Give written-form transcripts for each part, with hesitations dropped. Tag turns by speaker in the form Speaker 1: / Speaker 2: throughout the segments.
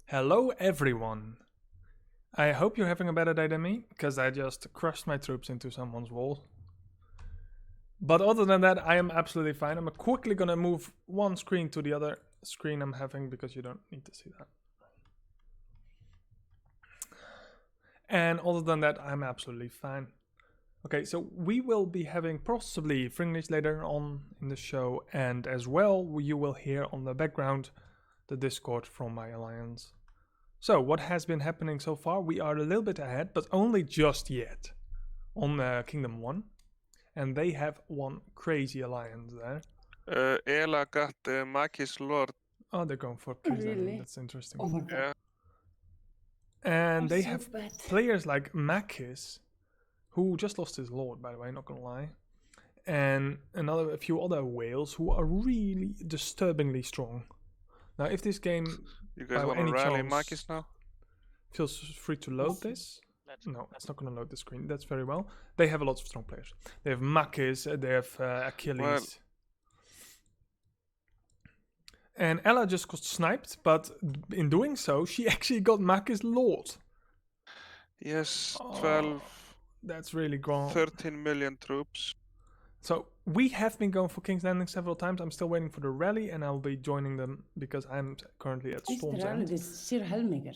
Speaker 1: Hello everyone. I hope you're having a better day than me, because I just crushed my troops into someone's wall. But other than that, I am absolutely fine. I'm quickly gonna move one screen to the other screen I'm having, because you don't need to see that. And other than that, I'm absolutely fine. Okay, so we will be having possibly Fringlish later on in the show, and as well, you will hear on the background the Discord from my alliance. So, what has been happening so far? We are a little bit ahead, but only just yet on Kingdom 1. And they have one crazy alliance there.
Speaker 2: Ela got Maki's Lord.
Speaker 1: Oh, they're going for King's Landing.
Speaker 3: Really?
Speaker 1: That's interesting.
Speaker 3: Oh my god.
Speaker 2: Yeah.
Speaker 1: And
Speaker 3: I'm
Speaker 1: they
Speaker 3: so
Speaker 1: have
Speaker 3: bad.
Speaker 1: players like Makis, who just lost his lord, by the way, not gonna lie. And a few other whales who are really disturbingly strong. Now, if this game
Speaker 2: You guys
Speaker 1: by
Speaker 2: want to
Speaker 1: any
Speaker 2: rally
Speaker 1: chance
Speaker 2: Makis now?
Speaker 1: feels free to load this. No, it's not going to load the screen. That's very well. They have a lot of strong players. They have Makis, they have Achilles.
Speaker 2: Well.
Speaker 1: And Ella just got sniped, but in doing so, she actually got Makis Lord.
Speaker 2: Yes,
Speaker 1: Oh,
Speaker 2: 12,
Speaker 1: that's really gone.
Speaker 2: 13 million troops.
Speaker 1: So we have been going for King's Landing several times. I'm still waiting for the rally, and I'll be joining them because I'm currently at Storm's End.
Speaker 3: This is Sir Helmiger.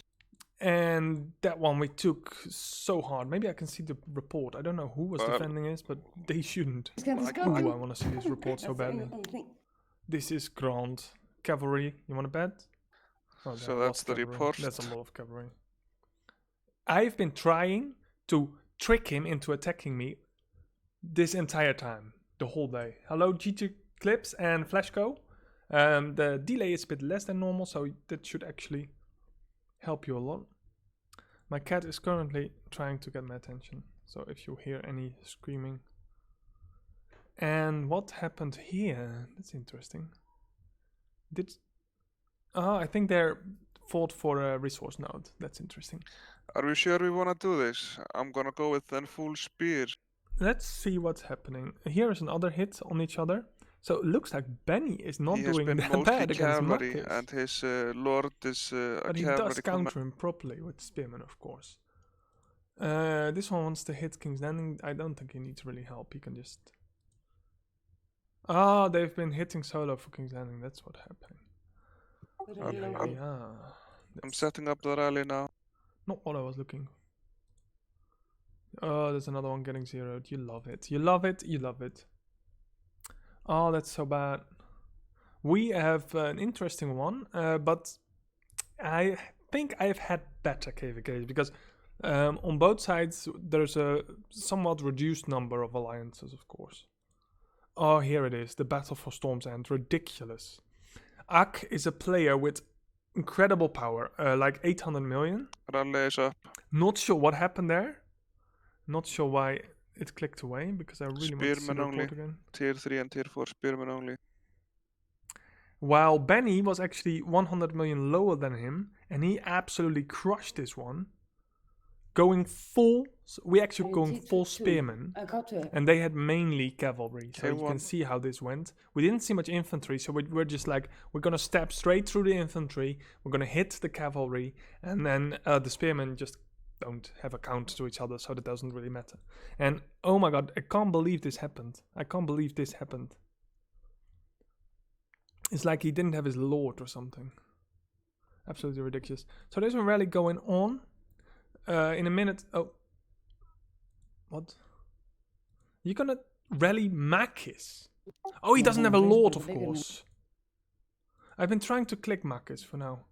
Speaker 1: And that one we took so hard. Maybe I can see the report. I don't know who was defending this, but they shouldn't. Ooh, I want to see this report so badly. This is Grand Cavalry. You want to bet? Oh,
Speaker 2: So that's the
Speaker 1: cavalry.
Speaker 2: report.
Speaker 1: That's a lot of cavalry. I've been trying to trick him into attacking me this entire time, the whole day. Hello, GT Clips and Flashco. The delay is a bit less than normal, so that should actually help you a lot. My cat is currently trying to get my attention, so if you hear any screaming. And what happened here? That's interesting. I think they're fought for a resource node. That's interesting.
Speaker 2: Are we sure we want to do this? I'm gonna go with then full spear.
Speaker 1: Let's see what's happening. Here is another hit on each other. So it looks like Benny is not
Speaker 2: He has
Speaker 1: doing
Speaker 2: been
Speaker 1: that
Speaker 2: mostly
Speaker 1: bad against
Speaker 2: cavalry,
Speaker 1: Marcus.
Speaker 2: and his lord is a
Speaker 1: But he
Speaker 2: cavalry
Speaker 1: does counter him properly with Spearman, of course. This one wants to hit King's Landing. I don't think he needs really help. He can just... Ah, they've been hitting solo for King's Landing. That's what happened.
Speaker 2: Okay,
Speaker 1: Yeah.
Speaker 2: I'm setting up the rally now.
Speaker 1: Not what I was looking. Oh, there's another one getting zeroed. You love it. You love it. You love it. Oh, that's so bad. We have an interesting one, but I think I've had better KVKs because on both sides there's a somewhat reduced number of alliances, of course. Oh, here it is. The Battle for Storm's End. Ridiculous. Ak is a player with incredible power, like 800 million.
Speaker 2: Rally is up.
Speaker 1: Not sure what happened there. Not sure why it clicked away, because I really want to see the
Speaker 2: Spearman
Speaker 1: report
Speaker 2: only.
Speaker 1: again.
Speaker 2: Tier 3 and Tier 4 Spearman only.
Speaker 1: While Benny was actually 100 million lower than him, and he absolutely crushed this one. Going full, we actually going full Spearman, and they had mainly cavalry, so you can see how this went. We didn't see much infantry, so we're just like, we're gonna step straight through the infantry, we're gonna hit the cavalry, and then the Spearmen just don't have a count to each other, so that doesn't really matter. And oh my god, I can't believe this happened. I can't believe this happened. It's like he didn't have his lord or something. Absolutely ridiculous. So there's a rally going on. In a minute. Oh. What? You're gonna rally Makis? Oh, he doesn't have a lord, of course. I've been trying to click Makis for now.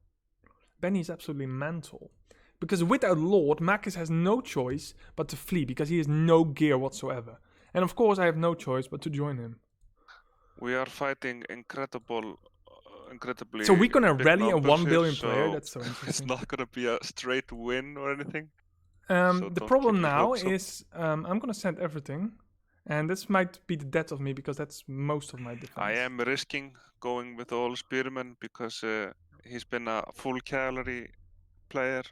Speaker 1: Benny's absolutely mental. Because without lord, Makis has no choice but to flee, because he has no gear whatsoever. And of course I have no choice but to join him.
Speaker 2: We are fighting incredibly.
Speaker 1: So we're gonna rally a 1
Speaker 2: here,
Speaker 1: billion
Speaker 2: so
Speaker 1: player. That's so interesting.
Speaker 2: It's not gonna be a straight win or anything.
Speaker 1: The problem now is I'm gonna send everything, and this might be the death of me because that's most of my defense.
Speaker 2: I am risking going with all spearmen because he's been a full cavalry player.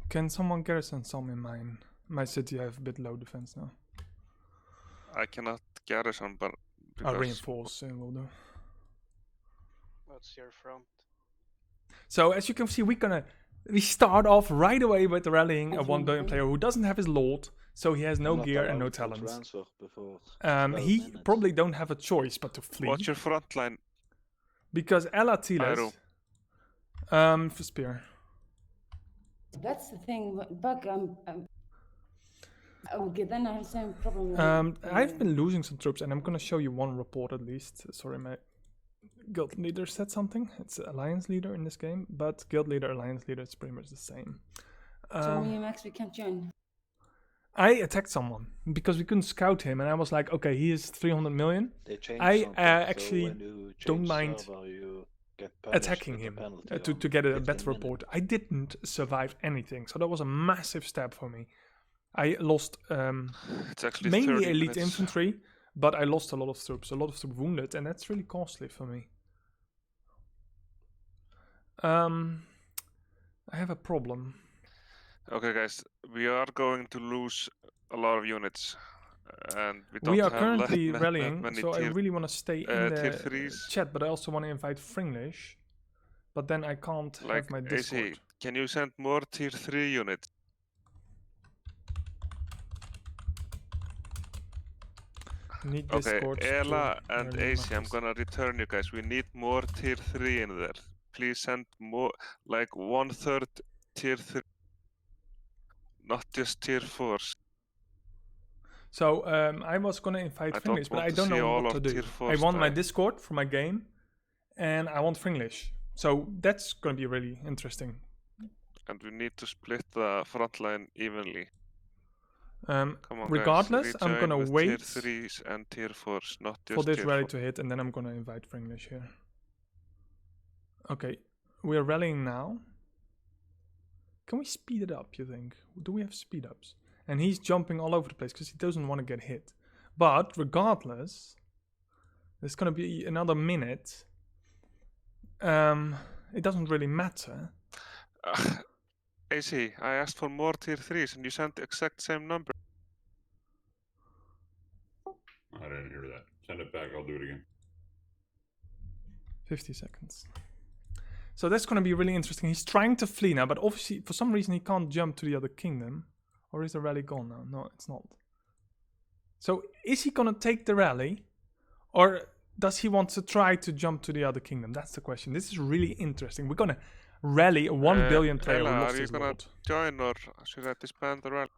Speaker 1: Can someone garrison some in mine? My city I have a bit low defense now.
Speaker 2: I cannot garrison, but
Speaker 1: I'll reinforce will do.
Speaker 4: What's your front?
Speaker 1: So as you can see, we start off right away with rallying a 1 billion player who doesn't have his lord, so he has no
Speaker 5: I'm not
Speaker 1: gear and no
Speaker 5: allowed to
Speaker 1: talents.
Speaker 5: transfer before 12
Speaker 1: He
Speaker 5: minutes.
Speaker 1: probably don't have a choice but to flee
Speaker 2: What's your front line?
Speaker 1: because Ella
Speaker 2: Iroh?
Speaker 1: Tiles, for spear.
Speaker 3: That's the thing, Buck. Okay, then I have the same problem.
Speaker 1: I've been losing some troops, and I'm gonna show you one report at least. Sorry, my guild leader said something. It's alliance leader in this game, but guild leader, alliance leader, it's pretty much the same.
Speaker 3: So me and Max, we can't join.
Speaker 1: I attacked someone because we couldn't scout him, and I was like, okay, he is 300 million.
Speaker 5: They changed
Speaker 1: I
Speaker 5: something,
Speaker 1: actually
Speaker 5: so when you
Speaker 1: don't
Speaker 5: change
Speaker 1: mind
Speaker 5: server, you get punished
Speaker 1: attacking
Speaker 5: with a
Speaker 1: him
Speaker 5: penalty
Speaker 1: to
Speaker 5: on
Speaker 1: get a
Speaker 5: 15
Speaker 1: better
Speaker 5: minutes.
Speaker 1: report. I didn't survive anything, so that was a massive step for me. I lost
Speaker 2: It's actually
Speaker 1: mainly
Speaker 2: 30
Speaker 1: elite
Speaker 2: minutes.
Speaker 1: infantry, but I lost a lot of troops wounded, and that's really costly for me. I have a problem.
Speaker 2: Okay, guys, we are going to lose a lot of units, and we don't
Speaker 1: We are
Speaker 2: have
Speaker 1: currently
Speaker 2: that
Speaker 1: rallying,
Speaker 2: many
Speaker 1: so I
Speaker 2: tier.
Speaker 1: really want to stay in
Speaker 2: tier
Speaker 1: the
Speaker 2: 3s.
Speaker 1: chat, but I also want to invite Fringlish. But then I can't have
Speaker 2: Like
Speaker 1: my Discord.
Speaker 2: AC, can you send more tier 3 units?
Speaker 1: Need
Speaker 2: Okay,
Speaker 1: Discord. to
Speaker 2: Ella and
Speaker 1: rally
Speaker 2: AC, I'm
Speaker 1: Marcus.
Speaker 2: gonna return you guys. We need more tier 3 in there. Please send more, like 1/3 tier 3, not just tier 4s.
Speaker 1: So I was gonna invite
Speaker 2: I
Speaker 1: Fringlish,
Speaker 2: don't
Speaker 1: but
Speaker 2: want
Speaker 1: I
Speaker 2: to
Speaker 1: don't
Speaker 2: see
Speaker 1: know
Speaker 2: all
Speaker 1: what to
Speaker 2: of
Speaker 1: do.
Speaker 2: tier
Speaker 1: I
Speaker 2: 4s
Speaker 1: want my
Speaker 2: die.
Speaker 1: Discord for my game, and I want Fringlish. So that's gonna be really interesting.
Speaker 2: And we need to split the front line evenly. Come on,
Speaker 1: Regardless,
Speaker 2: guys,
Speaker 1: I'm
Speaker 2: rejoin
Speaker 1: gonna
Speaker 2: with
Speaker 1: wait
Speaker 2: tier 3s and tier 4s, not
Speaker 1: for
Speaker 2: just
Speaker 1: this
Speaker 2: tier
Speaker 1: rally
Speaker 2: 4.
Speaker 1: to hit, and then I'm gonna invite Fringlish here. Okay, we are rallying now. Can we speed it up, you think? Do we have speed ups? And he's jumping all over the place because he doesn't want to get hit. But regardless, there's gonna be another minute. It doesn't really matter.
Speaker 2: AC, I asked for more tier 3s and you sent the exact same number.
Speaker 6: I didn't hear that. Send it back, I'll do it again.
Speaker 1: 50 seconds. So that's gonna be really interesting. He's trying to flee now, but obviously for some reason he can't jump to the other kingdom. Or is the rally gone now? No, it's not. So is he gonna take the rally? Or does he want to try to jump to the other kingdom? That's the question. This is really interesting. We're gonna rally a 1 billion player
Speaker 2: Ella,
Speaker 1: who lost
Speaker 2: are you
Speaker 1: his
Speaker 2: gonna
Speaker 1: lord.
Speaker 2: join or should I disband the rally?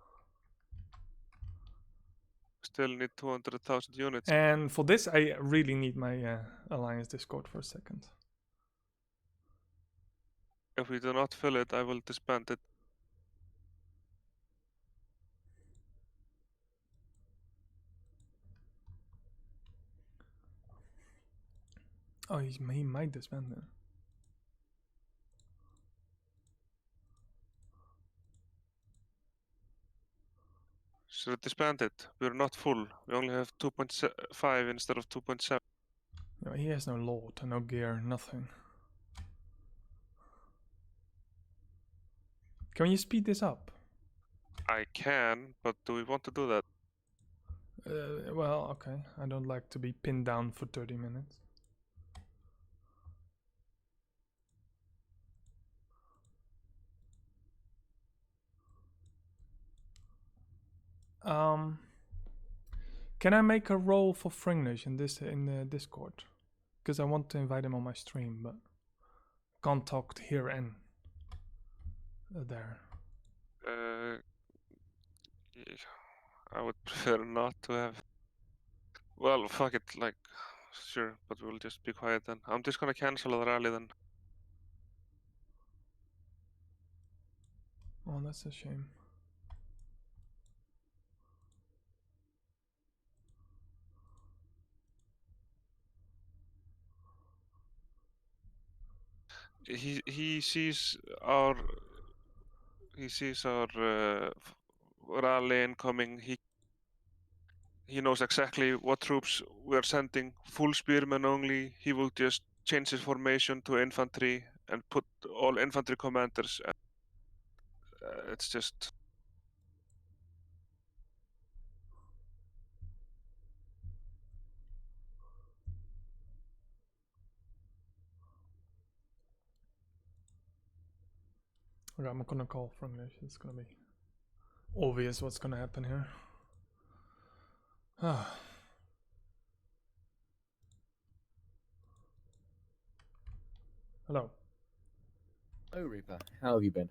Speaker 2: Still need 200,000 units.
Speaker 1: And for this, I really need my Alliance Discord for a second.
Speaker 2: If we do not fill it, I will disband it.
Speaker 1: Oh, he might disband it.
Speaker 2: Should I disband it? We're not full. We only have 2.5 instead of 2.7.
Speaker 1: No, he has no lord, no gear, nothing. Can you speed this up?
Speaker 2: I can, but do we want to do that?
Speaker 1: Well, okay. I don't like to be pinned down for 30 minutes. Can I make a role for Fringlish in the Discord? Because I want to invite him on my stream, but can't talk here and there.
Speaker 2: I would prefer not to have. Well, fuck it, like, sure, but we'll just be quiet then. I'm just gonna cancel the rally then.
Speaker 1: Oh, that's a shame.
Speaker 2: He sees our rally incoming. He knows exactly what troops we're sending. Full spearmen only. He will just change his formation to infantry and put all infantry commanders. It's just.
Speaker 1: Okay, I'm gonna call from this. It's gonna be obvious what's gonna happen here. Hello.
Speaker 4: Oh, Reaper, how have you been?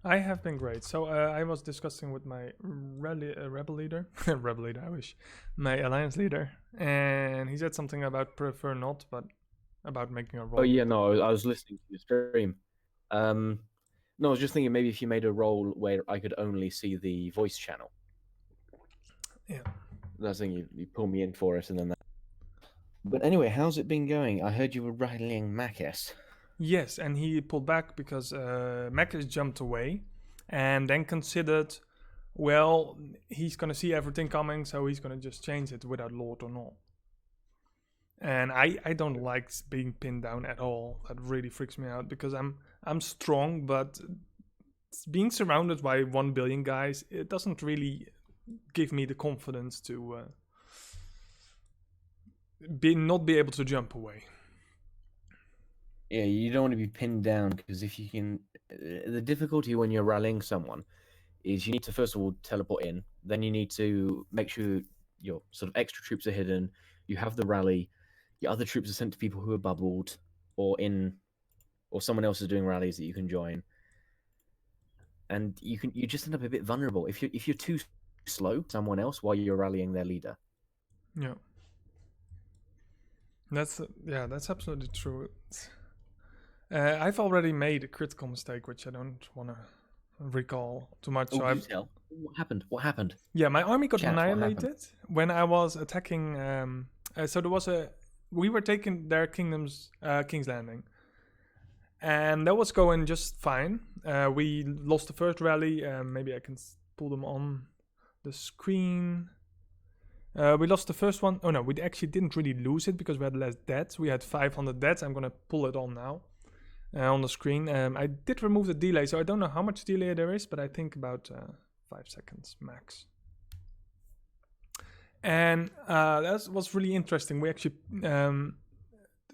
Speaker 1: I have been great. So I was discussing with my rebel leader, rebel leader, I wish, my alliance leader, and he said something about prefer not, but about making a role.
Speaker 4: Oh yeah, no, I was listening to your stream. No, I was just thinking maybe if you made a role where I could only see the voice channel.
Speaker 1: Yeah.
Speaker 4: That's the thing, you pull me in for it and then that. But anyway, how's it been going? I heard you were rallying Makis.
Speaker 1: Yes, and he pulled back because Makis jumped away and then considered, well, he's going to see everything coming, so he's going to just change it without Lord or not. And I don't like being pinned down at all. That really freaks me out because I'm strong, but being surrounded by 1 billion guys, it doesn't really give me the confidence to not be able to jump away.
Speaker 4: Yeah, you don't want to be pinned down because if you can, the difficulty when you're rallying someone is you need to first of all teleport in, then you need to make sure your sort of extra troops are hidden. You have the rally, your other troops are sent to people who are bubbled or someone else is doing rallies that you can join, and you just end up a bit vulnerable if you're too slow someone else while you're rallying their leader.
Speaker 1: Yeah. That's absolutely true. I've already made a critical mistake, which I don't want to recall too much.
Speaker 4: Oh,
Speaker 1: So
Speaker 4: do tell. What happened? What happened?
Speaker 1: Yeah, my army got
Speaker 4: Chat, what
Speaker 1: annihilated when I was attacking. So there was we were taking their kingdom's King's Landing, and that was going just fine. We lost the first rally. Maybe I can pull them on the screen. We lost the first one. Oh no, we actually didn't really lose it because we had less deaths. We had 500 deaths. I'm gonna pull it on now on the screen. I did remove the delay, so I don't know how much delay there is, but I think about 5 seconds max. And that was really interesting. We actually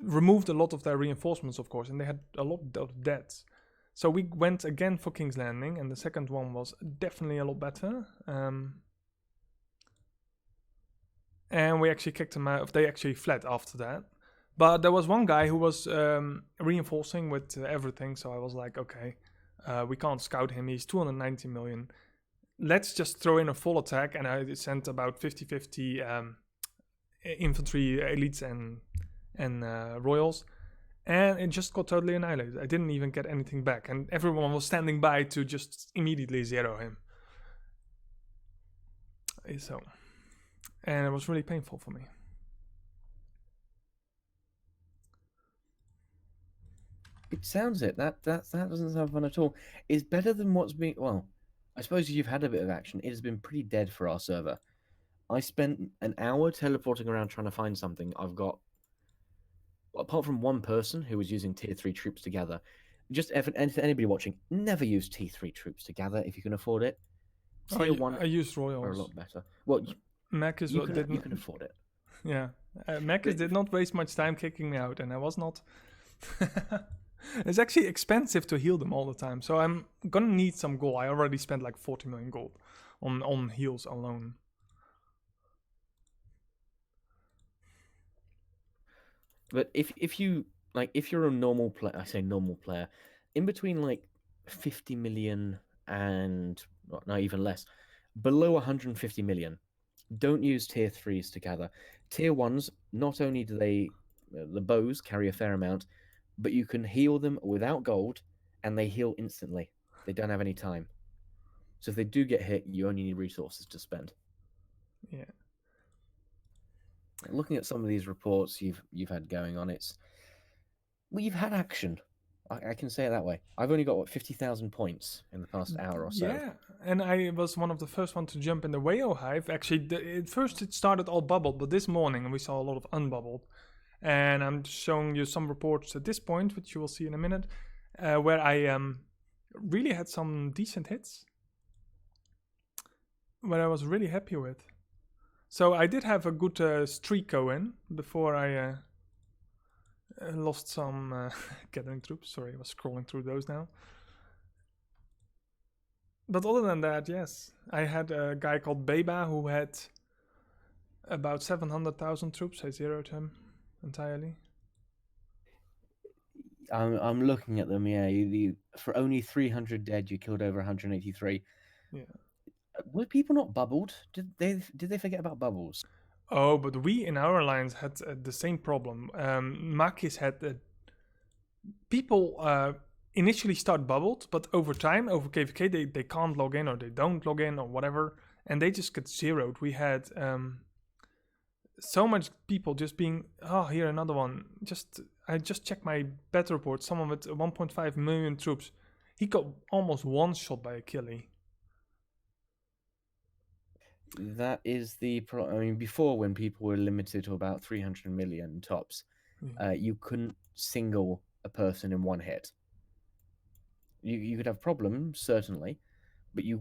Speaker 1: removed a lot of their reinforcements, of course, and they had a lot of deaths. So we went again for King's Landing, and the second one was definitely a lot better. And we actually kicked them out. They actually fled after that. But there was one guy who was reinforcing with everything, so I was like, okay, we can't scout him. He's 290 million. Let's just throw in a full attack, and I sent about 50-50 infantry elites and royals, and it just got totally annihilated. I didn't even get anything back, and everyone was standing by to just immediately zero him. So, and it was really painful for me.
Speaker 4: It sounds it. That doesn't sound fun at all. It's better than what's been. Well, I suppose you've had a bit of action. It has been pretty dead for our server. I spent an hour teleporting around trying to find something. I've got, apart from one person who was using tier 3 troops to gather, just anybody watching, never use tier 3 troops to gather if you can afford it. Tier 1
Speaker 1: I used royals.
Speaker 4: are a lot better. Well,
Speaker 1: Makis
Speaker 4: you can afford it.
Speaker 1: Yeah, Makis did not waste much time kicking me out, and I was not. It's actually expensive to heal them all the time, so I'm gonna need some gold. I already spent like 40 million gold on heals alone.
Speaker 4: But if you're a normal player, I say normal player, in between like 50 million and not even less, below 150 million, don't use tier 3s to gather. Tier 1s, not only do they the bows carry a fair amount, but you can heal them without gold, and they heal instantly. They don't have any time. So if they do get hit, you only need resources to spend.
Speaker 1: Yeah.
Speaker 4: Looking at some of these reports you've had going on, you've had action. I can say it that way. I've only got 50,000 points in the past hour or so.
Speaker 1: Yeah, and I was one of the first one to jump in the Whale Hive. Actually, at first it started all bubbled, but this morning we saw a lot of unbubbled. And I'm showing you some reports at this point, which you will see in a minute, where I really had some decent hits, where I was really happy with. So I did have a good streak going before I lost some gathering troops. Sorry, I was scrolling through those now. But other than that, yes. I had a guy called Beba who had about 700,000 troops. I zeroed him entirely.
Speaker 4: I'm looking at them. Yeah, for only 300 dead, you killed over 183.
Speaker 1: Yeah.
Speaker 4: Were people not bubbled? Did they forget about bubbles?
Speaker 1: Oh, but we in our alliance had the same problem. Makis had people initially start bubbled, but over time, over KVK, they can't log in or they don't log in or whatever, and they just get zeroed. We had so much people just being, oh, here another one. I just checked my battle report. Someone with 1.5 million troops, he got almost one shot by Achille.
Speaker 4: That is the I mean, before when people were limited to about 300 million tops, you couldn't single a person in one hit. You could have problems, certainly, but you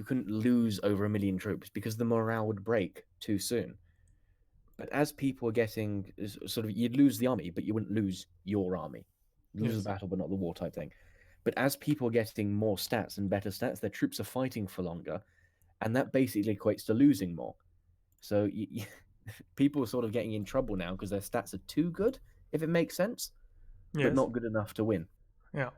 Speaker 4: couldn't lose over 1 million troops because the morale would break too soon. But as people were getting sort of, you'd lose the army, but you wouldn't lose your army. You'd lose the battle, but not the war type thing. But as people are getting more stats and better stats, their troops are fighting for longer, and that basically equates to losing more. So people are sort of getting in trouble now because their stats are too good, if it makes sense, but not good enough to win.
Speaker 1: Yeah.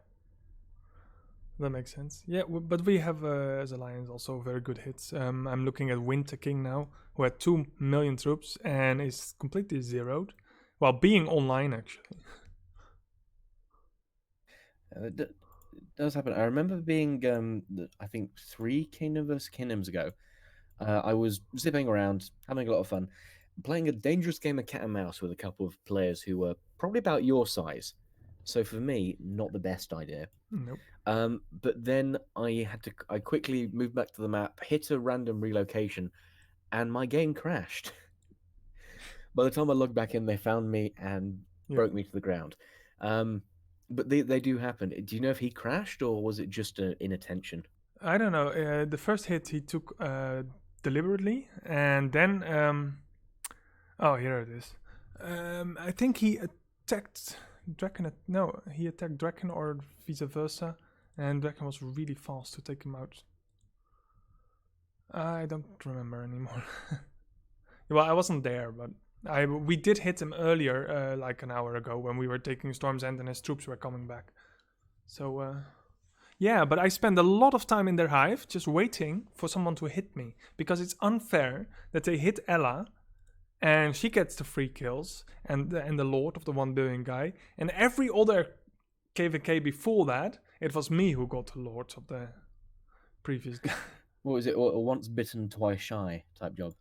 Speaker 1: That makes sense. Yeah, but we have, as Alliance, also very good hits. I'm looking at Winter King now, who had 2 million troops and is completely zeroed, while being online, actually.
Speaker 4: It does happen. I remember being, I think, 3 Kingdom vs. Kingdoms ago. I was zipping around, having a lot of fun, playing a dangerous game of cat and mouse with a couple of players who were probably about your size. So for me, not the best idea.
Speaker 1: Nope.
Speaker 4: But then I quickly moved back to the map, hit a random relocation, and my game crashed. By the time I logged back in, they found me and broke me to the ground. But they do happen. Do you know if he crashed or was it just an inattention?
Speaker 1: I don't know. The first hit he took deliberately, and then oh, here it is. I think he attacked Draken. No, he attacked Draken or vice versa, and Draken was really fast to take him out. I don't remember anymore. Well, I wasn't there, but we did hit him earlier, like an hour ago, when we were taking Storm's End and his troops were coming back. So, yeah, but I spend a lot of time in their hive just waiting for someone to hit me, because it's unfair that they hit Ella and she gets the 3 kills and the Lord of the 1 billion guy, and every other KVK before that, it was me who got the Lords of the previous guy.
Speaker 4: What was it? A once bitten, twice shy type job.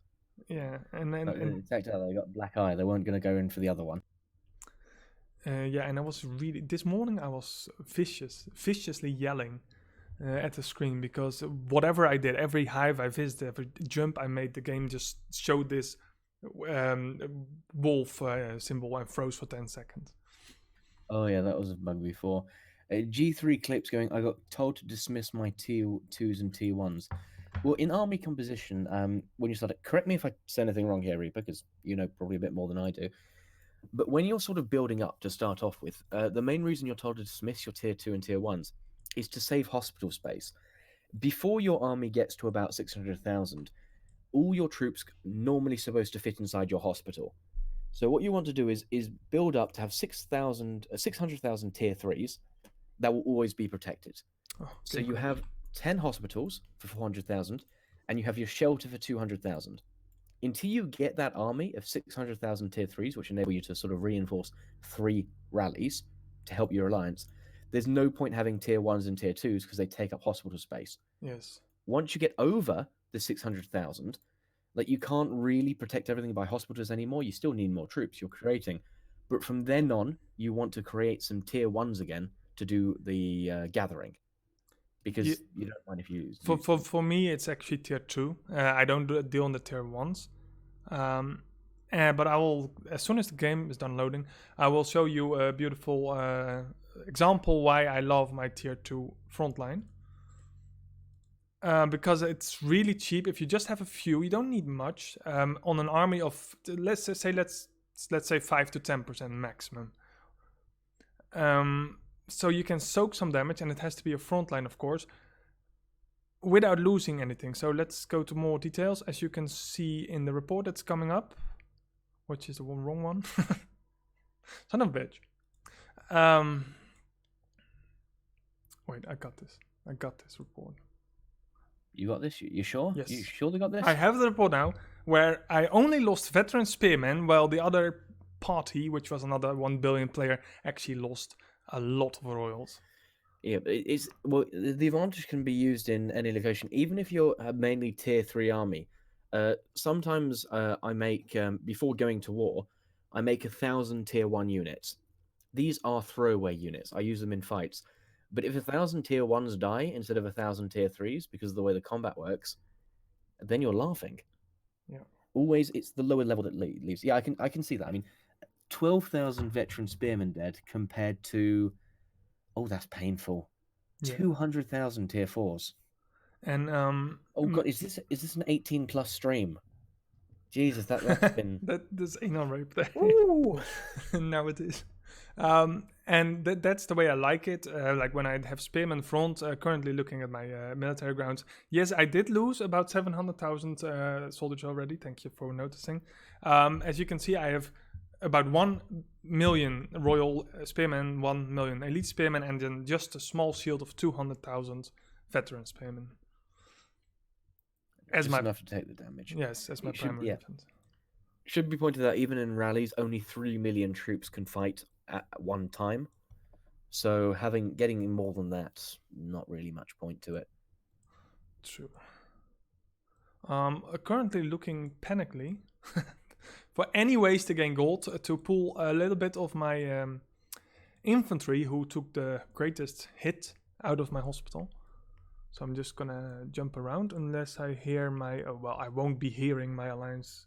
Speaker 1: Yeah, and
Speaker 4: they got black eye. They weren't going to go in for the other one.
Speaker 1: Yeah, and I was really, this morning I was viciously yelling at the screen, because whatever I did, every hive I visited, every jump I made, the game just showed this wolf symbol and froze for 10 seconds.
Speaker 4: Oh yeah, that was a bug before. G3 clips going, I got told to dismiss my T2s and T1s. Well, in army composition, when you start it, correct me if I say anything wrong here, Reaper, because you know probably a bit more than I do. But when you're sort of building up to start off with, the main reason you're told to dismiss your tier 2 and tier 1s is to save hospital space. Before your army gets to about 600,000, all your troops normally supposed to fit inside your hospital. So what you want to do is build up to have 600,000 tier 3s that will always be protected. So you have 10 hospitals for 400,000, and you have your shelter for 200,000. Until you get that army of 600,000 tier 3s, which enable you to sort of reinforce 3 rallies to help your alliance, there's no point having tier 1s and tier 2s because they take up hospital space.
Speaker 1: Yes.
Speaker 4: Once you get over the 600,000, like, you can't really protect everything by hospitals anymore. You still need more troops you're creating. But from then on, you want to create some tier 1s again to do the gathering. Because you don't mind if you use.
Speaker 1: For me, it's actually tier 2. I don't deal on the tier 1s. But I will, as soon as the game is done loading, I will show you a beautiful example why I love my tier 2 frontline. Because it's really cheap. If you just have a few, you don't need much on an army of let's say 5 to 10% maximum. So you can soak some damage, and it has to be a frontline, of course. without losing anything. So let's go to more details. As you can see in the report that's coming up, which is the wrong one. Son of a bitch. Wait, I got this. I got this report.
Speaker 4: You got this? You sure?
Speaker 1: Yes.
Speaker 4: You sure they got this?
Speaker 1: I have the report now, where I only lost veteran spearmen, while the other party, which was another 1 billion player, actually lost a lot of royals.
Speaker 4: Yeah, but the advantage can be used in any location, even if you're mainly tier 3 army. Sometimes I make before going to war, I make 1,000 tier 1 units. These are throwaway units. I use them in fights. But if 1,000 tier 1s die instead of 1,000 tier 3s because of the way the combat works, then you're laughing.
Speaker 1: Yeah.
Speaker 4: Always, it's the lower level that leaves. Yeah, I can see that. I mean, 12,000 veteran spearmen dead compared to, oh, that's painful.
Speaker 1: Yeah.
Speaker 4: 200,000 tier 4s.
Speaker 1: And
Speaker 4: Oh god, is this an 18+ stream? Jesus, that's been
Speaker 1: that's anal rape there.
Speaker 4: Ooh.
Speaker 1: Now it is. And that's the way I like it. Like when I have spearmen front, currently looking at my military grounds. Yes, I did lose about 700,000 soldiers already. Thank you for noticing. As you can see, I have about 1 million royal spearmen, 1 million elite spearmen, and then just a small shield of 200,000 veteran spearmen. As
Speaker 4: just
Speaker 1: my
Speaker 4: enough to take the damage.
Speaker 1: yes, as my primary defense.
Speaker 4: Should be pointed out, even in rallies, only 3 million troops can fight at one time. So getting more than that's not really much point to it.
Speaker 1: True. Currently looking panically for any ways to gain gold to pull a little bit of my infantry who took the greatest hit out of my hospital. So I'm just gonna jump around unless I hear my I won't be hearing my alliance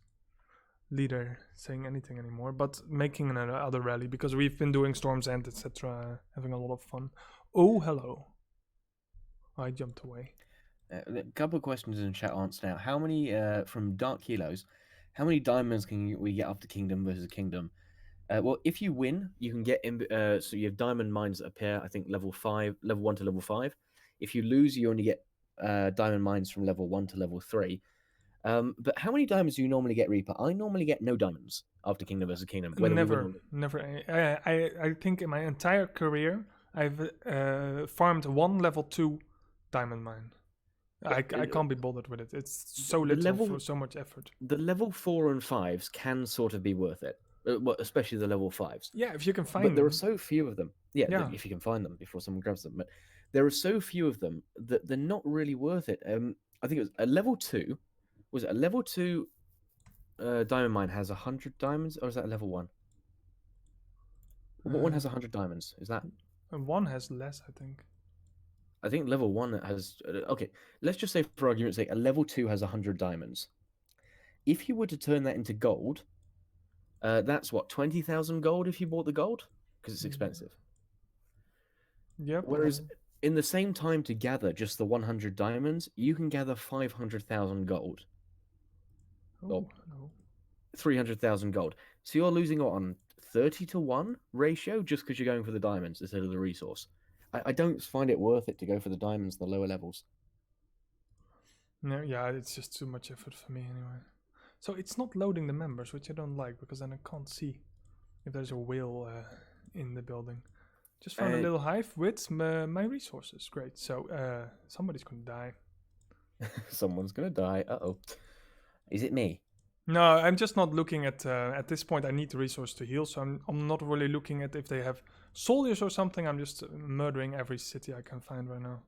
Speaker 1: leader saying anything anymore, but making another rally because we've been doing Storm's End, etc., having a lot of fun. Oh, hello. I jumped away.
Speaker 4: A couple of questions in chat answered now. How many from Dark Kilos? How many diamonds can we get after Kingdom versus Kingdom? Well, if you win, you can get so you have diamond mines that appear. I think level 1 to level 5. If you lose, you only get diamond mines from level 1 to level 3. But how many diamonds do you normally get, Reaper? I normally get no diamonds after Kingdom vs. Kingdom.
Speaker 1: Never. I think in my entire career, I've farmed 1 level 2 diamond mine. I can't be bothered with it. It's so little for so much effort.
Speaker 4: The level 4 and 5s can sort of be worth it, especially the level 5s.
Speaker 1: Yeah, if you can find
Speaker 4: them. But there are
Speaker 1: so
Speaker 4: few of them. Yeah, if you can find them before someone grabs them. But there are so few of them that they're not really worth it. I think it was a level 2. Was it a level 2 diamond mine has 100 diamonds, or is that a level 1? What one has 100 diamonds? Is that?
Speaker 1: And 1 has less, I think.
Speaker 4: I think level 1 has... Okay, let's just say, for argument's sake, a level 2 has 100 diamonds. If you were to turn that into gold, that's what, 20,000 gold if you bought the gold? Because it's expensive.
Speaker 1: Yeah.
Speaker 4: Whereas in the same time to gather just the 100 diamonds, you can gather 500,000 gold.
Speaker 1: Oh,
Speaker 4: no. 300,000 gold. So you're losing on 30-to-1 ratio just because you're going for the diamonds instead of the resource. I don't find it worth it to go for the diamonds in the lower levels.
Speaker 1: No, yeah, it's just too much effort for me anyway. So it's not loading the members, which I don't like because then I can't see if there's a whale in the building. Just found a little hive with my resources. Great. So somebody's gonna die.
Speaker 4: Someone's gonna die. Uh-oh. Is it me?
Speaker 1: No, I'm just not looking at this point. I need the resource to heal, so I'm not really looking at if they have soldiers or something. I'm just murdering every city I can find right now.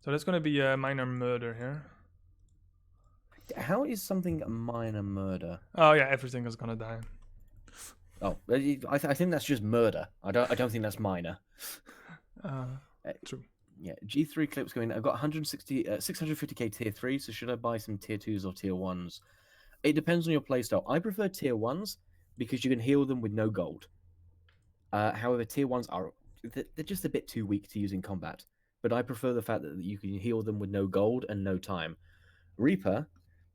Speaker 1: So that's gonna be a minor murder here.
Speaker 4: How is something a minor murder?
Speaker 1: Oh yeah, everything is gonna die.
Speaker 4: Oh, I think that's just murder. I don't think that's minor.
Speaker 1: True.
Speaker 4: Yeah, G3 clips going. I've got 650k tier 3, so should I buy some tier 2s or tier 1s? It depends on your playstyle. I prefer tier 1s because you can heal them with no gold. However, tier 1s they're just a bit too weak to use in combat. But I prefer the fact that you can heal them with no gold and no time. Reaper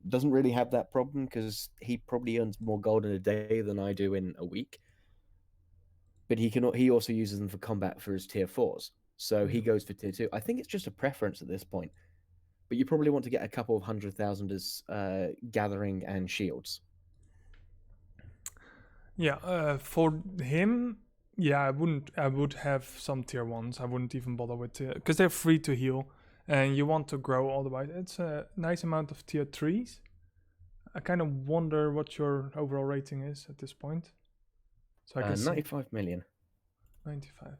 Speaker 4: doesn't really have that problem because he probably earns more gold in a day than I do in a week. But he also uses them for combat for his tier 4s. So he goes for tier 2. I think it's just a preference at this point. But you probably want to get a couple of 100,000 as gathering and shields.
Speaker 1: Yeah, for him, yeah, I would have some tier 1s. I wouldn't even bother with because they're free to heal, and you want to grow otherwise. It's a nice amount of tier 3s. I kind of wonder what your overall rating is at this point. So I can
Speaker 4: 95 million.
Speaker 1: 95.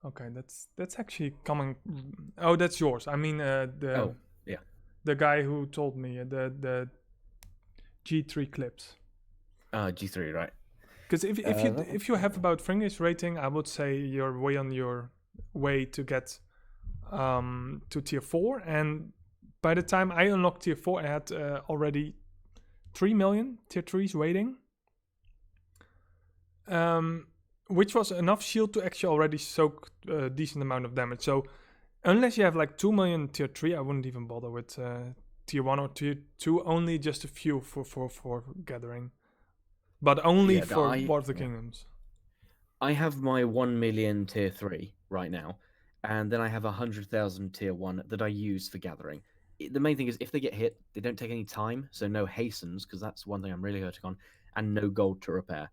Speaker 1: Okay, that's actually coming. Oh, that's yours. I mean, the guy who told me the G3 clips.
Speaker 4: G3, right?
Speaker 1: Because if you have about Fringish rating, I would say you're way on your way to get to tier 4. And by the time I unlocked tier 4, I had already 3 million tier 3s waiting. Which was enough shield to actually already soak a decent amount of damage. So unless you have like 2 million tier 3, I wouldn't even bother with tier 1 or tier 2. Only just a few for gathering. But only for War of the Kingdoms.
Speaker 4: I have my 1 million tier 3 right now. And then I have 100,000 tier 1 that I use for gathering. The main thing is if they get hit, they don't take any time. So no hastens, because that's one thing I'm really hurting on. And no gold to repair.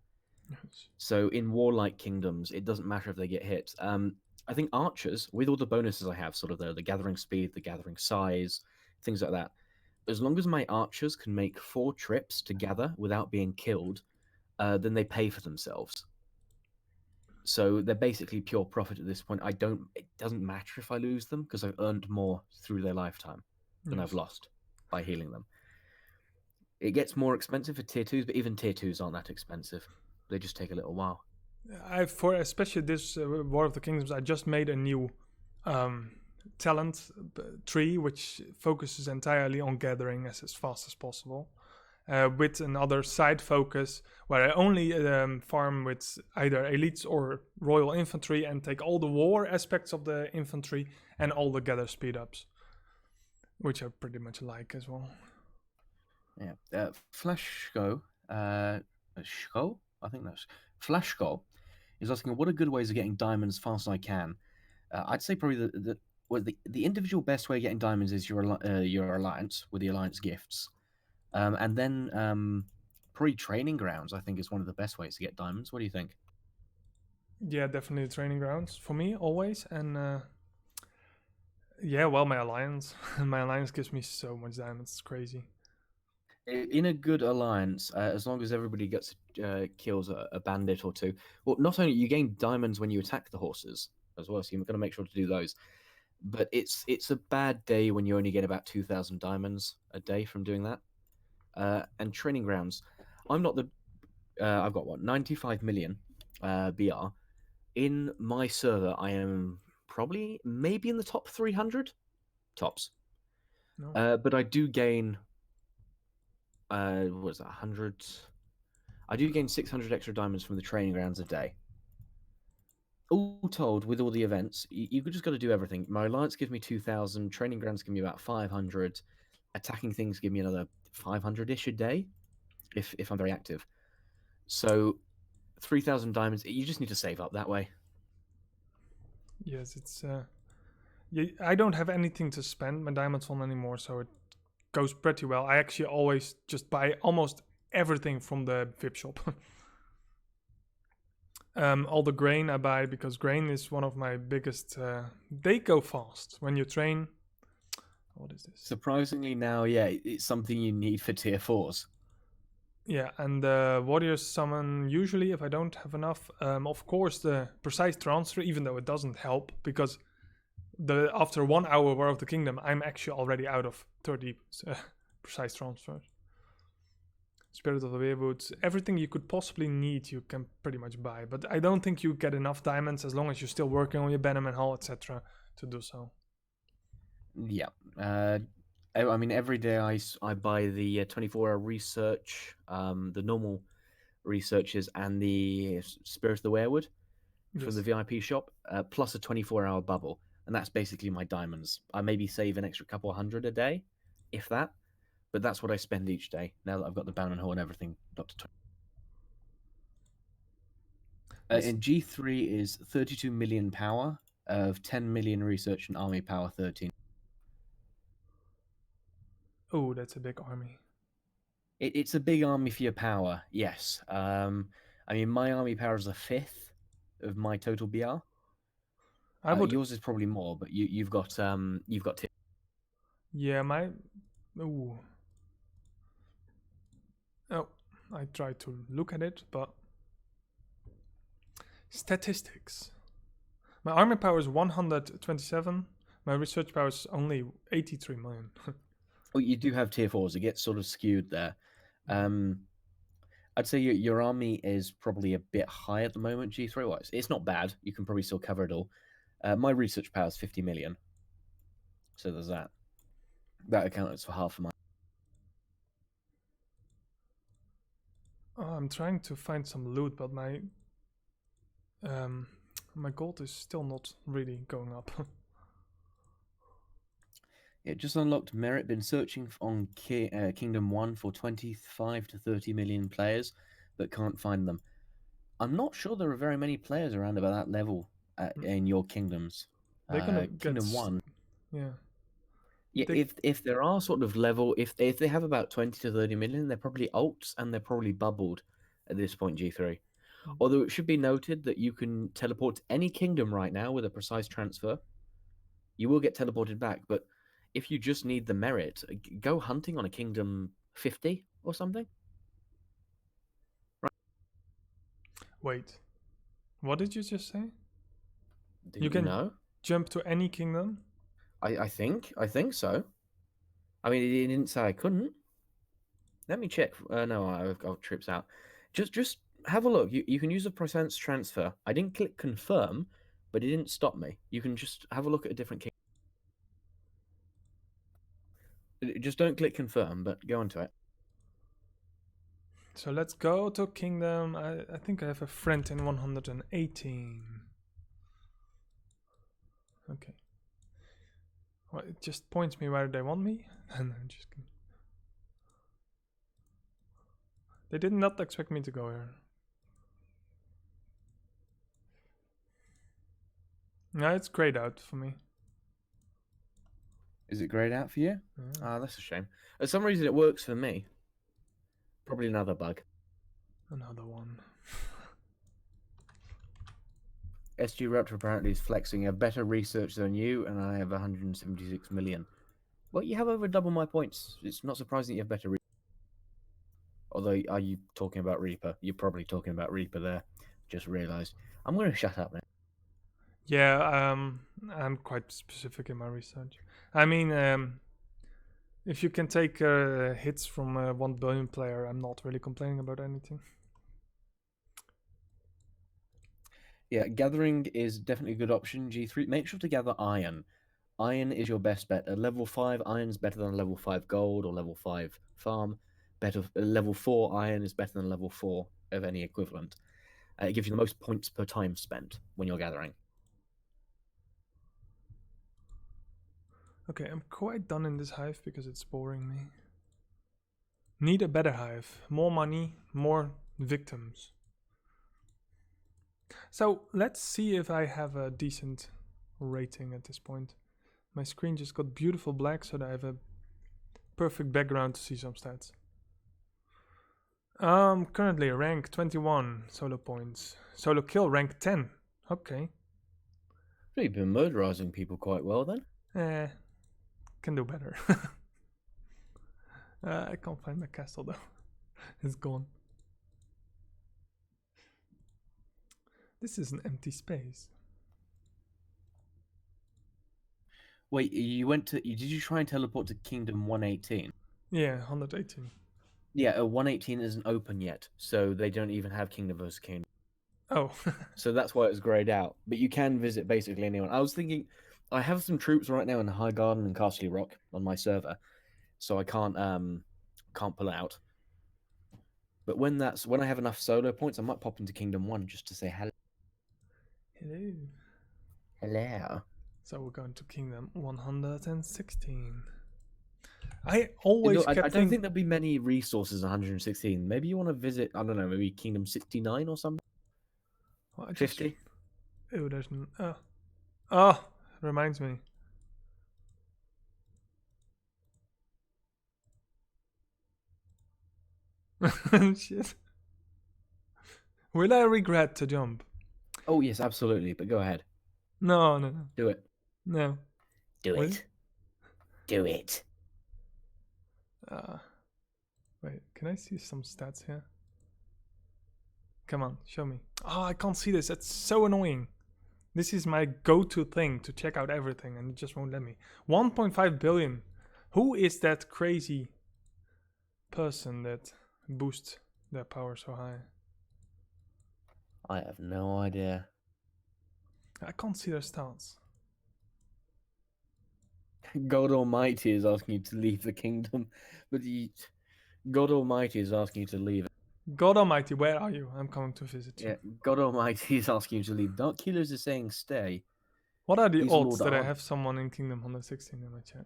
Speaker 1: Yes.
Speaker 4: So in warlike kingdoms, it doesn't matter if they get hit. I think archers, with all the bonuses I have, sort of the gathering speed, the gathering size, things like that, as long as my archers can make 4 trips to gather without being killed, then they pay for themselves. So they're basically pure profit at this point. It doesn't matter if I lose them because I've earned more through their lifetime than I've lost by healing them. It gets more expensive for tier 2s, but even tier 2s aren't that expensive. They just take a little while.
Speaker 1: For especially this War of the Kingdoms, I just made a new talent tree which focuses entirely on gathering as fast as possible, with another side focus where I only farm with either elites or royal infantry and take all the war aspects of the infantry and all the gather speed ups, which I pretty much like as well.
Speaker 4: Yeah, Flashgo, I think that's Flashgo is asking what are good ways of getting diamonds as fast as I can. I'd say probably the individual best way of getting diamonds is your alliance with the alliance gifts, and then probably training grounds. I think is one of the best ways to get diamonds. What do you think?
Speaker 1: Yeah, definitely the training grounds for me always, and my alliance gives me so much diamonds. It's crazy.
Speaker 4: In a good alliance, as long as everybody gets kills a bandit or 2, well, not only you gain diamonds when you attack the horses as well, so you're going to make sure to do those. But it's a bad day when you only get about 2,000 diamonds a day from doing that. And training grounds, I'm not the. I've got 95 million BR in my server. I am probably maybe in the top 300 tops.
Speaker 1: No.
Speaker 4: But I do gain. What was that? 100. I do gain 600 extra diamonds from the training grounds a day. All told, with all the events, you just got to do everything. My alliance gives me 2,000. Training grounds give me about 500. Attacking things give me another 500-ish a day, if I'm very active. So 3,000 diamonds. You just need to save up that way.
Speaker 1: Yes, it's. I don't have anything to spend my diamonds on anymore, so it goes pretty well. I actually always just buy almost everything from the VIP shop. All the grain I buy because grain is one of my biggest. They go fast when you train. What is this?
Speaker 4: Surprisingly now, yeah, it's something you need for tier 4s.
Speaker 1: Yeah, and the warriors summon usually if I don't have enough. Of course, the precise transfer, even though it doesn't help because after 1 hour War of the Kingdom, I'm actually already out of 30 precise transfers. Spirit of the Weirwoods, everything you could possibly need you can pretty much buy, but I don't think you get enough diamonds as long as you're still working on your Bannerman Hall, etc. to do so.
Speaker 4: Yeah. I mean, every day I buy the 24-hour research, the normal researches, and the Spirit of the Weirwood from the VIP shop, plus a 24-hour bubble. And that's basically my diamonds. I maybe save an extra couple 100 a day, if that. But that's what I spend each day, now that I've got the Bannerman Hall and everything. And G3 is 32 million power of 10 million research and army power 13.
Speaker 1: Oh, that's a big army.
Speaker 4: It's a big army for your power, yes. I mean, my army power is a fifth of my total BR.
Speaker 1: I would.
Speaker 4: Yours is probably more, but you've got
Speaker 1: Yeah, my. Ooh. Oh, I tried to look at it, but statistics. My army power is 127. My research power is only 83 million.
Speaker 4: Well, you do have tier 4s. It gets sort of skewed there. I'd say your army is probably a bit high at the moment, G3 wise. It's not bad. You can probably still cover it all. My research power is 50 million. So there's that. That accounts for half of my.
Speaker 1: Oh, I'm trying to find some loot, but my my gold is still not really going up.
Speaker 4: It just unlocked merit. Been searching on Kingdom 1 for 25 to 30 million players, but can't find them. I'm not sure there are very many players around about that level in your kingdoms.
Speaker 1: They're gonna
Speaker 4: Kingdom 1.
Speaker 1: Yeah.
Speaker 4: Yeah, if there are sort of level, if they have about 20 to 30 million, they're probably alts and they're probably bubbled at this point, G3. Although it should be noted that you can teleport to any kingdom right now with a precise transfer. You will get teleported back, but if you just need the merit, go hunting on a kingdom 50 or something. Right.
Speaker 1: Wait. What did you just say?
Speaker 4: You can know?
Speaker 1: Jump to any kingdom?
Speaker 4: I think so. I mean, it didn't say I couldn't. Let me check. No, I've got trips out. Just have a look. You can use a precise transfer. I didn't click confirm, but it didn't stop me. You can just have a look at a different kingdom. Just don't click confirm, but go onto it.
Speaker 1: So let's go to kingdom. I think I have a friend in 118. Okay. Well, it just points me where they want me, and I'm just kidding. They did not expect me to go here. No, it's grayed out for me.
Speaker 4: Is it grayed out for you?
Speaker 1: Yeah.
Speaker 4: Ah, that's a shame. For some reason, it works for me. Probably another bug.
Speaker 1: Another one.
Speaker 4: SG Raptor apparently is flexing. I have better research than you, and I have 176 million. Well, you have over double my points. It's not surprising that you have better research. Although, are you talking about Reaper? You're probably talking about Reaper there. Just realised. I'm going to shut up now.
Speaker 1: Yeah, I'm quite specific in my research. I mean, if you can take hits from a 1 billion player, I'm not really complaining about anything.
Speaker 4: Yeah, gathering is definitely a good option. G3, make sure to gather iron. Iron is your best bet. At level 5, iron's better than level 5 gold or level 5 farm. Level 4 iron is better than level 4 of any equivalent. It gives you the most points per time spent when you're gathering.
Speaker 1: Okay, I'm quite done in this hive because it's boring me. Need a better hive. More money, more victims. So let's see if I have a decent rating at this point. My screen just got beautiful black so that I have a perfect background to see some stats. Currently rank 21 solo points. Solo kill rank 10. Okay.
Speaker 4: You've been murderizing people quite well then.
Speaker 1: Can do better. I can't find my castle though. It's gone. This is an empty space.
Speaker 4: Wait, did you try and teleport to Kingdom 118?
Speaker 1: Yeah, 118.
Speaker 4: Yeah, 118 isn't open yet, so they don't even have Kingdom vs. Kingdom.
Speaker 1: Oh.
Speaker 4: So that's why it was grayed out. But you can visit basically anyone. I was thinking, I have some troops right now in High Garden and Castle Rock on my server, so I can't pull out. But when I have enough solo points, I might pop into Kingdom 1 just to say hello.
Speaker 1: Hello.
Speaker 4: Hello.
Speaker 1: So we're going to Kingdom 116. I always
Speaker 4: I don't think there'll be many resources in 116. Maybe you want to visit, I don't know, maybe Kingdom 69 or something?
Speaker 1: Well, just-
Speaker 4: 50?
Speaker 1: Oh, there's oh, reminds me. Shit. Will I regret to jump?
Speaker 4: Oh, yes, absolutely. But go ahead.
Speaker 1: No.
Speaker 4: Do it.
Speaker 1: No.
Speaker 4: Do
Speaker 1: Will?
Speaker 4: it. Do it.
Speaker 1: Wait, can I see some stats here? Come on, show me. Oh, I can't see this. That's so annoying. This is my go-to thing to check out everything, and it just won't let me. 1.5 billion. Who is that crazy person that boosts their power so high?
Speaker 4: I have no idea.
Speaker 1: I can't see their stats.
Speaker 4: God Almighty is asking you to leave the kingdom, but God Almighty is asking you to leave.
Speaker 1: God Almighty, where are you? I'm coming to visit you.
Speaker 4: Yeah, God Almighty is asking you to leave. Dark Healers is saying stay.
Speaker 1: What are the
Speaker 4: He's
Speaker 1: odds
Speaker 4: Lord
Speaker 1: that I
Speaker 4: Arm.
Speaker 1: have someone in Kingdom 116 in my chat?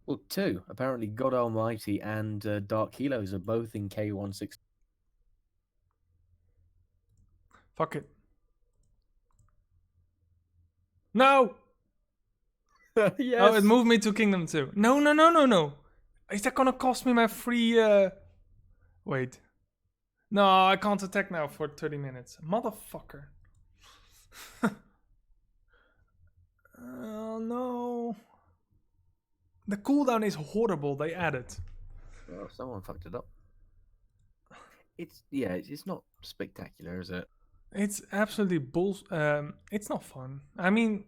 Speaker 4: Well, two. Apparently, God Almighty and Dark Healers are both in K16.
Speaker 1: Fuck it. No!
Speaker 4: Yes.
Speaker 1: Oh, it moved me to Kingdom 2. No. Is that gonna cost me my free, Wait. No, I can't attack now for 30 minutes. Motherfucker. Oh, no. The cooldown is horrible, they added.
Speaker 4: Well, someone fucked it up. It's not spectacular, is it?
Speaker 1: It's absolutely it's not fun. I mean,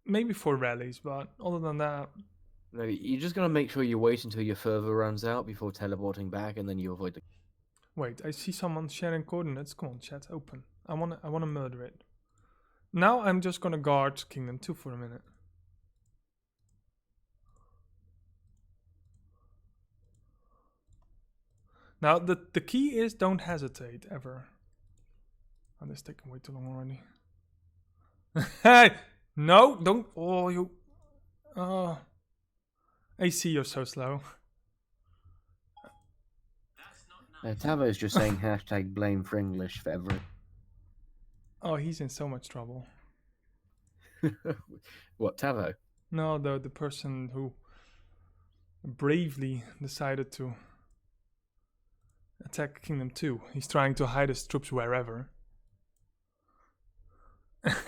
Speaker 1: maybe for rallies, but other than that...
Speaker 4: No, you're just gonna make sure you wait until your fervor runs out before teleporting back, and then you avoid the.
Speaker 1: Wait, I see someone sharing coordinates. Come on, chat, open. I wanna murder it. Now I'm just gonna guard Kingdom 2 for a minute. Now the key is don't hesitate ever. Oh, this is taking way too long already. Hey! No, don't. Oh, you. AC, you're so slow.
Speaker 4: Tavo's just saying hashtag blame for English for everything.
Speaker 1: Oh, he's in so much trouble.
Speaker 4: What, Tavo?
Speaker 1: No, the person who bravely decided to attack Kingdom 2. He's trying to hide his troops wherever.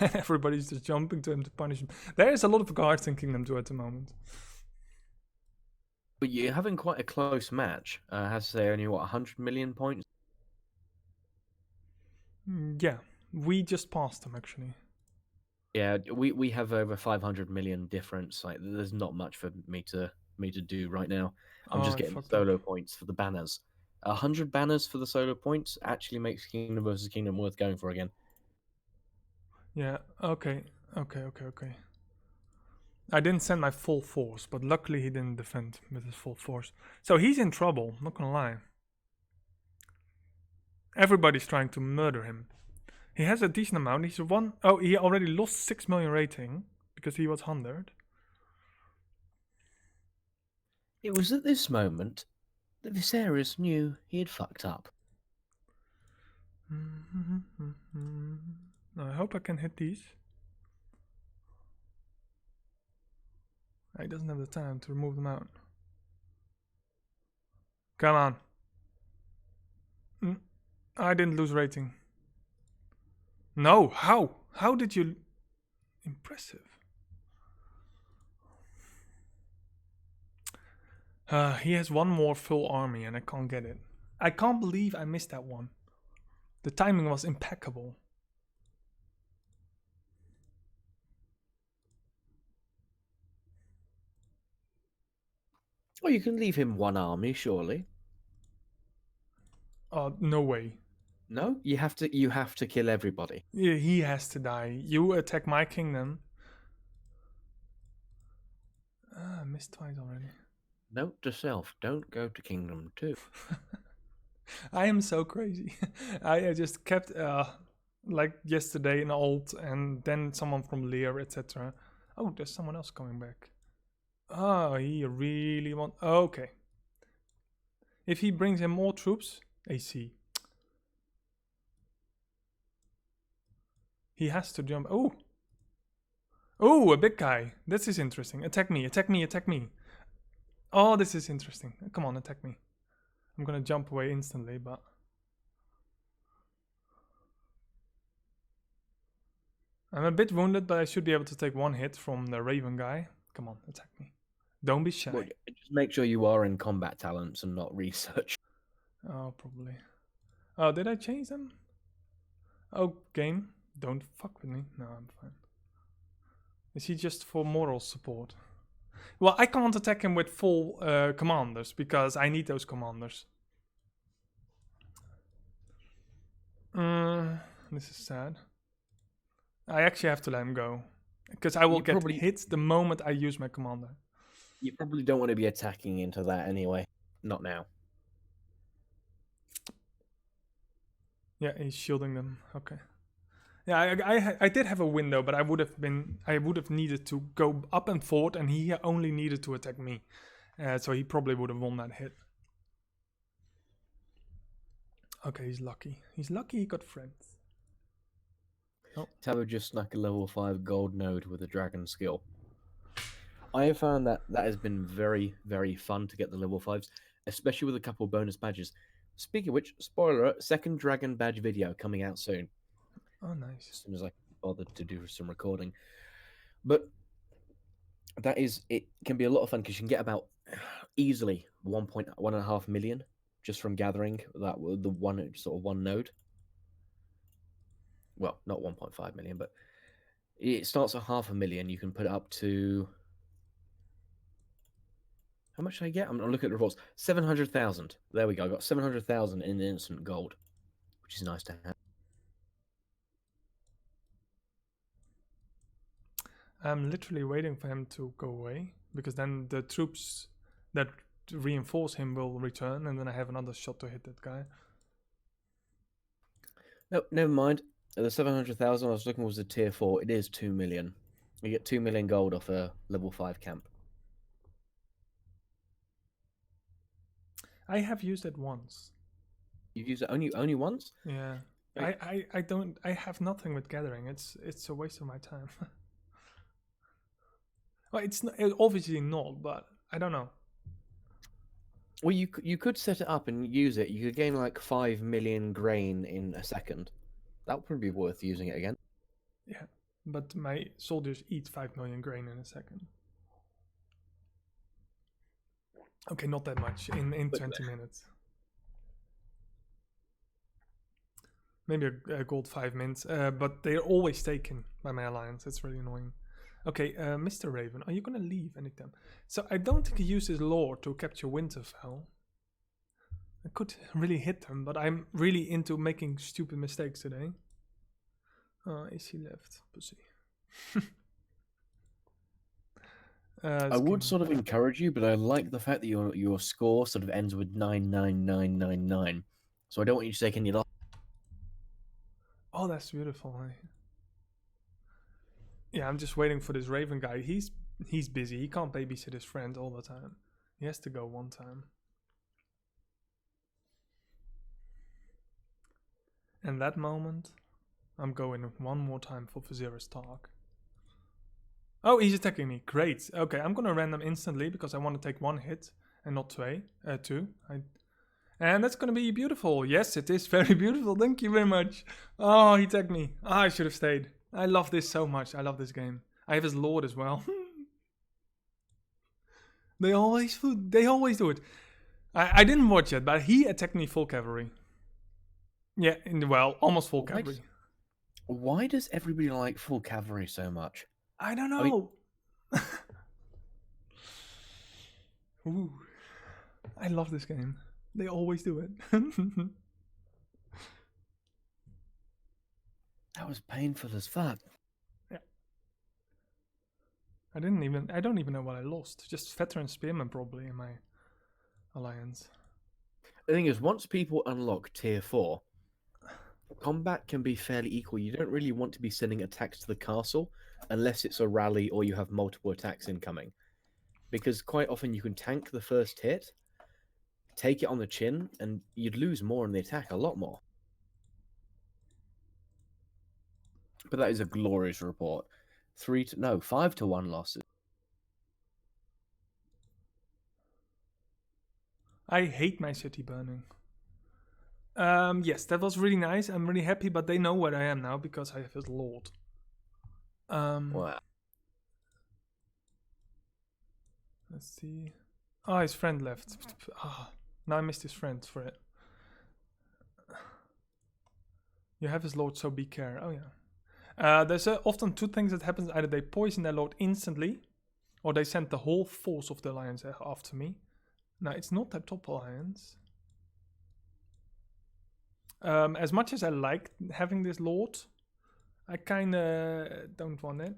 Speaker 1: Everybody's just jumping to him to punish him. There is a lot of guards in Kingdom 2 at the moment.
Speaker 4: But you're having quite a close match. I have to say, only 100 million points?
Speaker 1: Yeah, we just passed them actually.
Speaker 4: Yeah, we have over 500 million difference. Like, there's not much for me to do right now. I'm just
Speaker 1: I
Speaker 4: getting
Speaker 1: fucked
Speaker 4: solo points for the banners. 100 banners for the solo points actually makes Kingdom versus Kingdom worth going for again.
Speaker 1: Yeah, okay. I didn't send my full force, but luckily he didn't defend with his full force. So he's in trouble, not gonna lie. Everybody's trying to murder him. He has a decent amount. He's one. Oh, he already lost 6 million rating because he was 100.
Speaker 4: It was at this moment that Viserys knew he had fucked up.
Speaker 1: I hope I can hit these. He doesn't have the time to remove them out. Come on. I didn't lose rating. No, how? How did you... Impressive. He has one more full army and I can't get it. I can't believe I missed that one. The timing was impeccable.
Speaker 4: Well, you can leave him one army, surely.
Speaker 1: No way.
Speaker 4: No, you have to kill everybody.
Speaker 1: Yeah, he has to die. You attack my kingdom. I missed twice already.
Speaker 4: Note to self: don't go to Kingdom 2.
Speaker 1: I am so crazy. I just kept like yesterday an alt and then someone from Lear, etc. Oh, there's someone else coming back. Oh, he really want. Okay. If he brings in more troops, AC. He has to jump. Oh! Oh, a big guy. This is interesting. Attack me, attack me, attack me. Oh, this is interesting. Come on, attack me. I'm gonna jump away instantly, but... I'm a bit wounded, but I should be able to take one hit from the Raven guy. Come on, attack me. Don't be shy.
Speaker 4: Well, just make sure you are in combat talents and not research.
Speaker 1: Oh, probably. Oh, did I change them? Oh, game. Don't fuck with me. No, I'm fine. Is he just for moral support? Well, I can't attack him with full commanders because I need those commanders. This is sad. I actually have to let him go because I will get hit the moment I use my commander.
Speaker 4: You probably don't want to be attacking into that anyway. Not now.
Speaker 1: Yeah, he's shielding them. Okay. Yeah, I did have a window, but I would have needed to go up and forward, and he only needed to attack me, so he probably would have won that hit. Okay, he's lucky. He's lucky he got friends. Oh.
Speaker 4: Tabo just snuck a level 5 gold node with a dragon skill. I have found that has been very, very fun to get the level 5s, especially with a couple of bonus badges. Speaking of which, spoiler alert, second dragon badge video coming out soon.
Speaker 1: Oh, nice.
Speaker 4: As soon as I bothered to do some recording. But it can be a lot of fun because you can get about easily 1.5 million just from gathering the one node. Well, not 1.5 million, but it starts at 500,000. You can put it up to... How much did I get? I'm looking at the reports. 700,000. There we go. I got 700,000 in instant gold, which is nice to have.
Speaker 1: I'm literally waiting for him to go away because then the troops that reinforce him will return, and then I have another shot to hit that guy.
Speaker 4: No, never mind. The 700,000 I was looking was a tier 4. It is 2 million. You get 2 million gold off a level 5 camp.
Speaker 1: I have used it once.
Speaker 4: You've used it only once?
Speaker 1: Yeah.
Speaker 4: Right.
Speaker 1: I have nothing with gathering. It's a waste of my time. Well, it's obviously not, but I don't know.
Speaker 4: Well, you could set it up and use it. You could gain like 5 million grain in a second. That would probably be worth using it again.
Speaker 1: Yeah, but my soldiers eat 5 million grain in a second. Okay, not that much in 20 minutes. Maybe a gold 5 mints, but they're always taken by my alliance. It's really annoying. Okay, Mr. Raven, are you gonna leave anytime? So I don't think he uses lore to capture Winterfell. I could really hit them, but I'm really into making stupid mistakes today. Is he left? Pussy.
Speaker 4: I would sort of encourage you, but I like the fact that your score sort of ends with 99999. So I don't want you to take any loss.
Speaker 1: Oh, that's beautiful. Yeah, I'm just waiting for this Raven guy. He's busy. He can't babysit his friend all the time. He has to go one time. And that moment, I'm going one more time for Viserys Tark. Oh, he's attacking me. Great. Okay, I'm gonna random instantly because I want to take one hit and not two. And that's gonna be beautiful. Yes, it is very beautiful. Thank you very much. Oh, he attacked me. I should have stayed. I love this so much. I love this game. I have his lord as well. They always do it. I didn't watch it, but he attacked me full cavalry. Yeah, almost full cavalry.
Speaker 4: Why does everybody like full cavalry so much?
Speaker 1: I don't know. Ooh, I love this game. They always do it.
Speaker 4: That was painful as fuck.
Speaker 1: Yeah. I don't even know what I lost. Just veteran spearmen probably in my alliance.
Speaker 4: The thing is, once people unlock tier 4, combat can be fairly equal. You don't really want to be sending attacks to the castle unless it's a rally or you have multiple attacks incoming. Because quite often you can tank the first hit, take it on the chin, and you'd lose more in the attack, a lot more. But that is a glorious report. 5-1 losses.
Speaker 1: I hate my city burning. Yes, that was really nice. I'm really happy, but they know where I am now because I have his lord.
Speaker 4: Wow.
Speaker 1: Let's see. Oh, his friend left. Now I missed his friend for it. You have his lord, so be care. Oh yeah. There's often two things that happens. Either they poison their lord instantly, or they send the whole force of the alliance after me. Now it's not that top alliance. As much as I like having this lord, I kinda don't want it.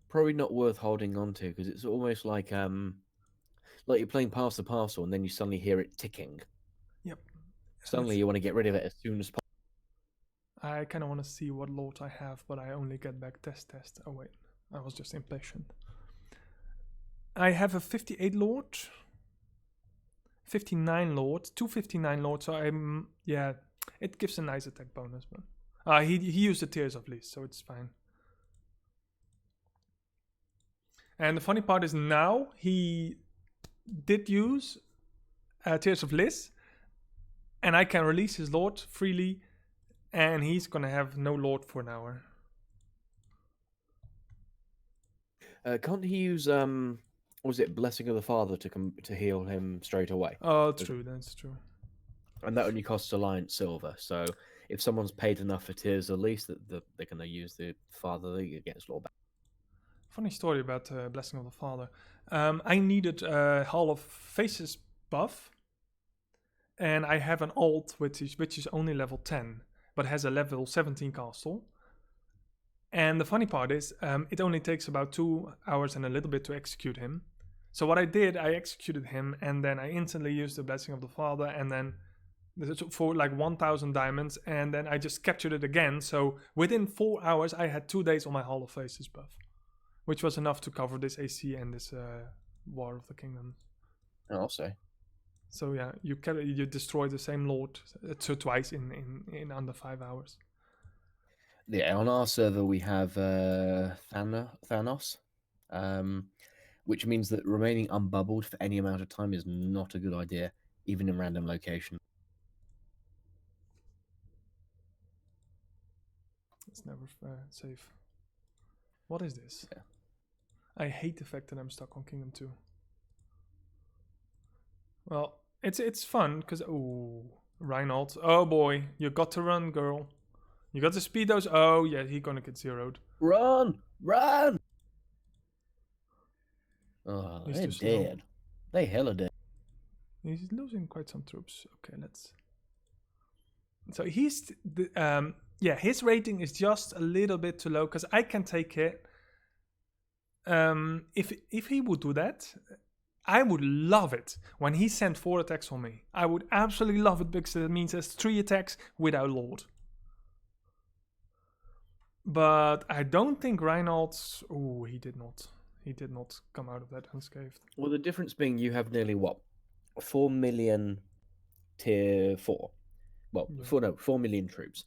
Speaker 4: Probably not worth holding on to because it's almost like you're playing Pass the Parcel and then you suddenly hear it ticking.
Speaker 1: Yep.
Speaker 4: Suddenly you want to get rid of it as soon as possible.
Speaker 1: I kind of want to see what lord I have, but I only get back test. Oh wait, I was just impatient. I have a 58 lord, 59 lord, 259 lord. So yeah, it gives a nice attack bonus, but he used the Tears of Lys, so it's fine. And the funny part is now he did use Tears of Lys, and I can release his lord freely, and he's gonna have no lord for an hour.
Speaker 4: Can't he use was it Blessing of the Father to heal him straight away?
Speaker 1: Oh, true. That's true.
Speaker 4: And that only costs Alliance silver. So if someone's paid enough for Tears of Lys, that they're gonna use the Father against Lord.
Speaker 1: Funny story about Blessing of the Father. I needed Hall of Faces buff, and I have an alt which is only level 10, but has a level 17 castle. And the funny part is, it only takes about 2 hours and a little bit to execute him. So what I did, I executed him, and then I instantly used the Blessing of the Father, and then for like 1,000 diamonds, and then I just captured it again. So within 4 hours, I had 2 days on my Hall of Faces buff, which was enough to cover this AC and this War of the Kingdoms.
Speaker 4: I'll say.
Speaker 1: So yeah, you destroy the same lord twice in under 5 hours.
Speaker 4: Yeah, on our server we have Thanos, which means that remaining unbubbled for any amount of time is not a good idea, even in random locations.
Speaker 1: It's never safe. What is this?
Speaker 4: Yeah.
Speaker 1: I hate the fact that I'm stuck on Kingdom 2. Well, it's fun because Reinhold. Oh boy, you got to run, girl. You got the speedos. Oh yeah, he's gonna get zeroed.
Speaker 4: Run! Oh,
Speaker 1: He's
Speaker 4: they're
Speaker 1: too slow.
Speaker 4: dead. They hella dead.
Speaker 1: He's losing quite some troops. Okay, let's. So his rating is just a little bit too low because I can take it. If he would do that, I would love it when he sent 4 attacks on me. I would absolutely love it because it means there's 3 attacks without Lord. But I don't think Reinhardt's. Oh, he did not. He did not come out of that unscathed.
Speaker 4: Well, the difference being you have nearly 4 million tier 4. Well,
Speaker 1: Yeah.
Speaker 4: 4 million troops,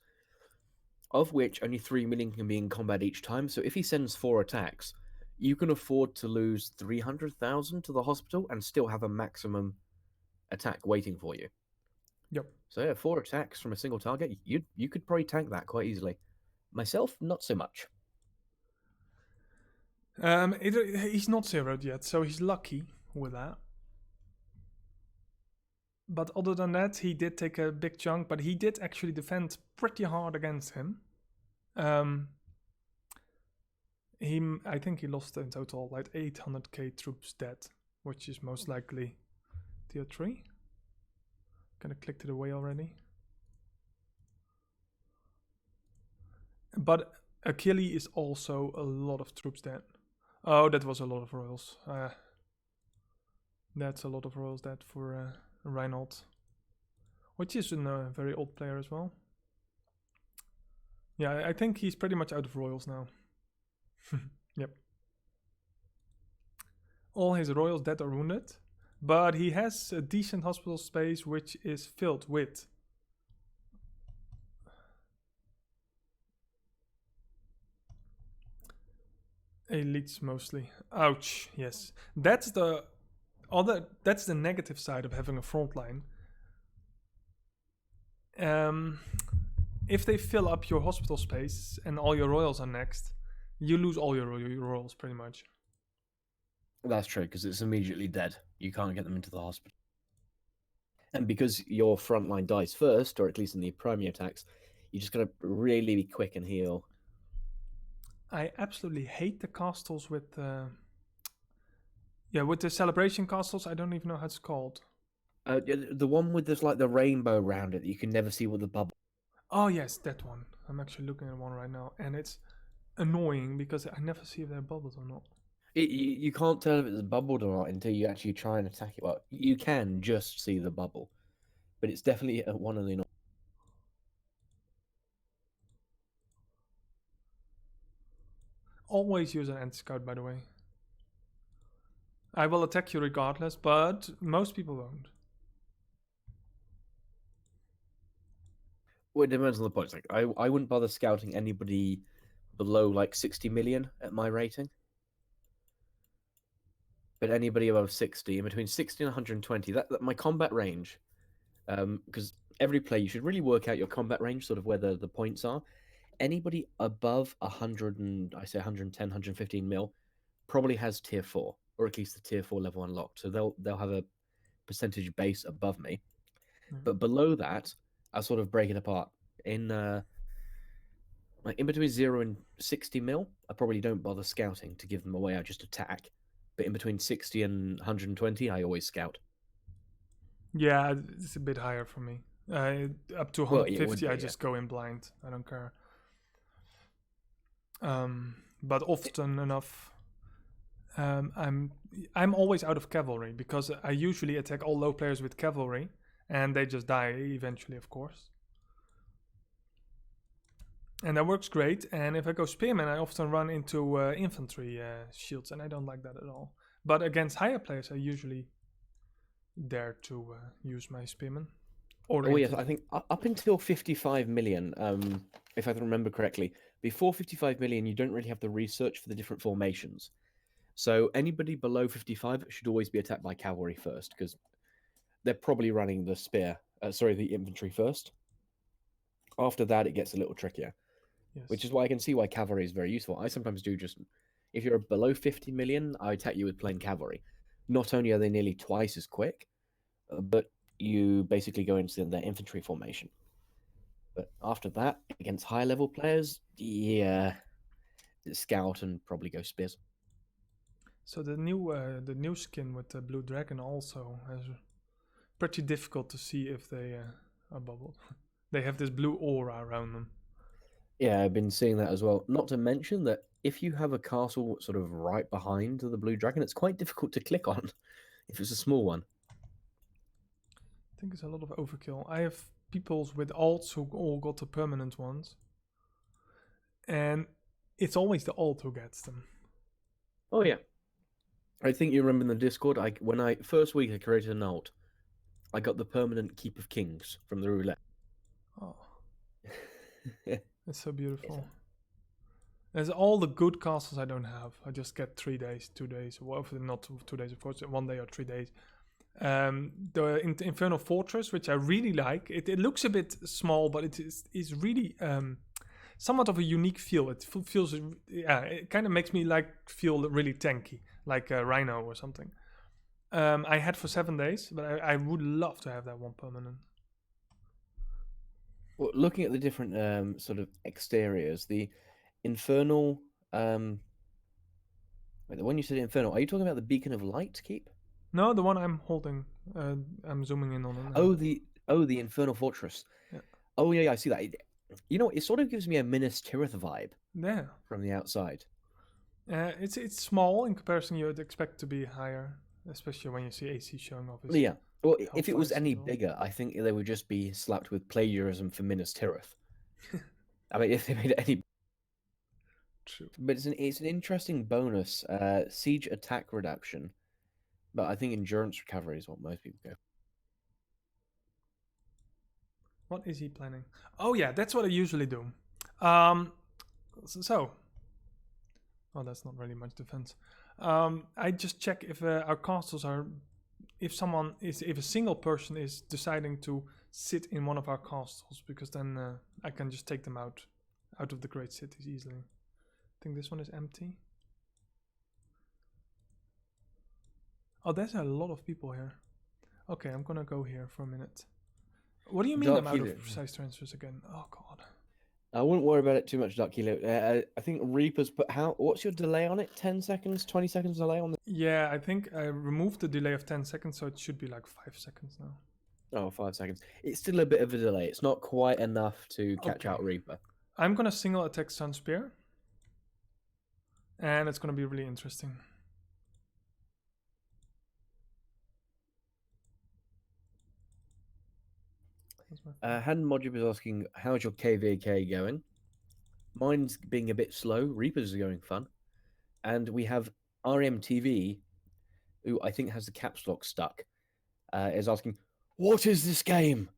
Speaker 4: of which only 3 million can be in combat each time. So if he sends 4 attacks, you can afford to lose 300,000 to the hospital and still have a maximum attack waiting for you.
Speaker 1: Yep.
Speaker 4: So yeah, 4 attacks from a single target, you could probably tank that quite easily. Myself, not so much.
Speaker 1: He's not zeroed yet, so he's lucky with that. But other than that, he did take a big chunk, but he did actually defend pretty hard against him. I think he lost in total like 800k troops dead, which is most likely tier 3. Gonna click to the way already. But Achille is also a lot of troops dead. Oh, that was a lot of royals. That's a lot of royals dead for Reinhold, which is a very old player as well. Yeah, I think he's pretty much out of royals now. Yep. All his royals dead or wounded. but he has a decent hospital space which is filled with elites mostly. Ouch. Yes, that's the that's the negative side of having a front line. If they fill up your hospital space and all your royals are next, you lose all your royals pretty much.
Speaker 4: That's true, because it's immediately dead. You can't get them into the hospital. And because your front line dies first, or at least in the primary attacks, you just gotta really be quick and heal.
Speaker 1: I absolutely hate the castles with with the celebration castles. I don't even know how it's called.
Speaker 4: The one with this like the rainbow around it that you can never see with the bubble.
Speaker 1: Oh yes, that one. I'm actually looking at one right now, and it's annoying because I never see if they're bubbled or not.
Speaker 4: You can't tell if it's bubbled or not until you actually try and attack it. Well, you can just see the bubble, but it's definitely one of the.
Speaker 1: Always use an anti-scout, by the way. I will attack you regardless, but most people won't.
Speaker 4: Well, it depends on the points. Like, I wouldn't bother scouting anybody below like 60 million at my rating. But anybody above 60, in between 60 and 120, that my combat range, because every player, you should really work out your combat range, sort of where the points are. Anybody above 100 and I say 110, 115 mil probably has tier 4, or at least the tier 4 level unlocked. So they'll have a percentage base above me. But below that, I sort of break it apart. In like in between 0 and 60 mil, I probably don't bother scouting to give them away. I just attack. But in between 60 and 120, I always scout.
Speaker 1: Yeah, it's a bit higher for me. Up to 150, I just go in blind. I don't care. But often enough, I'm always out of cavalry because I usually attack all low players with cavalry, and they just die eventually, of course. And that works great. And if I go spearman, I often run into infantry shields, and I don't like that at all. But against higher players, I usually dare to use my spearman.
Speaker 4: Or yes, I think up until 55 million, if I can remember correctly, before 55 million, you don't really have the research for the different formations. So anybody below 55 should always be attacked by cavalry first, because they're probably running the the infantry first. After that, it gets a little trickier.
Speaker 1: Yes.
Speaker 4: Which is why I can see why cavalry is very useful. I sometimes do just, if you're below 50 million, I attack you with plain cavalry. Not only are they nearly twice as quick, but you basically go into their infantry formation. But after that, against high level players, yeah, scout and probably go spears.
Speaker 1: So the new skin with the blue dragon also is pretty difficult to see if they are bubbled. They have this blue aura around them.
Speaker 4: Yeah, I've been seeing that as well. Not to mention that if you have a castle sort of right behind the blue dragon, it's quite difficult to click on if it's a small one.
Speaker 1: I think it's a lot of overkill. I have peoples with alts who all got the permanent ones. And it's always the alt who gets them.
Speaker 4: Oh, yeah. I think you remember in the Discord, when I first week I created an alt, I got the permanent Keep of Kings from the roulette.
Speaker 1: Oh. It's so beautiful. There's all the good castles I don't have. I just get 3 days, 2 days. Well, not 2 days, of course, 1 day or 3 days. The Infernal Fortress, which I really like. It looks a bit small, but it is really somewhat of a unique feel. It feels, it kind of makes me feel really tanky, like a Rhino or something. I had for 7 days, but I would love to have that one permanent.
Speaker 4: Well, looking at the different sort of exteriors, the Infernal, wait, the one you said Infernal, are you talking about the Beacon of Light keep?
Speaker 1: No, the one I'm holding. I'm zooming in on it now.
Speaker 4: Oh, the Infernal Fortress.
Speaker 1: Yeah.
Speaker 4: Oh yeah, I see that. You know, it sort of gives me a Minas Tirith vibe.
Speaker 1: Yeah.
Speaker 4: From the outside.
Speaker 1: It's small in comparison. You would expect to be higher, especially when you see AC showing off.
Speaker 4: Yeah. Well, if it was any bigger, I think they would just be slapped with plagiarism for Minas Tirith. I mean, if they made it any.
Speaker 1: True.
Speaker 4: But it's an interesting bonus. Siege attack reduction But I think endurance recovery is what most people go.
Speaker 1: What is he planning? Oh yeah, that's what I usually do. So. Oh, that's not really much defense. I just check if our castles are, if a single person is deciding to sit in one of our castles, because then I can just take them out of the great cities easily. I think this one is empty. Oh, there's a lot of people here. Okay, I'm gonna go here for a minute. What do you mean I'm out of precise transfers again? Oh god.
Speaker 4: I wouldn't worry about it too much, Duck Kilo. I think Reaper's put what's your delay on it? 10 seconds, 20 seconds delay on the.
Speaker 1: Yeah, I think I removed the delay of 10 seconds, so it should be like 5 seconds now.
Speaker 4: Oh, 5 seconds. It's still a bit of a delay. It's not quite enough to catch out Reaper.
Speaker 1: I'm gonna single attack Sun Spear. And it's gonna be really interesting.
Speaker 4: Han Modjib is asking, how's your KVK going? Mine's being a bit slow. Reaper's are going fun. And we have RMTV, who I think has the caps lock stuck, is asking, what is this game?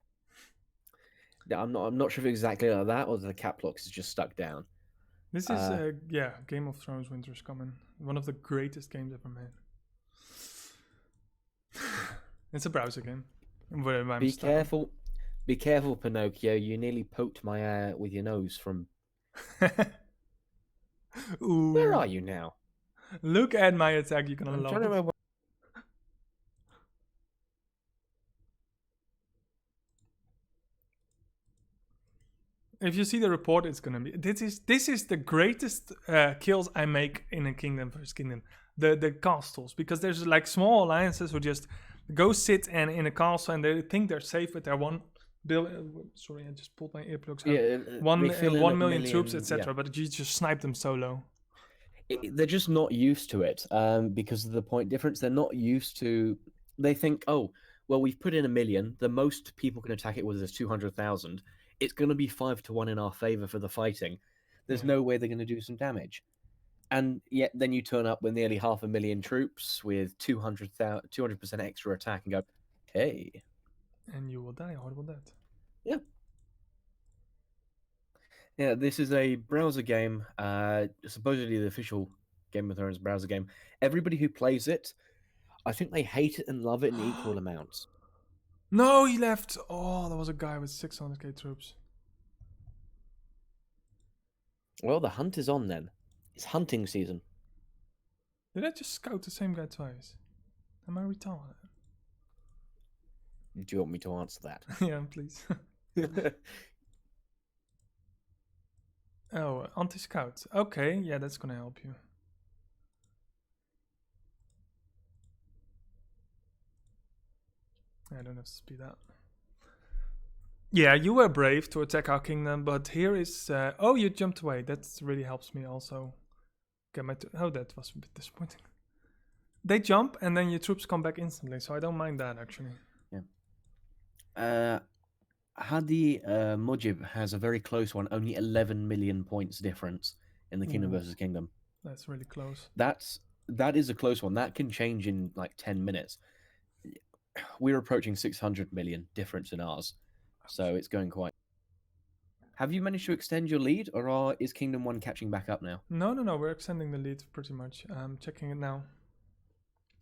Speaker 4: I'm not sure if exactly like that or the cap lock is just stuck down.
Speaker 1: This is yeah, Game of Thrones Winter's Coming. One of the greatest games ever made. It's a browser game.
Speaker 4: Be careful. Be careful, Pinocchio. You nearly poked my eye with your nose from...
Speaker 1: Ooh.
Speaker 4: Where are you now?
Speaker 1: Look at my attack. You're gonna love it. If you see the report, it's gonna be this is the greatest kills I make in a Kingdom vs Kingdom. The castles, because there's like small alliances who just go sit in a castle and they think they're safe with their sorry, I just pulled my earplugs out.
Speaker 4: Yeah,
Speaker 1: 1 million troops, etc.
Speaker 4: Yeah.
Speaker 1: But you just snipe them so low.
Speaker 4: They're just not used to it because of the point difference. They're not used to. They think, oh, well, we've put in 1 million. The most people can attack it with is 200,000. It's going to be 5-1 in our favor for the fighting. There's no way they're going to do some damage. And yet then you turn up with nearly 500,000 troops with 200% extra attack and go, hey.
Speaker 1: And you will die a horrible death.
Speaker 4: Yeah. Yeah, this is a browser game. Supposedly the official Game of Thrones browser game. Everybody who plays it, I think they hate it and love it in equal amounts.
Speaker 1: No, he left. Oh, there was a guy with 600k troops.
Speaker 4: Well, the hunt is on then. It's hunting season.
Speaker 1: Did I just scout the same guy twice? Am I retarded?
Speaker 4: Do you want me to answer that?
Speaker 1: Yeah, please. Oh, anti-scout. Okay, yeah, that's gonna help you. I don't have to speed up. Yeah, you were brave to attack our kingdom, but here is... oh, you jumped away. That really helps me also. Get my... oh, that was a bit disappointing. They jump, and then your troops come back instantly, so I don't mind that, actually.
Speaker 4: Yeah. Hadi Mujib has a very close one, only 11 million points difference in the Kingdom versus Kingdom.
Speaker 1: That's really close.
Speaker 4: That is a close one. That can change in like 10 minutes. We're approaching 600 million difference in ours, so it's going quite. Have you managed to extend your lead, or is Kingdom 1 catching back up now?
Speaker 1: No, we're extending the lead pretty much. I'm checking it now.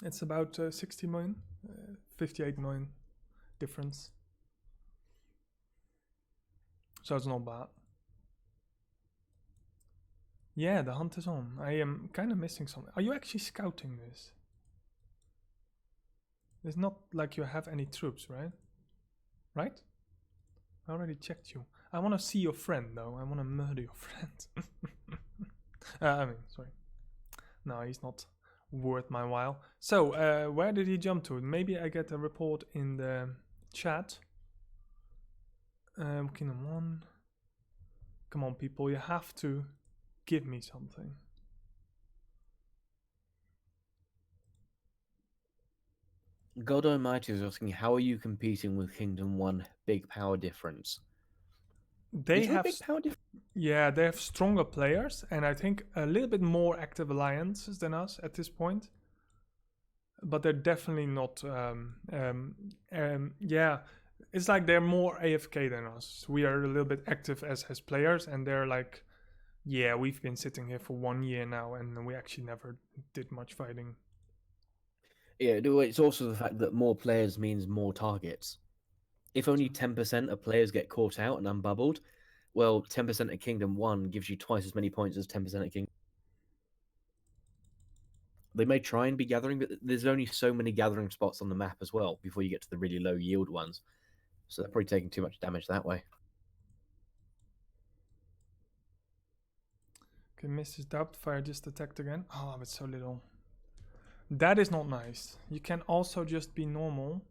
Speaker 1: It's about 60 million, 58 million difference. So it's not bad. Yeah, the hunt is on. I am kind of missing something. Are you actually scouting this? It's not like you have any troops, right? Right? I already checked you. I want to see your friend, though. I want to murder your friend. I mean, sorry. No, he's not worth my while. So, where did he jump to? Maybe I get a report in the chat. Kingdom 1. Come on, people. You have to give me something.
Speaker 4: God Almighty is asking, how are you competing with Kingdom 1 big power difference?
Speaker 1: They have
Speaker 4: big power difference?
Speaker 1: Yeah, they have stronger players and I think a little bit more active alliances than us at this point. but they're definitely not. Yeah, it's like they're more AFK than us. We are a little bit active as players, and they're like, yeah, we've been sitting here for 1 year now, and we actually never did much fighting.
Speaker 4: Yeah, it's also the fact that more players means more targets. If only 10% of players get caught out and unbubbled, well, 10% of Kingdom 1 gives you twice as many points as 10% of Kingdom. They may try and be gathering, but there's only so many gathering spots on the map as well before you get to the really low yield ones. So they're probably taking too much damage that way.
Speaker 1: Okay, Mrs. Doubtfire just attacked again. Oh, but so little. That is not nice. You can also just be normal.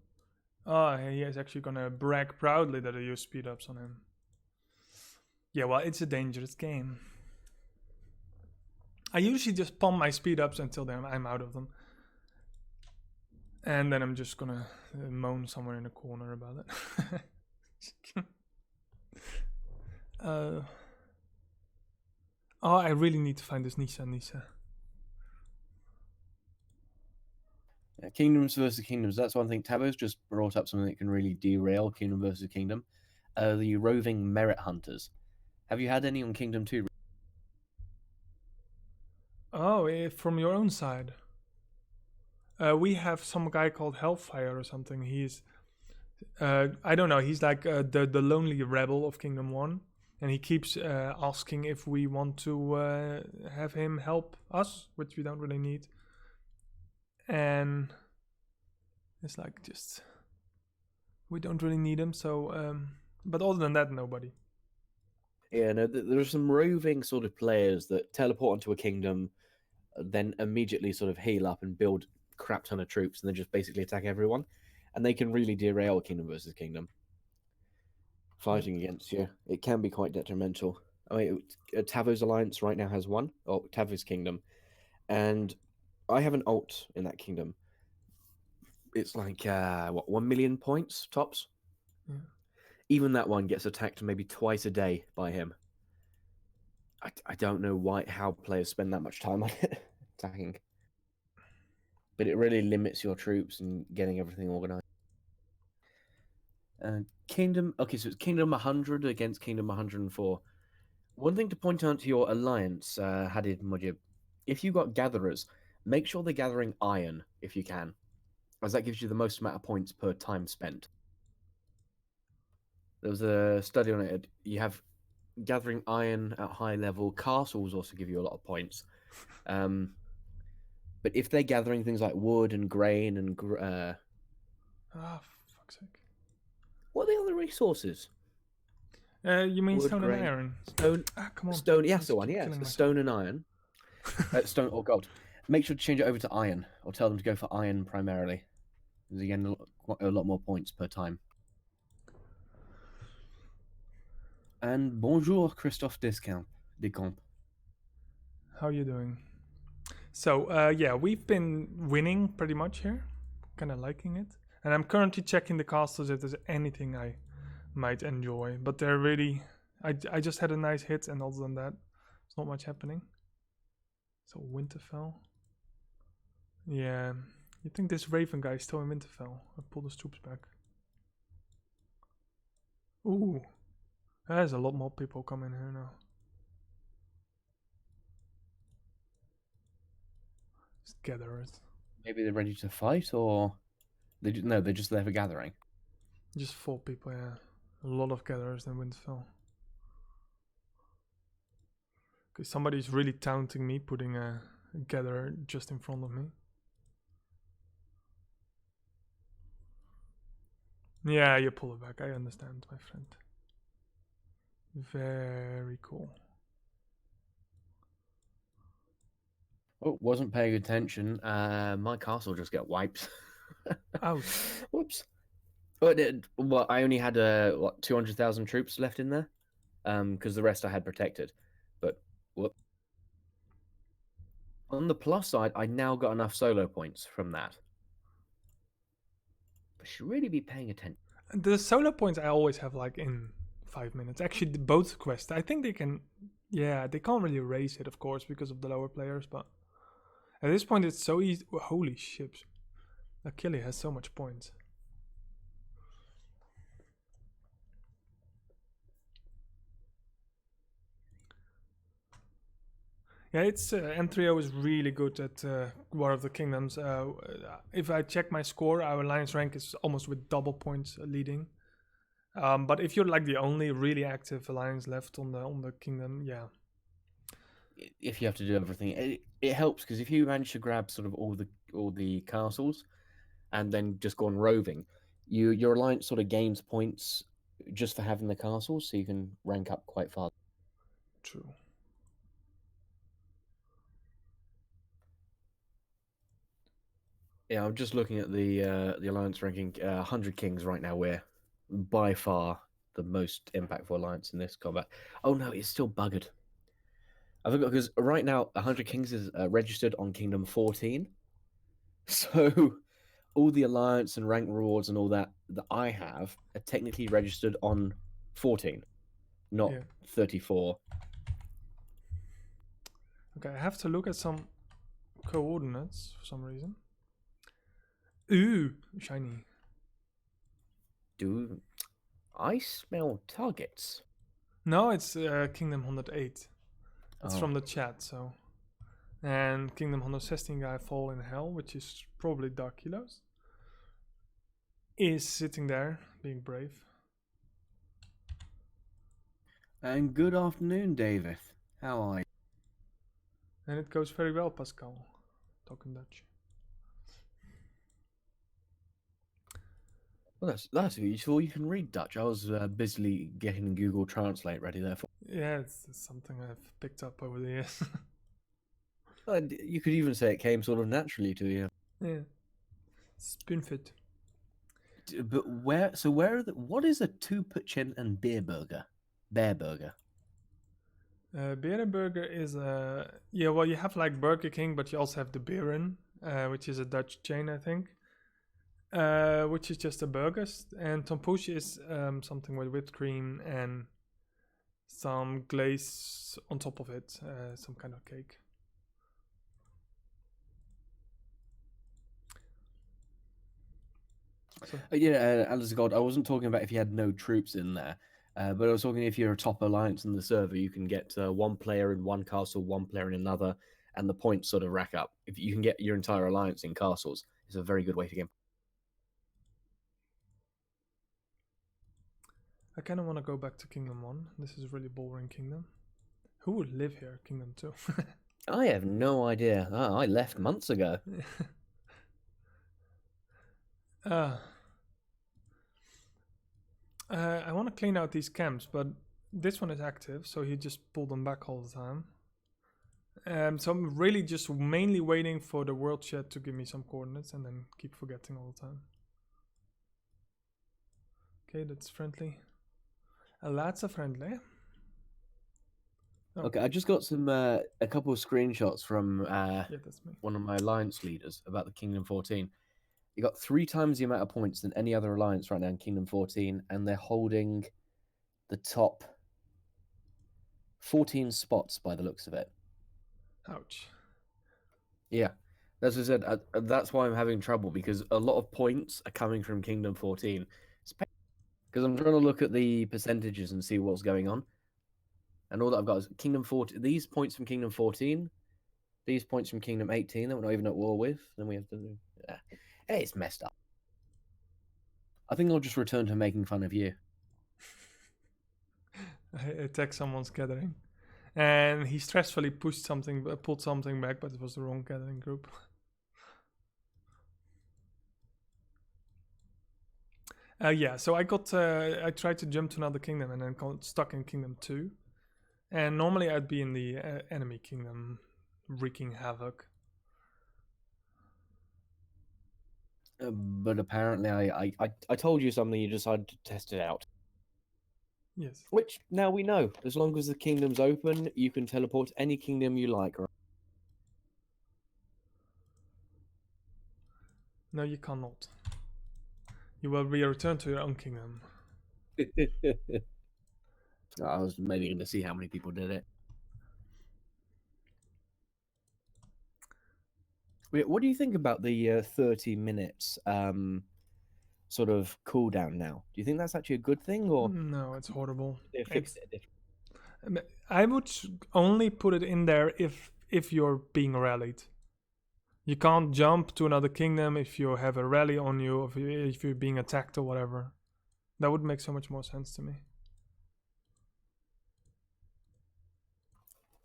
Speaker 1: Oh, he is actually gonna brag proudly that I use speed ups on him. Yeah, well, it's a dangerous game. I usually just pump my speed ups until I'm out of them. And then I'm just gonna moan somewhere in a corner about it. Oh, I really need to find this Nisa.
Speaker 4: Kingdoms versus Kingdoms. That's one thing. Tabo's just brought up something that can really derail Kingdom versus Kingdom. The roving merit hunters. Have you had any on Kingdom 2?
Speaker 1: Oh, from your own side. We have some guy called Hellfire or something. He's, I don't know. He's like the lonely rebel of Kingdom 1. And he keeps asking if we want to have him help us, which we don't really need. And it's like just we don't really need him. So, but other than that, nobody.
Speaker 4: Yeah, no, there are some roving sort of players that teleport onto a kingdom, then immediately sort of heal up and build a crap ton of troops, and then just basically attack everyone. And they can really derail Kingdom versus Kingdom. Fighting against you, it can be quite detrimental. I mean, Tavo's Alliance right now has one, Tavo's Kingdom, and I have an ult in that kingdom. It's like, 1 million points tops?
Speaker 1: Yeah.
Speaker 4: Even that one gets attacked maybe twice a day by him. I don't know how players spend that much time on it, attacking. But it really limits your troops and getting everything organized. Kingdom, okay, so it's Kingdom 100 against Kingdom 104. One thing to point out to your alliance, Hadid Mujib, if you got gatherers, make sure they're gathering iron if you can, as that gives you the most amount of points per time spent. There was a study on it. You have gathering iron at high level. Castles also give you a lot of points. But if they're gathering things like wood and grain and
Speaker 1: for fuck's sake.
Speaker 4: What are the other resources?
Speaker 1: You mean
Speaker 4: Wood,
Speaker 1: stone
Speaker 4: grain.
Speaker 1: and iron?
Speaker 4: Stone.
Speaker 1: Come on.
Speaker 4: Stone. Yeah,
Speaker 1: Let's
Speaker 4: the one.
Speaker 1: keep
Speaker 4: Yeah,
Speaker 1: killing
Speaker 4: it's
Speaker 1: myself.
Speaker 4: stone and iron. Stone or gold. Make sure to change it over to iron, or tell them to go for iron primarily. Because again, a lot more points per time. And bonjour, Christophe Descamps.
Speaker 1: How you doing? So, yeah, we've been winning pretty much here. Kind of liking it. And I'm currently checking the castles if there's anything I might enjoy. But they're really... I just had a nice hit, and other than that, there's not much happening. So, Winterfell. Yeah. You think this Raven guy is still in Winterfell? I'll pull the troops back. Ooh. There's a lot more people coming here now. Just gatherers.
Speaker 4: Maybe they're ready to fight, or they're just there for gathering.
Speaker 1: Just 4 people, yeah. A lot of gatherers in Winterfell. Okay, somebody's really taunting me, putting a gatherer just in front of me. Yeah, you pull it back. I understand, my friend. Very cool.
Speaker 4: Oh, wasn't paying attention. My castle just got wiped.
Speaker 1: Ouch.
Speaker 4: Whoops. Well, I only had 200,000 troops left in there, because the rest I had protected. But whoop. On the plus side, I now got enough solo points from that. I should really be paying attention.
Speaker 1: The solo points I always have like in 5 minutes. Actually, both quests. I think they can. Yeah, they can't really raise it, of course, because of the lower players. But at this point, it's so easy. Holy shit! Achille has so much points. Yeah, it's N3O is really good at War of the Kingdoms. If I check my score, our alliance rank is almost with double points leading. But if you're like the only really active alliance left on the kingdom, yeah.
Speaker 4: If you have to do everything, it helps because if you manage to grab sort of all the castles, and then just go on roving, your alliance sort of gains points just for having the castles, so you can rank up quite fast.
Speaker 1: True.
Speaker 4: Yeah, I'm just looking at the alliance ranking. 100 Kings right now. We're by far the most impactful alliance in this combat. Oh no, it's still buggered. I forgot because right now 100 Kings is registered on Kingdom 14, so all the alliance and rank rewards and all that I have are technically registered on 14, not 34.
Speaker 1: Okay, I have to look at some coordinates for some reason. Ooh, shiny.
Speaker 4: Do I smell targets?
Speaker 1: No, it's Kingdom 108. It's
Speaker 4: Oh.
Speaker 1: from the chat, so. And Kingdom 116 guy Fall in Hell, which is probably Dark Kilos, is sitting there being brave.
Speaker 7: And good afternoon, David. How are you?
Speaker 1: And it goes very well, Pascal. Talking Dutch.
Speaker 4: Well, that's useful. You can read Dutch. I was busily getting Google Translate ready there for.
Speaker 1: Yeah, it's something I've picked up over the years.
Speaker 4: You could even say it came sort of naturally to you.
Speaker 1: Yeah. Spoonfit.
Speaker 7: But where are what is a two-put-chin and beer burger? Bear burger.
Speaker 1: Berenburger is yeah, well, you have like Burger King, but you also have the Beren, which is a Dutch chain, I think. Which is just a burgers, and tompoes is something with whipped cream and some glaze on top of it, some kind of cake. So,
Speaker 7: Alice God, I wasn't talking about if you had no troops in there, but I was talking if you're a top alliance in the server, you can get one player in one castle, one player in another, and the points sort of rack up. If you can get your entire alliance in castles, it's a very good way to game.
Speaker 1: I kind of want to go back to Kingdom 1. This is a really boring kingdom. Who would live here, Kingdom 2?
Speaker 4: I have no idea. I left months ago.
Speaker 1: I want to clean out these camps, but this one is active, so he just pulled them back all the time. So I'm really just mainly waiting for the world chat to give me some coordinates and then keep forgetting all the time. Okay, that's friendly. That's a friendly. Oh.
Speaker 7: Okay, I just got some a couple of screenshots from
Speaker 1: Yeah, that's me.
Speaker 7: one of my alliance leaders about the Kingdom 14. You got 3 times the amount of points than any other alliance right now in Kingdom 14, and they're holding the top 14 spots by the looks of it.
Speaker 1: Ouch.
Speaker 7: Yeah, as I said, that's why I'm having trouble, because a lot of points are coming from Kingdom 14. Because I'm trying to look at the percentages and see what's going on. And all that I've got is Kingdom 14. These points from Kingdom 14, these points from Kingdom 18 that we're not even at war with. Then we have to do. Hey, it's messed up. I think I'll just return to making fun of you.
Speaker 1: I attacked someone's gathering. And he stressfully pulled something back, but it was the wrong gathering group. Yeah, so I tried to jump to another kingdom and then got stuck in Kingdom 2. And normally I'd be in the enemy kingdom, wreaking havoc.
Speaker 7: But apparently I told you something, you decided to test it out.
Speaker 1: Yes.
Speaker 7: Which, now we know. As long as the kingdom's open, you can teleport to any kingdom you like. Right?
Speaker 1: No, you cannot. You will be returned to your own kingdom.
Speaker 7: I was maybe going to see how many people did it. Wait, what do you think about the 30 minutes sort of cooldown now? Do you think that's actually a good thing, or
Speaker 1: No, it's horrible.
Speaker 7: they fixed it?
Speaker 1: I would only put it in there if you're being rallied. You can't jump to another kingdom if you have a rally on you, or if you're being attacked or whatever. That would make so much more sense to me.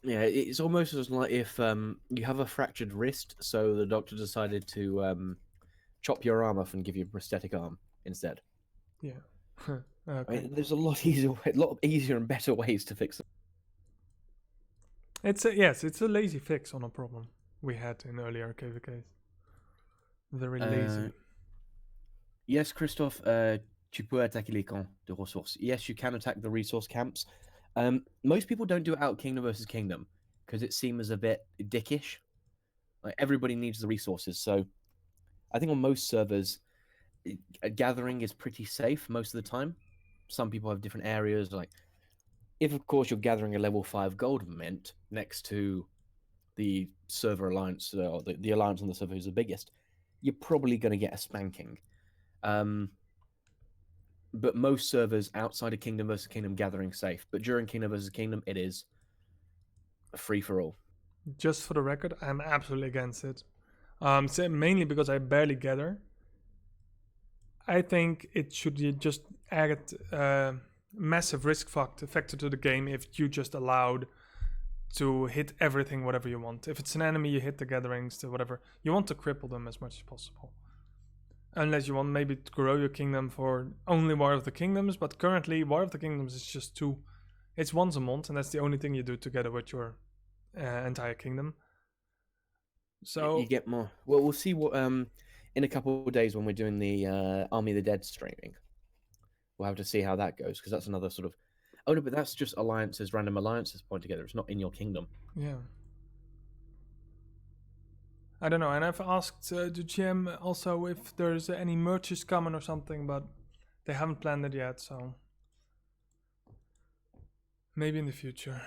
Speaker 7: Yeah, it's almost as like if you have a fractured wrist, so the doctor decided to chop your arm off and give you a prosthetic arm instead.
Speaker 1: Yeah.
Speaker 7: I
Speaker 1: Okay.
Speaker 7: mean, there's a lot easier and better ways to fix it.
Speaker 1: It's a lazy fix on a problem we had in earlier KVKs. Very lazy.
Speaker 7: Yes, Christophe, tu peux attaquer les camps de ressources. Yes, you can attack the resource camps. Most people don't do it out Kingdom versus Kingdom because it seems a bit dickish. Like everybody needs the resources, so I think on most servers, gathering is pretty safe most of the time. Some people have different areas. Like, if of course you're gathering a level 5 gold mint next to the server alliance, or the alliance on the server who's the biggest, you're probably going to get a spanking. But most servers outside of Kingdom versus Kingdom gathering safe. But during Kingdom versus Kingdom, it is a free for all.
Speaker 1: Just for the record, I'm absolutely against it. So mainly because I barely gather. I think it should just add massive risk factor to the game if you just allowed to hit everything, whatever you want. If it's an enemy, you hit the gatherings, to whatever. You want to cripple them as much as possible. Unless you want maybe to grow your kingdom for only War of the Kingdoms, but currently War of the Kingdoms is just it's once a month, and that's the only thing you do together with your entire kingdom. So
Speaker 7: you get more. Well, we'll see what in a couple of days when we're doing the Army of the Dead streaming. We'll have to see how that goes, because that's another sort of. Oh no, but that's just alliances, random alliances point together. It's not in your kingdom.
Speaker 1: yeah. I don't know, and I've asked the GM also if there's any merches coming or something, but they haven't planned it yet, so maybe in the future,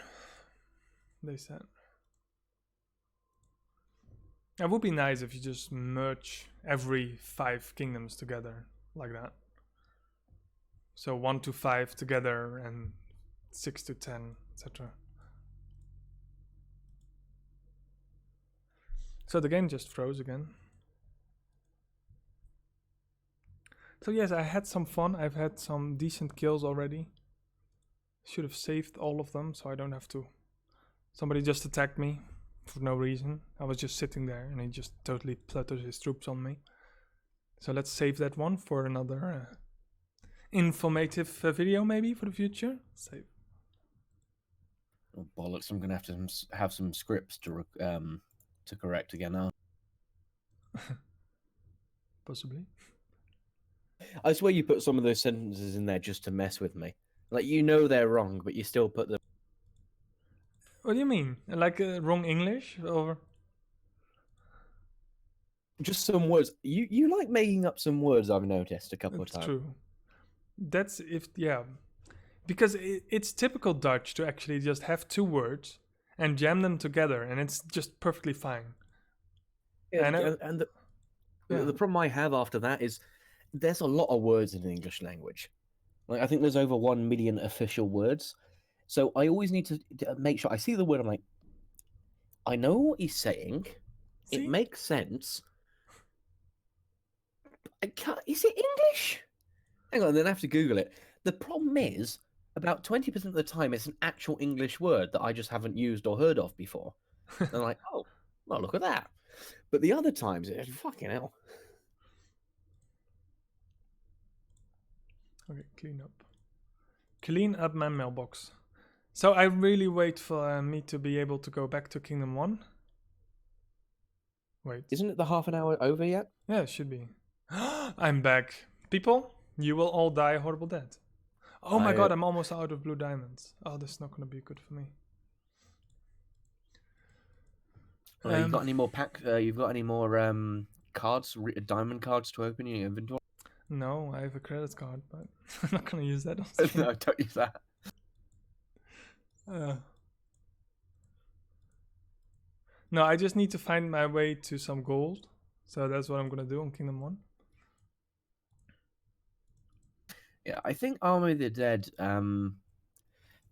Speaker 1: they said. It would be nice if you just merge every 5 kingdoms together, like that. So 1 to 5 together, and 6 to 10, etc. So the game just froze again. So yes, I had some fun. I've had some decent kills already. Should have saved all of them so I don't have to. Somebody just attacked me for no reason. I was just sitting there and he just totally pluttered his troops on me. So let's save that one for another informative video maybe for the future. Save.
Speaker 7: Oh, bollocks! I'm gonna have some scripts to correct again now.
Speaker 1: Possibly.
Speaker 7: I swear you put some of those sentences in there just to mess with me. Like, you know they're wrong, but you still put them.
Speaker 1: What do you mean? Like wrong English or?
Speaker 7: Just some words. You like making up some words, I've noticed a couple of times.
Speaker 1: True. That's because it's typical Dutch to actually just have 2 words and jam them together, and it's just perfectly fine.
Speaker 7: Yeah, and the problem I have after that is there's a lot of words in the English language. Like, I think there's over 1 million official words. So I always need to make sure I see the word. I'm like, I know what he's saying.
Speaker 1: See?
Speaker 7: It makes sense. I can't. Is it English? Hang on, then I have to Google it. The problem is, about 20% of the time, it's an actual English word that I just haven't used or heard of before. And I'm like, oh, well, look at that. But the other times, it's fucking hell.
Speaker 1: Okay, clean up my mailbox. So I really wait for me to be able to go back to Kingdom 1. Wait.
Speaker 7: Isn't it the half an hour over yet?
Speaker 1: Yeah, it should be. I'm back. People, you will all die a horrible death. Oh my god, I'm almost out of blue diamonds. Oh, this is not going to be good for me.
Speaker 7: You've got any more you've got any more cards, diamond cards to open in your inventory?
Speaker 1: No, I have a credit card, but I'm not going to use that.
Speaker 7: No, don't use that.
Speaker 1: No, I just need to find my way to some gold. So that's what I'm gonna do on Kingdom 1.
Speaker 7: Yeah, I think Army of the Dead,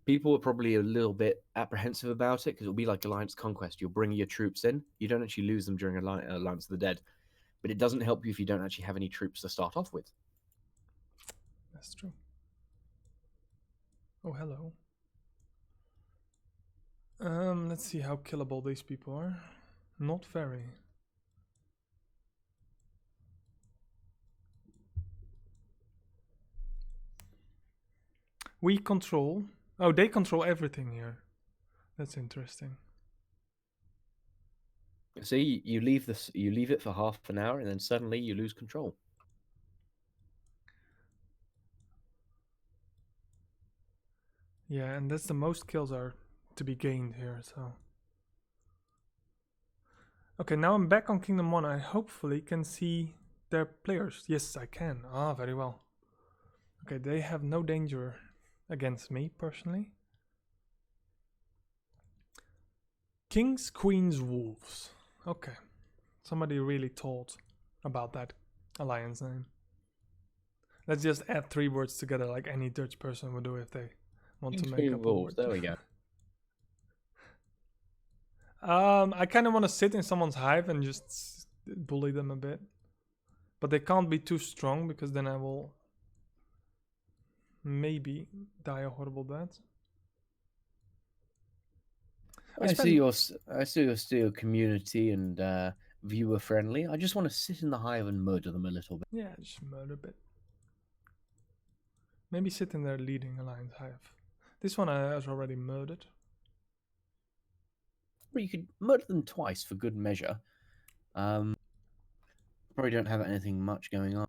Speaker 7: people are probably a little bit apprehensive about it because it'll be like Alliance Conquest. You'll bring your troops in. You don't actually lose them during Alliance of the Dead, but it doesn't help you if you don't actually have any troops to start off with.
Speaker 1: That's true. Oh, hello. Let's see how killable these people are. Not very. We control. Oh, they control everything here. That's interesting.
Speaker 7: See, you leave this, you leave it for half an hour, and then suddenly you lose control.
Speaker 1: Yeah, and that's the most kills are to be gained here, so. Okay, now I'm back on Kingdom 1. I hopefully can see their players. Yes, I can. Ah, very well. Okay, they have no danger against me, personally. Kings, Queens, Wolves. Okay. Somebody really thought about that alliance name. Let's just add 3 words together like any Dutch person would do if they want to make up a word.
Speaker 7: There we go.
Speaker 1: I kind of want to sit in someone's hive and just bully them a bit. But they can't be too strong because then I will maybe die a horrible death.
Speaker 7: I see you're still community and viewer friendly. I just want to sit in the hive and murder them a little bit.
Speaker 1: Yeah, just murder a bit. Maybe sit in their leading alliance hive. This one I was already murdered.
Speaker 7: Well, you could murder them twice for good measure. Probably don't have anything much going on.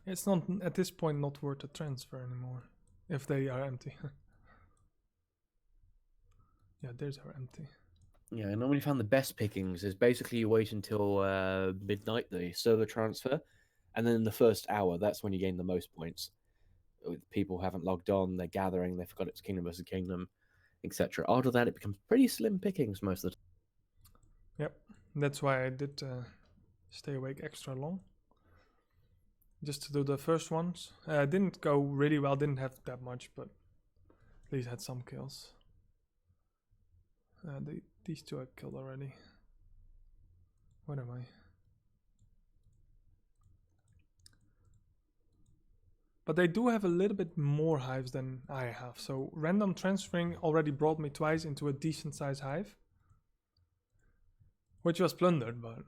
Speaker 1: It's not at this point not worth a transfer anymore if they are empty. Yeah, theirs are empty.
Speaker 7: Yeah, I normally found the best pickings is basically you wait until midnight, the server transfer, and then in the first hour, that's when you gain the most points. People haven't logged on, they're gathering, they forgot it's Kingdom versus Kingdom, etc. After that, it becomes pretty slim pickings most of the time.
Speaker 1: Yep, that's why I did stay awake extra long. Just to do the first ones. Didn't go really well, didn't have that much, but at least had some kills. These 2 I killed already. Where am I? But they do have a little bit more hives than I have. So random transferring already brought me twice into a decent sized hive. Which was plundered, but...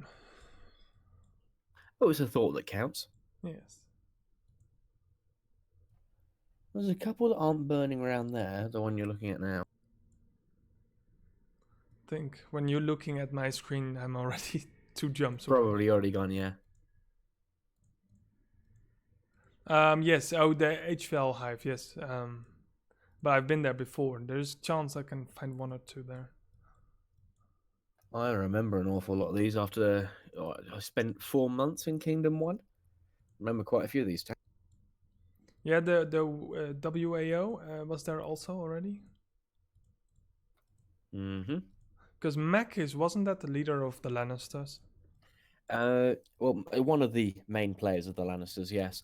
Speaker 7: Oh, it's a thought that counts.
Speaker 1: Yes.
Speaker 7: There's a couple that aren't burning around there, the one you're looking at now.
Speaker 1: I think when you're looking at my screen, I'm already 2 jumps away.
Speaker 7: Probably already gone, yeah.
Speaker 1: Yes, oh, the HVL hive, yes. But I've been there before. There's a chance I can find 1 or 2 there.
Speaker 7: I remember an awful lot of these after I spent 4 months in Kingdom 1. Remember quite a few of these.
Speaker 1: Yeah, the WAO was there also already?
Speaker 7: Mm-hmm.
Speaker 1: Because Mac wasn't that the leader of the Lannisters?
Speaker 7: Well, one of the main players of the Lannisters, yes.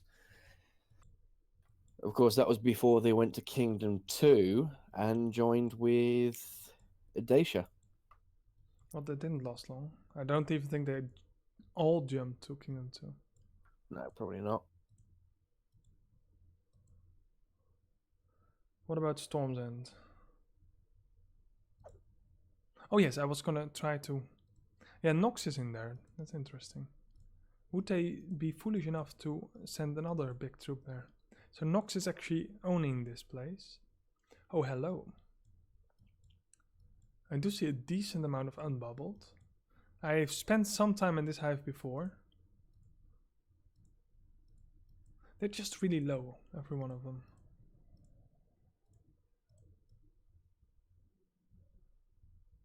Speaker 7: Of course, that was before they went to Kingdom 2 and joined with Dacia.
Speaker 1: Well, they didn't last long. I don't even think they all jumped to Kingdom 2.
Speaker 7: No, probably not.
Speaker 1: What about Storm's End? Oh yes, I was gonna try to... Yeah, Nox is in there. That's interesting. Would they be foolish enough to send another big troop there? So Nox is actually owning this place. Oh, hello. I do see a decent amount of unbubbled. I've spent some time in this hive before. They're just really low, every one of them.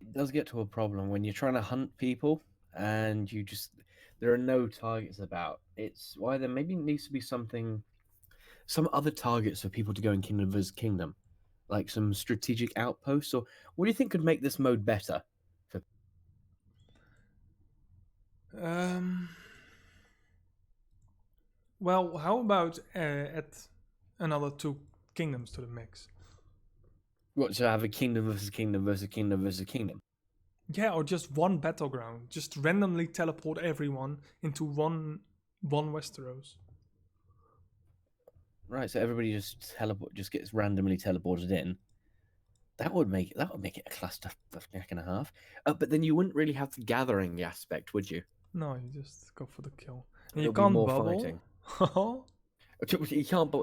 Speaker 7: It does get to a problem when you're trying to hunt people and there are no targets about. It's why there maybe needs to be some other targets for people to go in Kingdom vs Kingdom, like some strategic outposts. Or what do you think could make this mode better?
Speaker 1: Well, how about add another 2 kingdoms to the mix?
Speaker 7: What, so have a kingdom versus kingdom versus kingdom versus kingdom?
Speaker 1: Yeah, or just one battleground. Just randomly teleport everyone into one Westeros.
Speaker 7: Right, so everybody just gets randomly teleported in. That would make it a cluster and a half. But then you wouldn't really have the gathering aspect, would you?
Speaker 1: No, you just go for the kill. And you
Speaker 7: It'll be
Speaker 1: can't
Speaker 7: more
Speaker 1: bubble.
Speaker 7: fighting.
Speaker 1: Oh,
Speaker 7: You can't.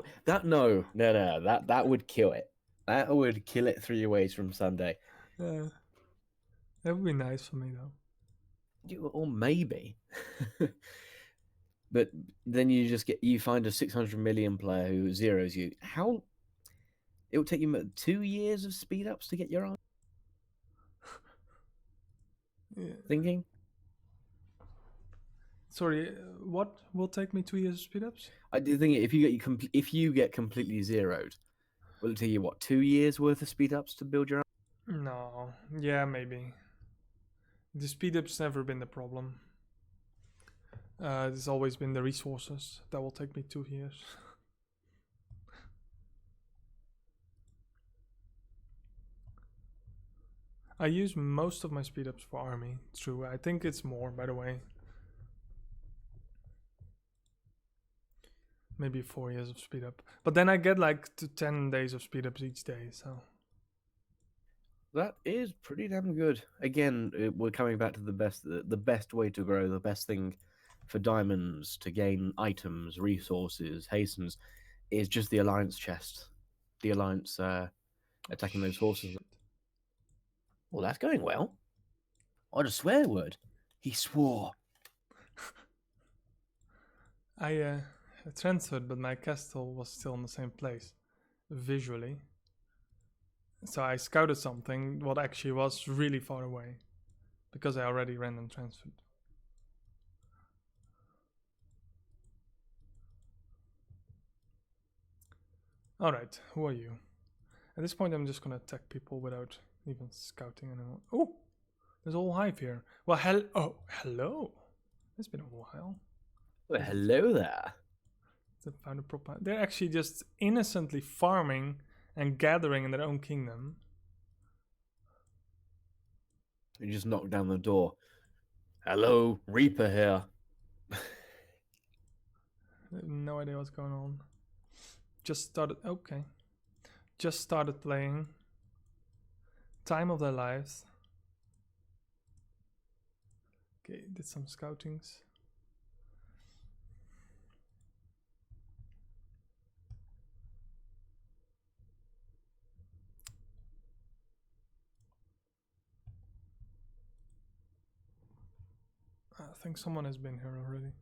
Speaker 7: No. That would kill it. That would kill it 3 ways from Sunday.
Speaker 1: that would be nice for me though.
Speaker 7: Or maybe. But then you find a 600 million player who zeros you. How? It will take you 2 years of speed ups to get your army.
Speaker 1: Yeah.
Speaker 7: Thinking.
Speaker 1: Sorry, what will take me 2 years of speed ups?
Speaker 7: I do think if you get completely zeroed, will it take you what 2 years worth of speed ups to build your army?
Speaker 1: No, yeah, maybe. The speed up's never been the problem. It's always been the resources that will take me 2 years. I use most of my speed ups for army. True, I think it's more, by the way. Maybe 4 years of speed up. But then I get like 10 days of speed ups each day, so.
Speaker 7: That is pretty damn good. Again, we're coming back to the best way to grow, the best thing for diamonds to gain items, resources, hastens, is just the alliance chest. The alliance attacking those horses. Well, that's going well. What a swear word. He swore.
Speaker 1: I transferred, but my castle was still in the same place, visually. So I scouted something what actually was really far away, because I already random transferred. Alright, who are you? At this point I'm just gonna attack people without even scouting anyone. Oh! There's a whole hive here. Well, hello! It's been a while.
Speaker 7: Well, hello there.
Speaker 1: Found a proper. They're actually just innocently farming and gathering in their own kingdom.
Speaker 7: You just knock down the door. Hello, Reaper here.
Speaker 1: I have no idea what's going on. Just started. Okay. Just started playing. Time of their lives. Okay, did some scoutings. I think someone has been here already.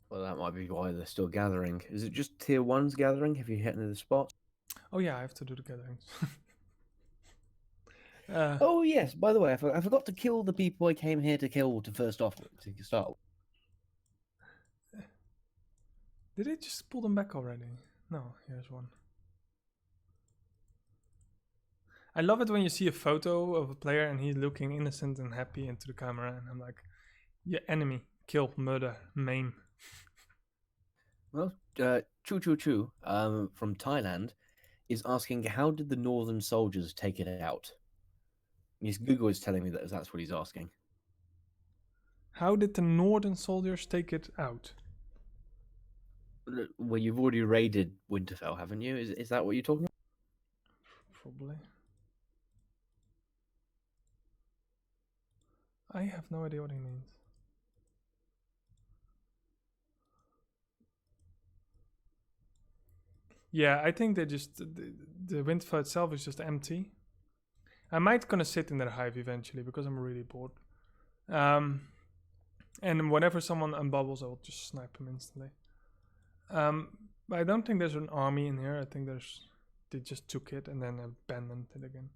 Speaker 7: Well, that might be why they're still gathering. Is it just tier 1's gathering? Have you hit into the spot?
Speaker 1: Oh yeah, I have to do the gatherings.
Speaker 7: Oh yes, by the way, I forgot to kill the people I came here to kill to start with.
Speaker 1: Did it just pull them back already? No, here's one. I love it when you see a photo of a player and he's looking innocent and happy into the camera, and I'm like, yeah, enemy, kill, murder, maim.
Speaker 7: Well, Chu from Thailand is asking, how did the Northern soldiers take it out? Yes, Google is telling me that that's what he's asking.
Speaker 1: How did the Northern soldiers take it out?
Speaker 7: Well, you've already raided Winterfell, haven't you? Is that what you're talking about?
Speaker 1: Probably. I have no idea what he means. Yeah, I think they just the Winterfell itself is just empty. I might gonna sit in their hive eventually because I'm really bored. And whenever someone unbubbles, I will just snipe them instantly. But I don't think there's an army in here. I think they just took it and then abandoned it again.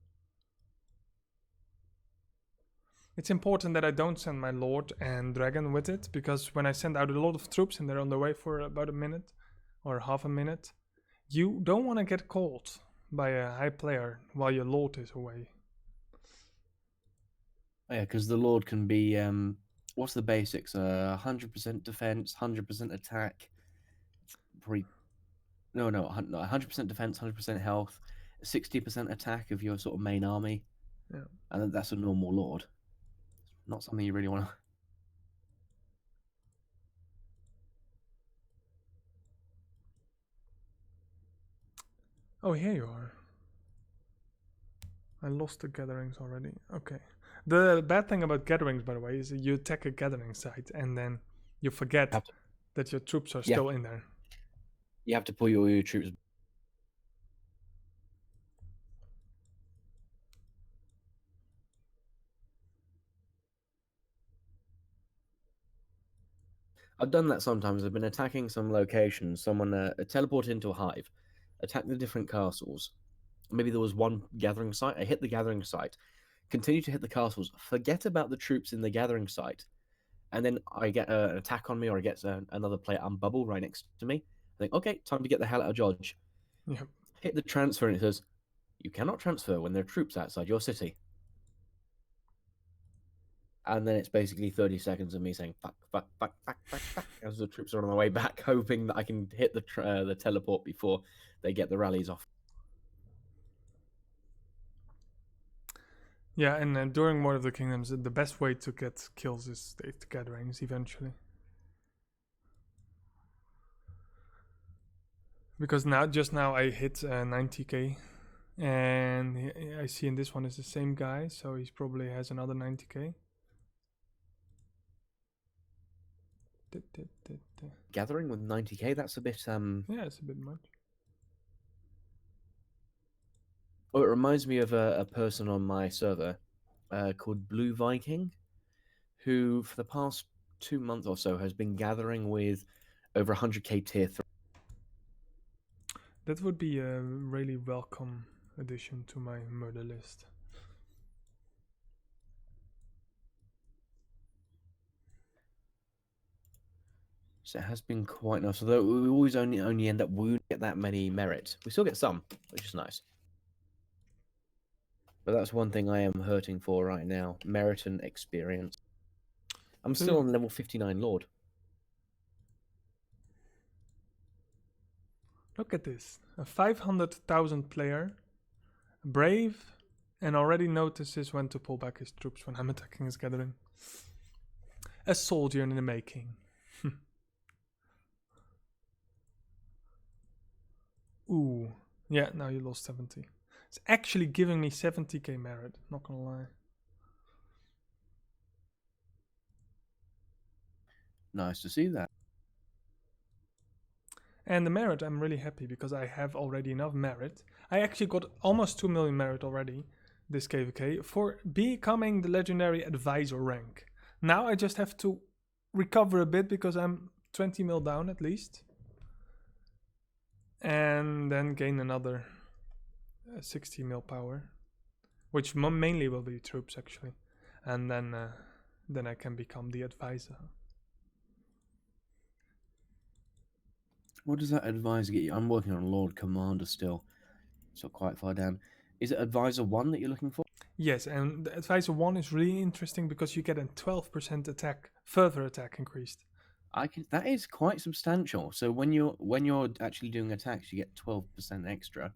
Speaker 1: It's important that I don't send my Lord and Dragon with it, because when I send out a lot of troops and they're on the way for about a minute or half a minute, you don't want to get caught by a high player while your Lord is away.
Speaker 7: Yeah, because the Lord can be what's the basics? 100% defense, 100% attack. Probably no, 100% defense, 100% health, 60% attack of your sort of main army.
Speaker 1: Yeah.
Speaker 7: And that's a normal Lord. Not something you really want to.
Speaker 1: Oh, here you are. I lost the gatherings already. Okay. The bad thing about gatherings, by the way, is that you attack a gathering site and then you forget that your troops are still in there.
Speaker 7: You have to pull your troops. I've done that sometimes. I've been attacking some locations. Someone teleport into a hive, attack the different castles. Maybe there was one gathering site. I hit the gathering site, continue to hit the castles, forget about the troops in the gathering site, and then I get an attack on me, or I get another player unbubble right next to me. I think, okay, time to get the hell out of Dodge.
Speaker 1: Yep.
Speaker 7: Hit the transfer, and it says, you cannot transfer when there are troops outside your city. And then it's basically 30 seconds of me saying, fuck, fuck, fuck, fuck, fuck, fuck, as the troops are on their way back, hoping that I can hit the teleport before they get the rallies off.
Speaker 1: Yeah, and during War of the Kingdoms, the best way to get kills is the gatherings eventually. Because just now I hit 90k, and I see in this one is the same guy, so he probably has another 90k.
Speaker 7: Gathering with 90k, that's a bit
Speaker 1: yeah, it's a bit much.
Speaker 7: Oh, it reminds me of a person on my server called Blue Viking, who for the past 2 months or so has been gathering with over 100k tier 3.
Speaker 1: That would be a really welcome addition to my murder list.
Speaker 7: So it has been quite nice. Although we always only end up wounding at that many merit. We still get some, which is nice. But that's one thing I am hurting for right now: merit and experience. I'm still on level 59 Lord.
Speaker 1: Look at this. A 500,000 player, brave, and already notices when to pull back his troops when I'm attacking his gathering. A soldier in the making. Ooh. Yeah, now you lost 70. It's actually giving me 70k merit, not gonna lie.
Speaker 7: Nice to see that.
Speaker 1: And the merit, I'm really happy because I have already enough merit. I actually got almost 2 million merit already, this KVK, for becoming the legendary advisor rank. Now I just have to recover a bit because I'm 20 mil down at least. And then gain another 60 mil power, which mainly will be troops actually. And then I can become the advisor.
Speaker 7: What does that advisor get you? I'm working on Lord Commander still, so quite far down. Is it Advisor 1 that you're looking for?
Speaker 1: Yes, and the Advisor 1 is really interesting because you get a 12% attack, further attack increased.
Speaker 7: That is quite substantial. So when you're actually doing attacks, you get 12% extra.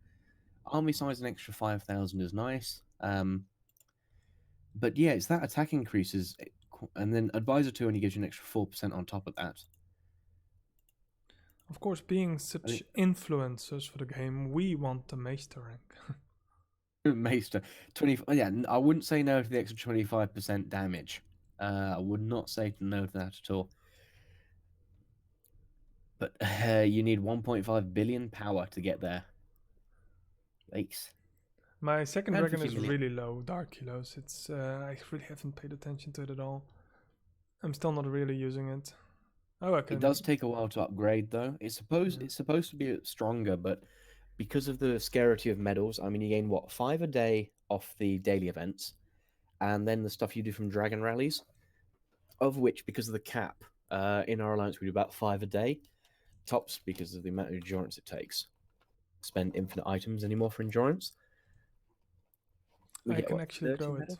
Speaker 7: Army size an extra 5,000 is nice. But yeah, it's that attack increases, and then Advisor 2 only gives you an extra 4% on top of that.
Speaker 1: Of course, being such influencers for the game, we want the Maester rank.
Speaker 7: Maester 20. Yeah, I wouldn't say no to the extra 25% damage. I would not say no to that at all. But you need 1.5 billion power to get there. Yikes.
Speaker 1: My second dragon is really low, Dark Kilos. It's I really haven't paid attention to it at all. I'm still not really using it. Oh, okay.
Speaker 7: It does take a while to upgrade, though. It's supposed to be stronger, but because of the scarcity of medals, I mean, you gain what, 5 a day off the daily events, and then the stuff you do from Dragon Rallies, of which, because of the cap, in our alliance we do about 5 a day, tops because of the amount of endurance it takes. Spend infinite items anymore for endurance. We
Speaker 1: I
Speaker 7: get,
Speaker 1: can
Speaker 7: what,
Speaker 1: actually
Speaker 7: 30
Speaker 1: grow it.
Speaker 7: medals?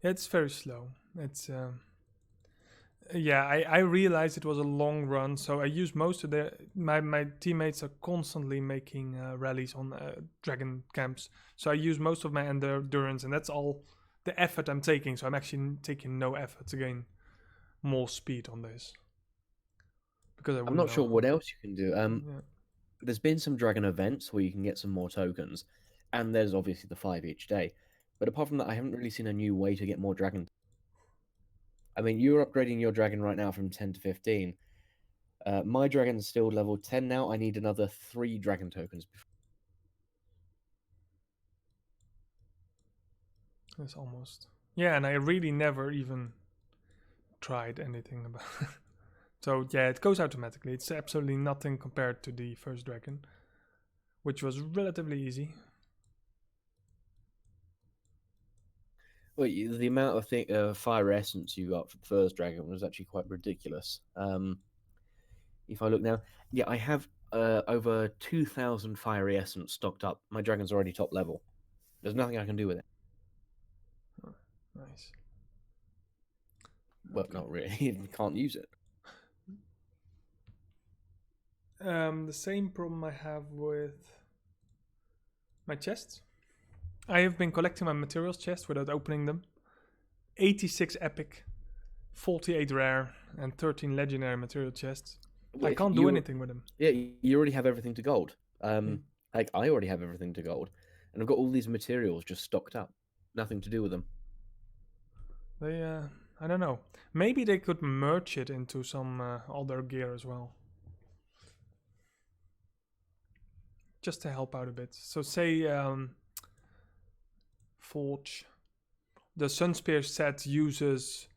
Speaker 1: Yeah, it's very slow. It's yeah, I realized it was a long run, so I used most of my teammates are constantly making rallies on dragon camps, so I use most of my endurance, and that's all the effort I'm taking. So I'm actually taking no effort to gain more speed on this, because
Speaker 7: I'm not sure what else you can do.
Speaker 1: Yeah.
Speaker 7: There's been some dragon events where you can get some more tokens, and there's obviously the 5 each day. But apart from that, I haven't really seen a new way to get more dragon. I mean, you're upgrading your dragon right now from 10 to 15. My dragon's still level 10 now. I need another 3 dragon tokens.
Speaker 1: It's almost. Yeah, and I really never even tried anything about it. So yeah, it goes automatically. It's absolutely nothing compared to the first dragon, which was relatively easy.
Speaker 7: Well, the amount of fire essence you got for the first dragon was actually quite ridiculous. If I look now, yeah, I have over 2,000 fiery essence stocked up. My dragon's already top level. There's nothing I can do with it.
Speaker 1: Oh, nice.
Speaker 7: Well, not really. You can't use it.
Speaker 1: The same problem I have with my chests. I have been collecting my materials chest without opening them. 86 epic, 48 rare, and 13 legendary material chests. I can't do anything with them.
Speaker 7: Yeah, you already have everything to gold. Like I already have everything to gold, and I've got all these materials just stocked up. Nothing to do with them.
Speaker 1: They, I don't know. Maybe they could merge it into some other gear as well. Just to help out a bit. So say Forge. The Sunspear set uses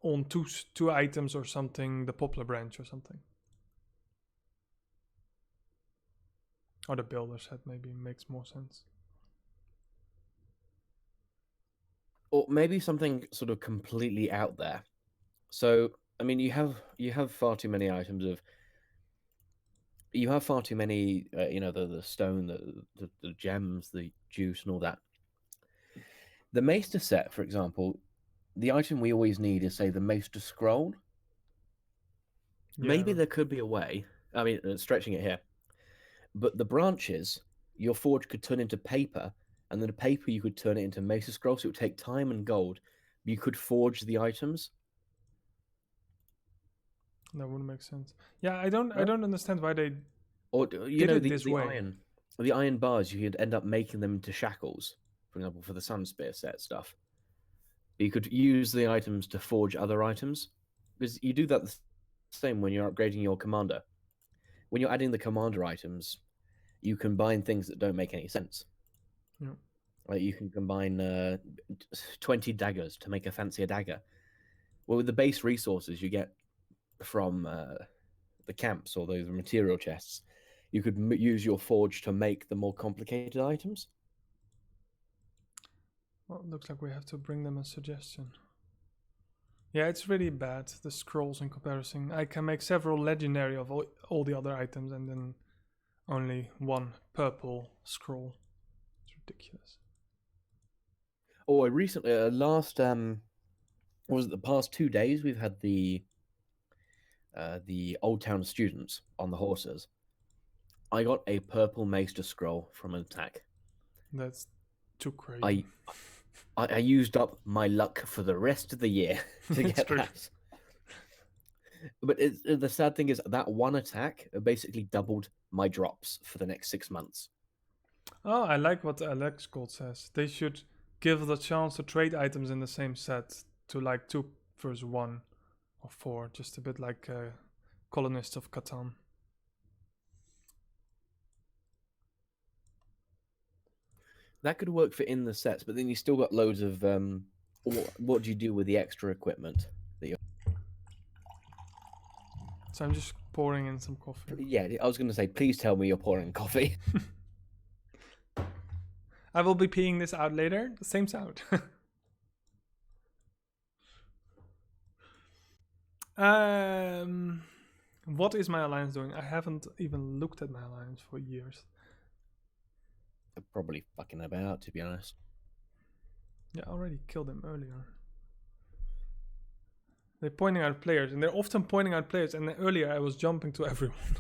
Speaker 1: on two items or something the Poplar Branch or something. Or the Builder set maybe makes more sense.
Speaker 7: Or maybe something sort of completely out there. So I mean, you have far too many items of. You have far too many, the stone, the gems, the juice, and all that. The Maester set, for example, the item we always need is, say, the Maester Scroll.
Speaker 1: Yeah.
Speaker 7: Maybe there could be a way. I mean, stretching it here. But the branches, your forge could turn into paper, and then the paper you could turn it into Maester Scroll, so it would take time and gold. You could forge the items.
Speaker 1: That wouldn't make sense. Yeah, I don't understand why they
Speaker 7: Or
Speaker 1: did it this way.
Speaker 7: The iron bars, you could end up making them into shackles, for example, for the Sunspear set stuff. You could use the items to forge other items, because you do that the same when you're upgrading your commander. When you're adding the commander items, you combine things that don't make any sense.
Speaker 1: Yeah.
Speaker 7: Like you can combine 20 daggers to make a fancier dagger. Well, with the base resources you get from the camps or those material chests, you could use your forge to make the more complicated items.
Speaker 1: Well, it looks like we have to bring them a suggestion. Yeah, it's really bad, the scrolls in comparison. I can make several legendary of all the other items and then only one purple scroll. It's ridiculous.
Speaker 7: Oh, I recently, was it the past 2 days, we've had the Old Town students on the horses. I got a purple Maester Scroll from an attack.
Speaker 1: That's too crazy.
Speaker 7: I used up my luck for the rest of the year to get that. But the sad thing is that one attack basically doubled my drops for the next 6 months.
Speaker 1: Oh, I like what Alex Gold says. They should give the chance to trade items in the same set to like 2 versus 1 or 4, just a bit like Colonists of Catan.
Speaker 7: That could work for in the sets, but then you still got loads of what do you do with the extra equipment that you?
Speaker 1: So I'm just pouring in some coffee.
Speaker 7: Yeah, I was going to say, please tell me you're pouring coffee.
Speaker 1: I will be peeing this out later. The same sound. What is my alliance doing? I haven't even looked at my alliance for years.
Speaker 7: They're probably fucking about, to be honest.
Speaker 1: Yeah, I already killed him earlier. They're pointing out players, and they're often pointing out players. And then earlier I was jumping to everyone,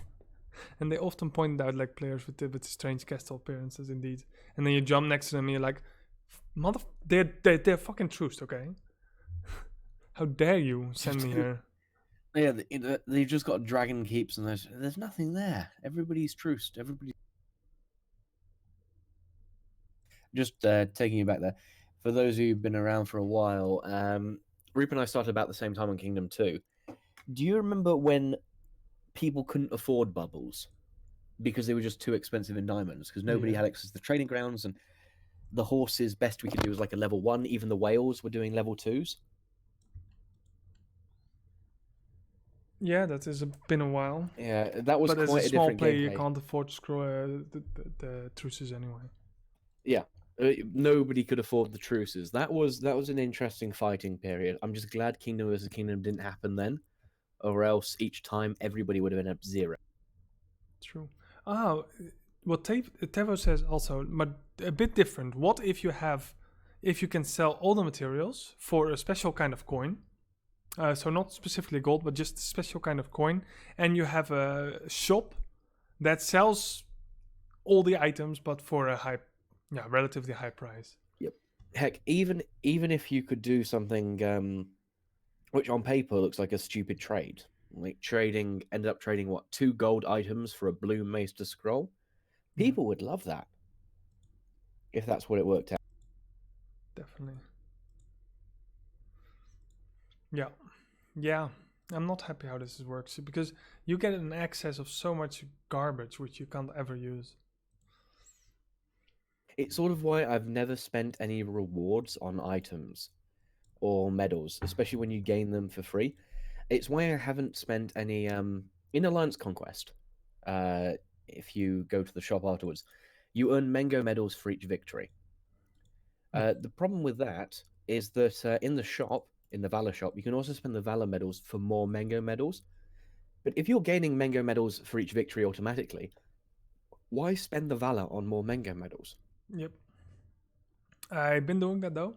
Speaker 1: and they often pointed out like players with strange castle appearances, indeed. And then you jump next to them, and you're like, "Mother, they're fucking truce, okay? How dare you send me here?"
Speaker 7: Yeah, they just got dragon keeps, and there's nothing there. Everybody's truced. Everybody. Just taking you back there. For those who've been around for a while, Reap and I started about the same time on Kingdom 2. Do you remember when people couldn't afford bubbles because they were just too expensive in diamonds? Because nobody had access to the trading grounds, and the horses best we could do was like a level 1. Even the whales were doing level 2s.
Speaker 1: Yeah, that has been a while.
Speaker 7: Yeah, that was
Speaker 1: but
Speaker 7: quite
Speaker 1: as a small
Speaker 7: different
Speaker 1: player,
Speaker 7: gameplay.
Speaker 1: you can't afford to scroll the truces anyway.
Speaker 7: Yeah, nobody could afford the truces. That was an interesting fighting period. I'm just glad Kingdom versus Kingdom didn't happen then, or else each time everybody would have ended up 0.
Speaker 1: True. What Tevo says also, but a bit different. What if you can sell all the materials for a special kind of coin? So not specifically gold, but just a special kind of coin, and you have a shop that sells all the items, but for a relatively high price.
Speaker 7: Yep. Heck, even if you could do something which on paper looks like a stupid trade, like ended up trading what, 2 gold items for a blue Maester scroll, people would love that. If that's what it worked out.
Speaker 1: Definitely. Yeah. I'm not happy how this works because you get an excess of so much garbage which you can't ever use.
Speaker 7: It's sort of why I've never spent any rewards on items or medals, especially when you gain them for free. It's why I haven't spent any in Alliance Conquest. If you go to the shop afterwards, you earn Mengo medals for each victory. The problem with that is that in the shop, in the Valor shop, you can also spend the Valor medals for more Mengo medals. But if you're gaining Mengo medals for each victory automatically, why spend the Valor on more Mengo medals?
Speaker 1: Yep. I've been doing that though.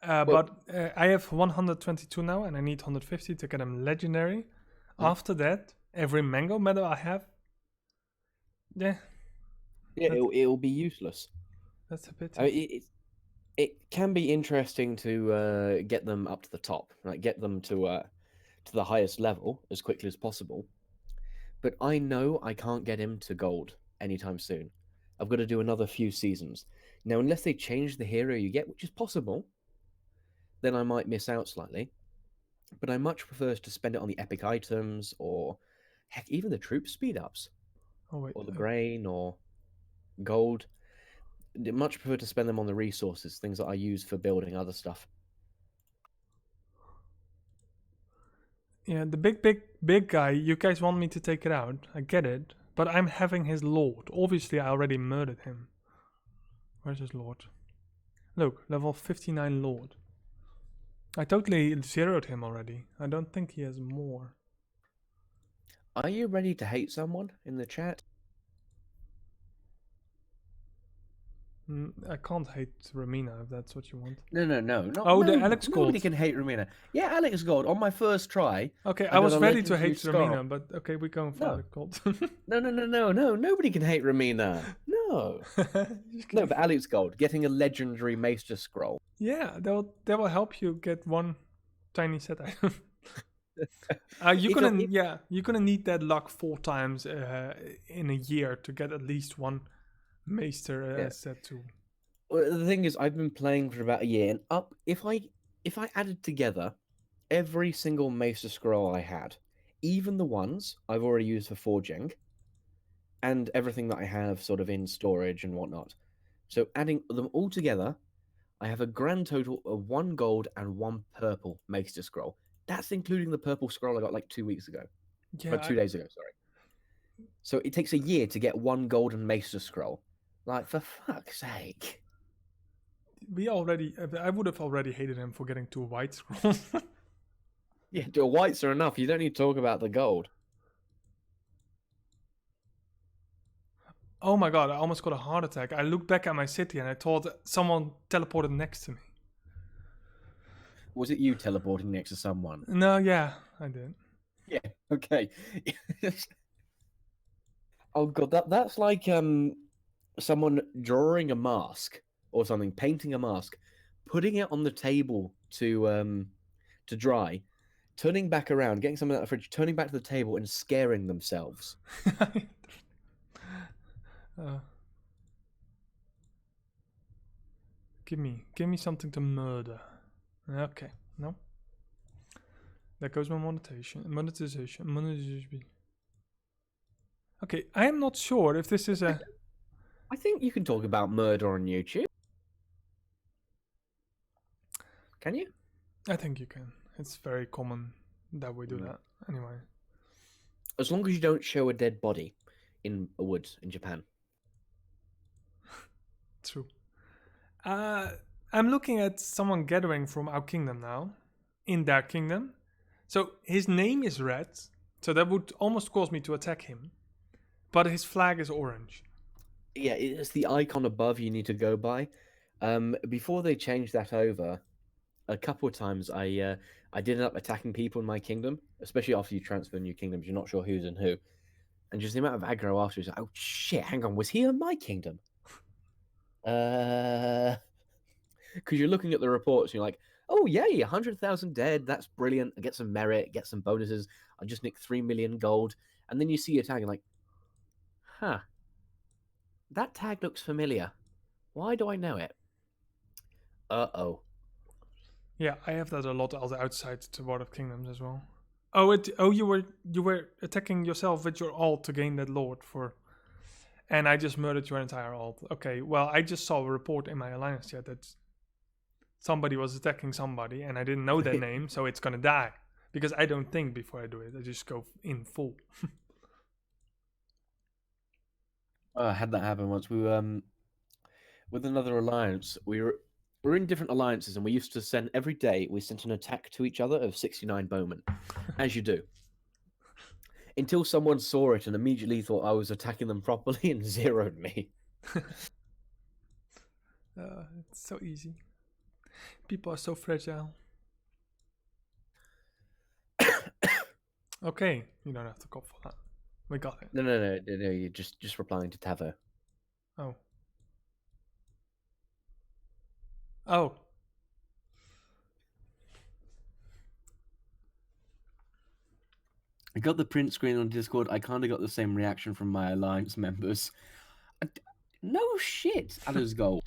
Speaker 1: But I have 122 now, and I need 150 to get them legendary. After that, every Mango medal I have,
Speaker 7: it'll be useless.
Speaker 1: That's a bit.
Speaker 7: It can be interesting to get them up to the top, like get them to the highest level as quickly as possible. But I know I can't get him to gold anytime soon. I've got to do another few seasons. Now, unless they change the hero you get, which is possible, then I might miss out slightly. But I much prefer to spend it on the epic items, or heck, even the troop speed ups. Or the grain, or gold. I much prefer to spend them on the resources, things that I use for building other stuff.
Speaker 1: Yeah, the big guy, you guys want me to take it out. I get it. But I'm having his lord. Obviously, I already murdered him. Where's his lord? Look, level 59 lord. I totally zeroed him already. I don't think he has more.
Speaker 7: Are you ready to hate someone in the chat?
Speaker 1: I can't hate Ramina if that's what you want.
Speaker 7: No.
Speaker 1: The Alex Gold.
Speaker 7: Nobody can hate Ramina. Yeah, Alex Gold on my first try.
Speaker 1: Okay, I was ready to hate Ramina, but okay, we're going for Alex Gold.
Speaker 7: No. Nobody can hate Ramina. No. No, but Alex Gold, getting a legendary Maester scroll.
Speaker 1: Yeah, that will help you get one tiny set item. You're gonna need that luck 4 times in a year to get at least one Maester set too.
Speaker 7: Well, the thing is, I've been playing for about a year, and if I added together every single Maester scroll I had, even the ones I've already used for forging, and everything that I have sort of in storage and whatnot, so adding them all together, I have a grand total of 1 gold and 1 purple Maester scroll. That's including the purple scroll I got like 2 weeks ago.
Speaker 1: Yeah,
Speaker 7: or 2 days ago, sorry. So it takes a year to get 1 golden Maester scroll. Like, for fuck's sake.
Speaker 1: we already. I would have already hated him for getting 2 white scrolls.
Speaker 7: Yeah, the whites are enough. You don't need to talk about the gold.
Speaker 1: Oh my god! I almost got a heart attack. I looked back at my city and I thought someone teleported next to me.
Speaker 7: Was it you teleporting next to someone?
Speaker 1: No, yeah, I did.
Speaker 7: Yeah. Okay. Oh god, that's like someone drawing a mask or something, painting a mask, putting it on the table to dry, turning back around, getting something out of the fridge, turning back to the table, and scaring themselves.
Speaker 1: Give me something to murder. Okay, no. There goes my monetization. Okay, I am not sure if this is a.
Speaker 7: I think you can talk about murder on YouTube. Can you?
Speaker 1: I think you can. It's very common that we do that. Anyway.
Speaker 7: As long as you don't show a dead body in a woods in Japan.
Speaker 1: True. I'm looking at someone gathering from our kingdom now, in their kingdom. So his name is red, so that would almost cause me to attack him. But his flag is orange.
Speaker 7: Yeah, it's the icon above you need to go by. Before they changed that over, a couple of times I did end up attacking people in my kingdom, especially after you transfer new kingdoms. You're not sure who's in who, and just the amount of aggro after is like, oh shit, hang on, was he in my kingdom? Because you're looking at the reports, and you're like, oh yay, 100,000 dead, that's brilliant. I get some merit, get some bonuses. I just nicked 3 million gold, and then you see your tag and like, huh, that tag looks familiar. Why do I know it? Uh-oh.
Speaker 1: Yeah, I have that a lot outside the World of Kingdoms as well. Oh, you were attacking yourself with your alt to gain that lord for, and I just murdered your entire alt. Okay, well, I just saw a report in my alliance chat that somebody was attacking somebody, and I didn't know their name, so it's gonna die because I don't think before I do it. I just go in full.
Speaker 7: I had that happen once. We with another alliance. We're in different alliances, and we used to send every day. We sent an attack to each other of 69 bowmen, as you do. Until someone saw it and immediately thought I was attacking them properly and zeroed me.
Speaker 1: It's so easy. People are so fragile. Okay, you don't have to call for that. We got it.
Speaker 7: No. You're just replying to Tavo.
Speaker 1: Oh. Oh.
Speaker 7: I got the print screen on Discord. I kind of got the same reaction from my alliance members. No shit. Adder's goal.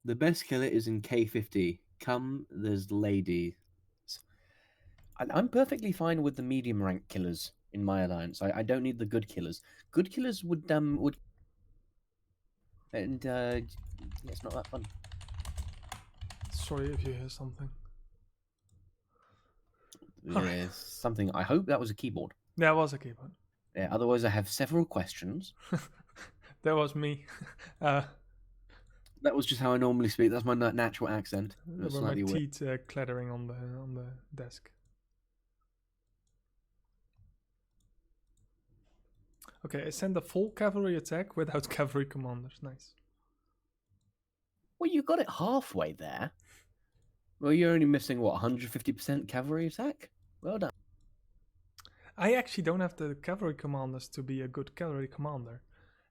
Speaker 7: The best killer is in K50. Come, there's ladies. I'm perfectly fine with the medium rank killers in my alliance. I don't need the good killers. Good killers would and it's not that fun.
Speaker 1: Sorry if you hear something.
Speaker 7: Yeah, something. I hope that was a keyboard.
Speaker 1: That was a keyboard.
Speaker 7: Yeah. Otherwise, I have several questions.
Speaker 1: That was me.
Speaker 7: That was just how I normally speak. That's my natural accent.
Speaker 1: There were my teeth clattering on the desk. Okay, I sent a full cavalry attack without cavalry commanders. Nice.
Speaker 7: Well, you got it halfway there. Well, you're only missing, what, 150% cavalry attack? Well done.
Speaker 1: I actually don't have the cavalry commanders to be a good cavalry commander.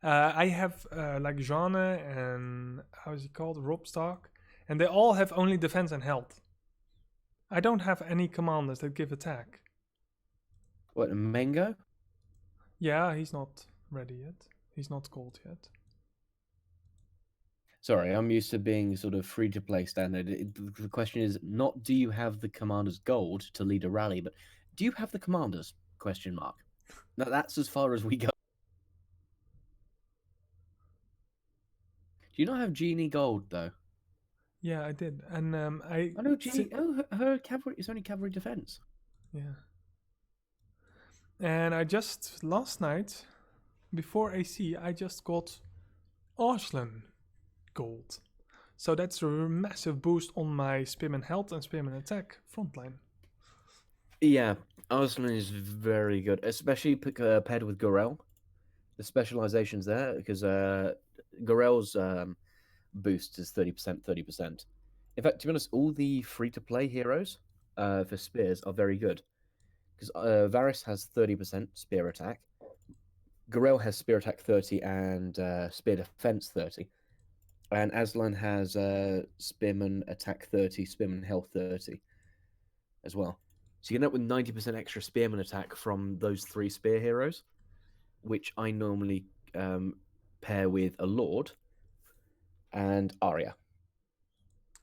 Speaker 1: I have like Jeanne and how is he called? Rob Stark. And they all have only defense and health. I don't have any commanders that give attack.
Speaker 7: What, Mango?
Speaker 1: Yeah, he's not ready yet. He's not called yet.
Speaker 7: Sorry, I'm used to being sort of free-to-play standard. The question is not do you have the commander's gold to lead a rally, but do you have the commanders? Question mark. Now, that's as far as we go. Do you not have Genie gold, though?
Speaker 1: Yeah, I did. And I...
Speaker 7: Oh, no, Genie... Oh, her cavalry... It's only cavalry defense.
Speaker 1: Yeah. And I just, last night, before AC, I just got Arslan gold. So that's a massive boost on my Spearman health and Spearman attack frontline.
Speaker 7: Yeah, Arslan is very good, especially paired with Gorel. The specializations there, because Gorel's boost is 30%, 30%. In fact, to be honest, all the free-to-play heroes for spears are very good. Because Varys has 30% spear attack, Gorel has spear attack 30 and spear defense 30. And Aslan has spearman attack 30, spearman health 30 as well. So you end up with 90% extra spearman attack from those 3 spear heroes, which I normally pair with a Lord and Arya.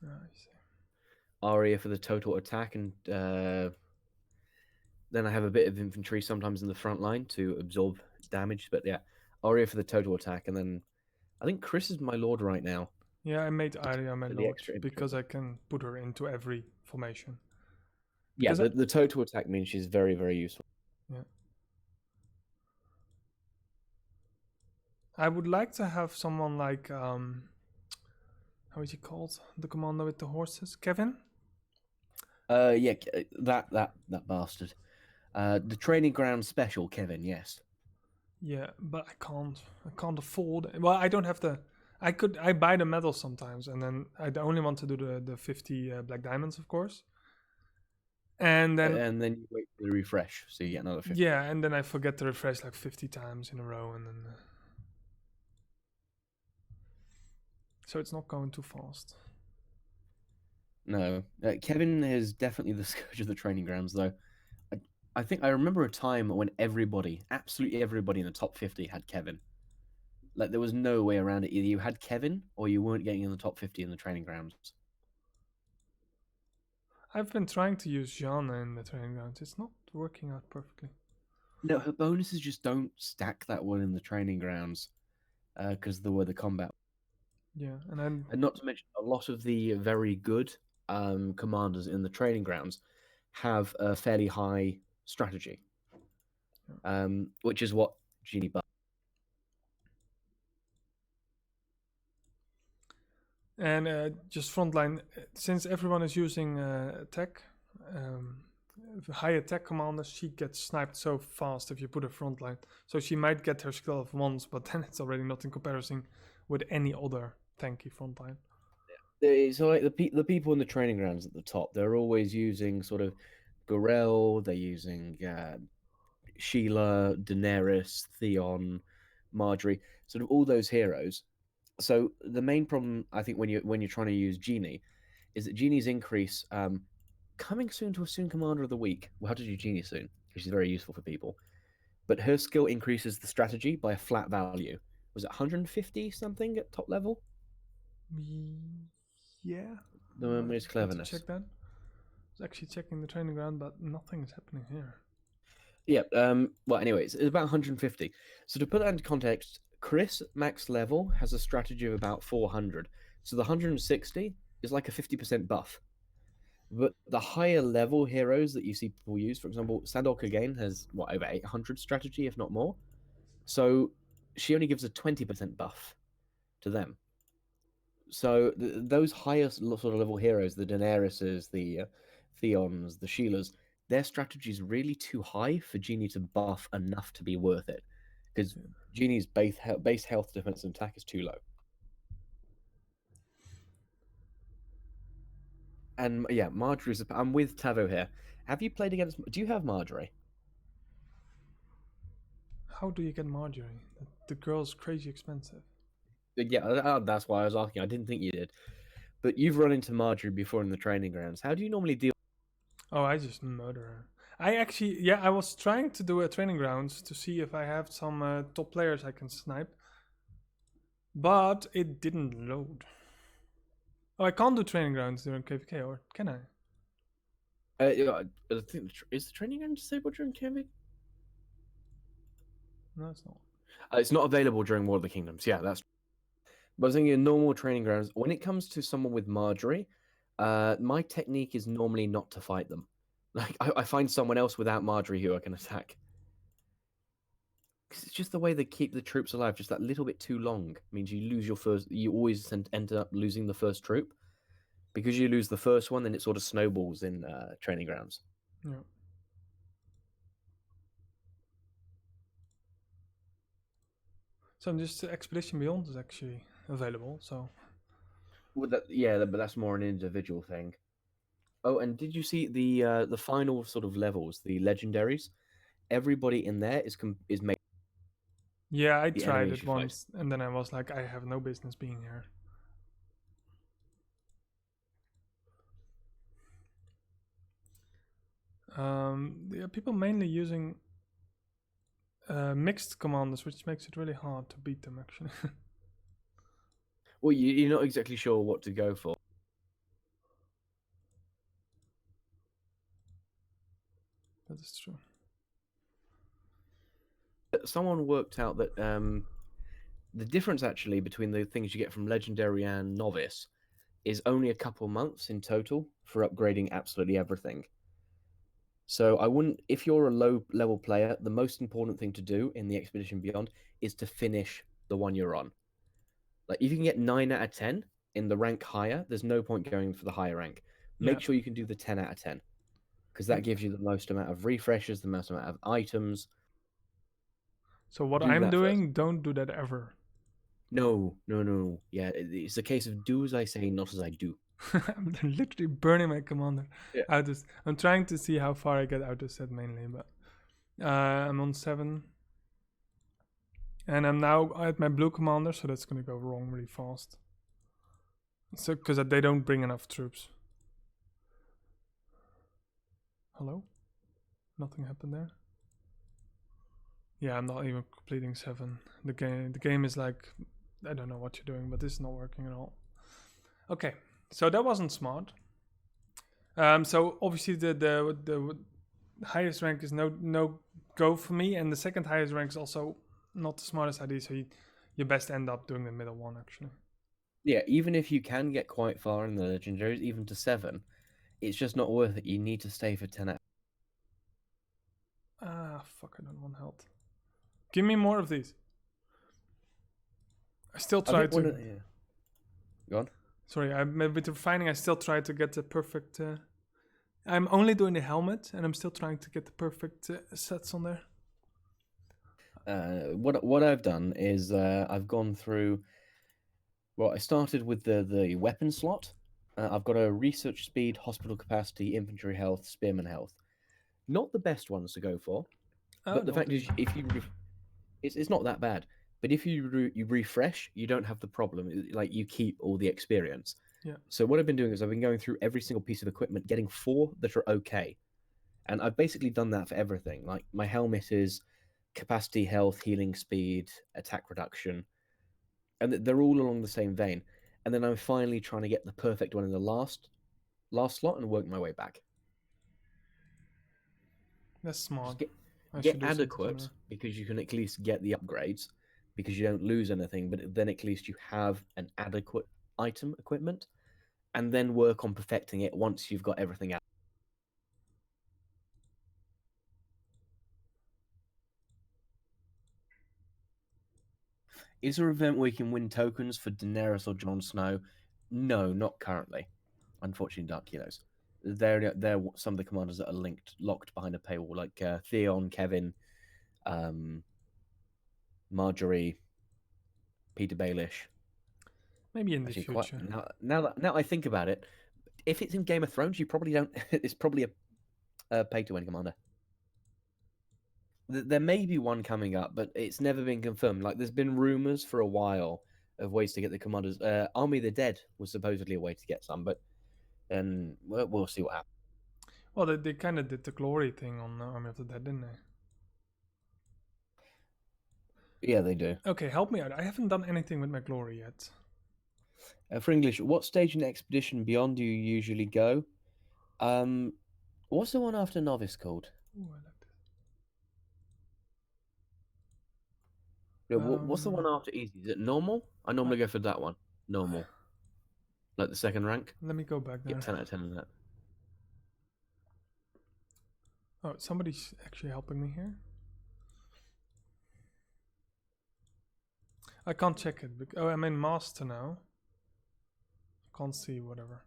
Speaker 1: Oh, I see.
Speaker 7: Arya for the total attack, and then I have a bit of infantry sometimes in the front line to absorb damage. But yeah, Arya for the total attack, and then I think Chris is my Lord right now.
Speaker 1: Yeah, I made Arya my
Speaker 7: For the
Speaker 1: lord
Speaker 7: extra
Speaker 1: because I can put her into every formation.
Speaker 7: Yeah,
Speaker 1: Because
Speaker 7: the total attack means she's very, very useful.
Speaker 1: Yeah. I would like to have someone like how is he called? The commander with the horses, Kevin.
Speaker 7: Yeah, that bastard. The training ground special, Kevin. Yes.
Speaker 1: Yeah, but I can't afford. Well, I don't have the. I buy the medals sometimes, and then I only want to do the 50 black diamonds, of course. And then
Speaker 7: you wait for the refresh, so you get another 50.
Speaker 1: yeah, and then I forget to refresh like 50 times in a row, and then so it's not going too fast.
Speaker 7: No, Kevin is definitely the scourge of the training grounds, though. I think I remember a time when everybody, absolutely everybody in the top 50 had Kevin. Like, there was no way around it. Either you had Kevin or you weren't getting in the top 50 in the training grounds.
Speaker 1: I've been trying to use Jana in the training grounds. It's not working out perfectly.
Speaker 7: No, her bonuses just don't stack that well in the training grounds because the way the combat.
Speaker 1: Yeah, and then
Speaker 7: And not to mention, a lot of the very good commanders in the training grounds have a fairly high strategy, which is what Genie buffs.
Speaker 1: and just frontline, since everyone is using attack, high attack commanders, she gets sniped so fast if you put her frontline. So she might get her skill of once, but then it's already not in comparison with any other tanky frontline.
Speaker 7: So like the people in the training grounds at the top, they're always using sort of Gorel, they're using Sheila, Daenerys, Theon, Marjorie, sort of all those heroes. So the main problem, I think, when you're trying to use Genie, is that Genie's increase, coming soon to a soon Commander of the Week. We'll have to do Genie soon because she's very useful for people. But her skill increases the strategy by a flat value. Was it 150 something at top level?
Speaker 1: Yeah.
Speaker 7: The Mermaid's Cleverness.
Speaker 1: Check that. I was actually checking the training ground, but nothing is happening here.
Speaker 7: Yeah. Well, anyways, it's about 150. So to put that into context, Chris max level has a strategy of about 400. So the 160 is like a 50% buff. But the higher level heroes that you see people use, for example, Sandor Clegane has over 800 strategy, if not more. So she only gives a 20% buff to them. So those higher sort of level heroes, the Daenerys's, the Theons, the Sheilas, their strategy is really too high for Genie to buff enough to be worth it. Because Genie's base health, defense, and attack is too low. And yeah, Marjorie's. I'm with Tavo here. Have you played against? Do you have Marjorie?
Speaker 1: How do you get Marjorie? The girl's crazy expensive.
Speaker 7: Yeah, that's why I was asking. I didn't think you did. But you've run into Marjorie before in the training grounds. How do you normally deal?
Speaker 1: Oh, I just murder her. I was trying to do a training grounds to see if I have some top players I can snipe. But it didn't load. Oh, I can't do training grounds during KVK, or can I?
Speaker 7: I think is the training ground disabled during KVK?
Speaker 1: No, it's not.
Speaker 7: It's not available during War of the Kingdoms. Yeah, that's. But I was thinking in normal training grounds, when it comes to someone with Marjorie, my technique is normally not to fight them. Like I find someone else without Marjorie who I can attack. because it's just the way they keep the troops alive. Just that little bit too long means you lose your first. You always end up losing the first troop because you lose the first one, then it sort of snowballs in training grounds.
Speaker 1: Yeah. So just Expedition Beyond is actually available. So.
Speaker 7: Well, but that's more an individual thing. Oh, and did you see the final sort of levels, the legendaries? Everybody in there is made.
Speaker 1: Yeah, I
Speaker 7: The
Speaker 1: tried
Speaker 7: enemies
Speaker 1: it
Speaker 7: you fight.
Speaker 1: once, and then I was like, I have no business being here. Yeah, people mainly using mixed commanders, which makes it really hard to beat them, actually.
Speaker 7: Well, you're not exactly sure what to go for.
Speaker 1: That is true.
Speaker 7: Someone worked out that the difference actually between the things you get from legendary and novice is only a couple months in total for upgrading absolutely everything. So I wouldn't, if you're a low level player, the most important thing to do in the Expedition Beyond is to finish the one you're on. Like if you can get 9 out of 10 in the rank higher, there's no point going for the higher rank. Make sure you can do the 10 out of 10 because that gives you the most amount of refreshes, the most amount of items.
Speaker 1: So what
Speaker 7: Do
Speaker 1: I'm
Speaker 7: that
Speaker 1: doing, don't do that ever.
Speaker 7: No. Yeah, it's a case of do as I say, not as I do.
Speaker 1: I'm literally burning my commander.
Speaker 7: Yeah.
Speaker 1: I'm trying to see how far I get out of set mainly, but I'm on 7. And I'm now at my blue commander, so that's gonna go wrong really fast. So, because they don't bring enough troops. Hello? Nothing happened there? Yeah, I'm not even completing 7. The game is like, I don't know what you're doing, but this is not working at all. Okay, so that wasn't smart. So obviously the highest rank is no go for me, and the second highest rank is also not the smartest idea. So you best end up doing the middle one actually.
Speaker 7: Yeah, even if you can get quite far in the legendaries, even to 7, it's just not worth it. You need to stay for 10 out.
Speaker 1: Ah, fuck! I don't want health. Give me more of these. I still try to.
Speaker 7: Yeah. Go on.
Speaker 1: Sorry, with refining, I still try to get the perfect. I'm only doing the helmet, and I'm still trying to get the perfect sets on there.
Speaker 7: What I've done is I've gone through. Well, I started with the weapon slot. I've got a research speed, hospital capacity, infantry health, spearman health. Not the best ones to go for, but the fact is, if you, it's not that bad. But if you refresh, you don't have the problem. Like you keep all the experience.
Speaker 1: Yeah.
Speaker 7: So what I've been doing is I've been going through every single piece of equipment, getting 4 that are okay, and I've basically done that for everything. Like my helmet is capacity, health, healing speed, attack reduction, and they're all along the same vein. And then I'm finally trying to get the perfect one in the last slot and work my way back.
Speaker 1: That's smart.
Speaker 7: Get adequate because you can at least get the upgrades because you don't lose anything, but then at least you have an adequate item equipment, and then work on perfecting it once you've got everything out. Is there an event where you can win tokens for Daenerys or Jon Snow? No, not currently. Unfortunately, Dark Heroes. They're some of the commanders that are locked behind a paywall, like Theon, Kevin, Marjorie, Peter Baelish.
Speaker 1: Maybe in the future.
Speaker 7: Now I think about it, if it's in Game of Thrones, you probably don't. It's probably a pay-to-win commander. There may be one coming up, but it's never been confirmed. Like there's been rumors for a while of ways to get the commanders. Army of the Dead was supposedly a way to get some, but we'll see what happens.
Speaker 1: Well, they kind of did the glory thing on Army of the Dead, didn't they?
Speaker 7: Yeah, they do.
Speaker 1: Okay, help me out. I haven't done anything with my glory yet.
Speaker 7: For English, what stage in Expedition Beyond do you usually go? What's the one after Novice called?
Speaker 1: Ooh, I like this.
Speaker 7: Yeah, what's the one after Easy? Is it Normal? I normally go for that one. Normal. Like the second rank.
Speaker 1: Let me go back there.
Speaker 7: Get 10 out of 10 in that.
Speaker 1: Oh, somebody's actually helping me here. I can't check it. Oh, I'm in master now. Can't see whatever.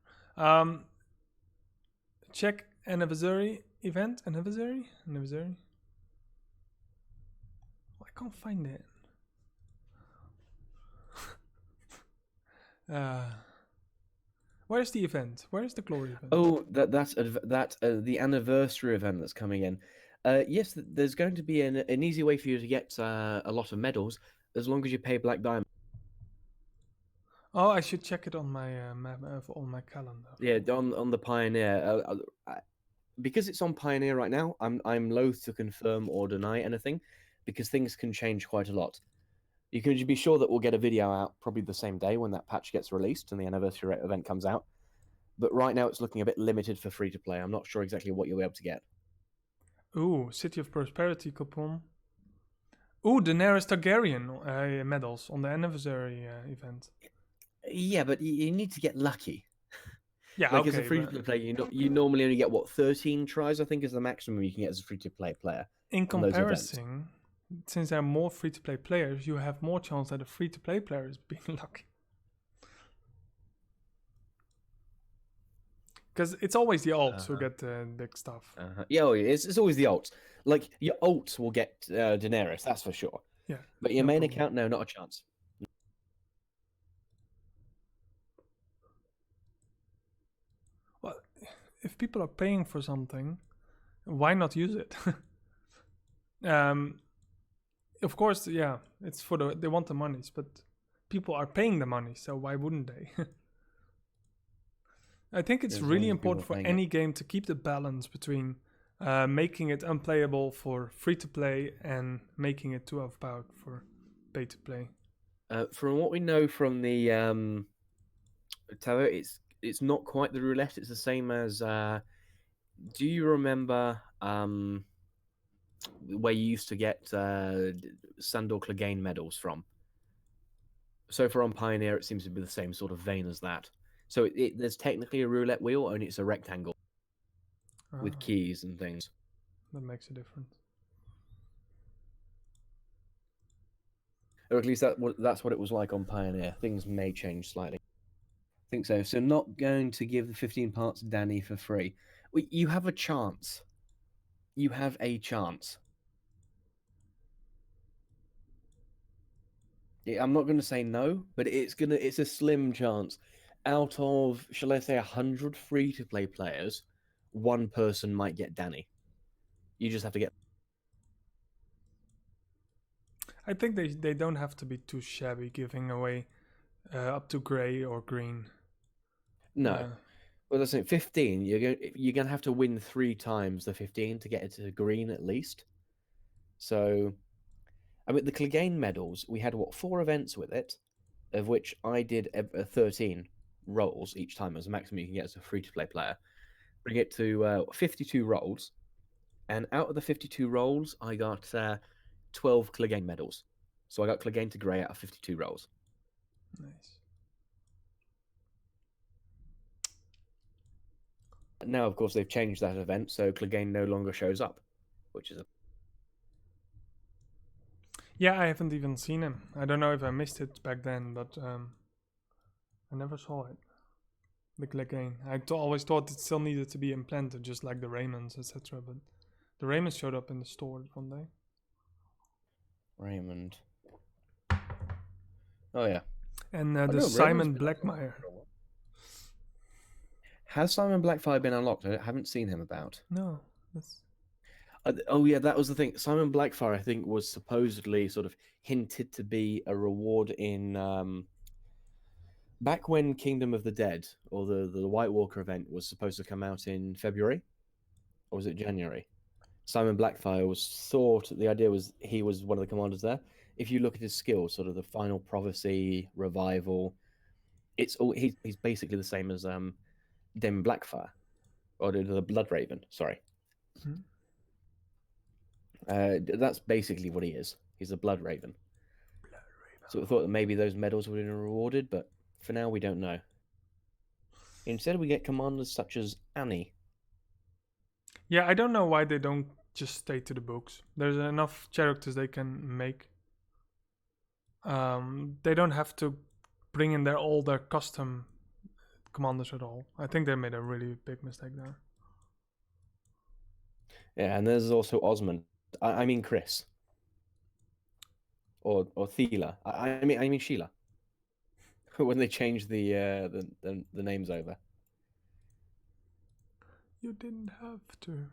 Speaker 1: Check anniversary event. Anniversary. Oh, I can't find it. Where's the event? Where's the glory event?
Speaker 7: Oh, that's the anniversary event that's coming in. Yes, there's going to be an easy way for you to get a lot of medals as long as you pay Black Diamond.
Speaker 1: Oh, I should check it on my map on my calendar.
Speaker 7: Yeah, on the Pioneer. Because it's on Pioneer right now, I'm loath to confirm or deny anything, because things can change quite a lot. You can be sure that we'll get a video out probably the same day when that patch gets released and the anniversary event comes out. But right now it's looking a bit limited for free to play. I'm not sure exactly what you'll be able to get.
Speaker 1: Ooh, City of Prosperity coupon. Ooh, Daenerys Targaryen medals on the anniversary event.
Speaker 7: Yeah, but you need to get lucky.
Speaker 1: Yeah,
Speaker 7: Like
Speaker 1: okay.
Speaker 7: as a free-to-play player, you normally only get, what, 13 tries, I think, is the maximum you can get as a free-to-play player.
Speaker 1: In
Speaker 7: on those events.
Speaker 1: comparison, since there are more free-to-play players, you have more chance that a free-to-play player is being lucky. Because it's always the alts who get the big stuff.
Speaker 7: Yeah, it's always the alts. Like, your alts will get Daenerys, that's for sure.
Speaker 1: Yeah.
Speaker 7: But your
Speaker 1: no
Speaker 7: main
Speaker 1: problem.
Speaker 7: account, no, not a chance.
Speaker 1: Well, if people are paying for something, why not use it? Of course, yeah, it's for they want the monies, but people are paying the money, so why wouldn't they? I think it's
Speaker 7: As long
Speaker 1: really
Speaker 7: as
Speaker 1: important
Speaker 7: people
Speaker 1: for
Speaker 7: are paying
Speaker 1: any game to keep the balance between making it unplayable for free to play and making it too overpowered for pay to play.
Speaker 7: From what we know from the tower, it's not quite the roulette. It's the same as. Do you remember where you used to get Sandor Clegane medals from? So for on Pioneer, it seems to be the same sort of vein as that. So there's technically a roulette wheel, only it's a rectangle with
Speaker 1: Ah,
Speaker 7: keys and things.
Speaker 1: that makes a difference.
Speaker 7: Or at least that's what it was like on Pioneer. Things may change slightly. I think so. So not going to give the 15 parts Danny for free. You have a chance. You have a chance. Yeah, I'm not going to say no, but it's a slim chance. Out of, shall I say, 100 free-to-play players, one person might get Danny. You just have to get.
Speaker 1: I think they don't have to be too shabby giving away up to grey or green.
Speaker 7: No. Well, that's it. 15. You're going to have to win 3 times the 15 to get it to green at least. So, I mean, the Clegane medals, we had, 4 events with it, of which I did 13 rolls each time as a maximum you can get as a free-to-play player. Bring it to 52 rolls. And out of the 52 rolls, I got 12 Clegane medals. So I got Clegane to grey out of 52 rolls.
Speaker 1: Nice.
Speaker 7: Now, of course, they've changed that event, so Clegane no longer shows up, which is a...
Speaker 1: Yeah, I haven't even seen him. I don't know if I missed it back then, but I never saw it. The Clegane. I always thought it still needed to be implanted, just like the Raymonds, etc. But the Raymonds showed up in the store one day.
Speaker 7: Raymond. Oh, yeah.
Speaker 1: And
Speaker 7: Oh,
Speaker 1: the
Speaker 7: no,
Speaker 1: Simon
Speaker 7: Raymond's been unlocked
Speaker 1: Blackmire.
Speaker 7: for a while. Has Simon Blackfire been unlocked? I haven't seen him about.
Speaker 1: No, that's...
Speaker 7: Oh, yeah, that was the thing. Simon Blackfire, I think, was supposedly sort of hinted to be a reward in... back when Kingdom of the Dead, or the White Walker event, was supposed to come out in February? Or was it January? Simon Blackfire was thought... The idea was he was one of the commanders there. If you look at his skills, sort of the Final Prophecy, Revival... It's all he's basically the same as... Daemon Blackfire, or the Blood Raven. Sorry, that's basically what he is. He's a Blood Raven. So I thought that maybe those medals would have been rewarded, but for now we don't know. Instead, we get commanders such as Annie.
Speaker 1: Yeah, I don't know why they don't just stay to the books. There's enough characters they can make. They don't have to bring in all their custom commanders at all. I think they made a really big mistake there.
Speaker 7: Yeah, and there's also Osmond. I mean Chris. Or Thela. I mean Sheila. When they changed the names over.
Speaker 1: You didn't have to.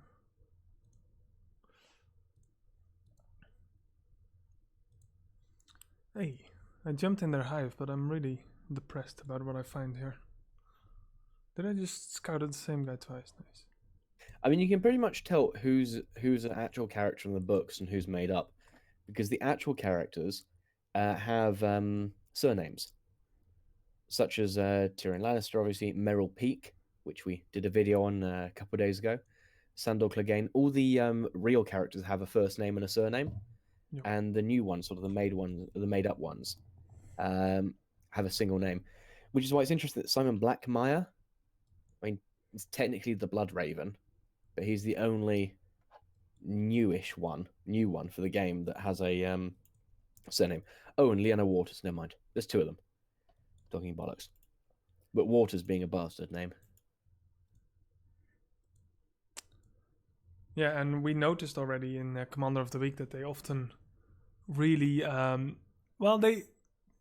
Speaker 1: Hey, I jumped in their hive, but I'm really depressed about what I find here. Did I just scout the same guy twice? Nice.
Speaker 7: I mean, you can pretty much tell who's an actual character in the books and who's made up, because the actual characters have surnames, such as Tyrion Lannister, obviously, Meryl Peak, which we did a video on a couple of days ago, Sandor Clegane. All the real characters have a first name and a surname, and the new ones, sort of the made up ones, have a single name, which is why it's interesting that Simon Blackmire, I mean, it's technically the Blood Raven, but he's the only new one for the game that has a surname. Oh, and Lyanna Waters. Never mind. There's two of them. Talking bollocks. But Waters being a bastard name.
Speaker 1: Yeah, and we noticed already in Commander of the Week that they often really,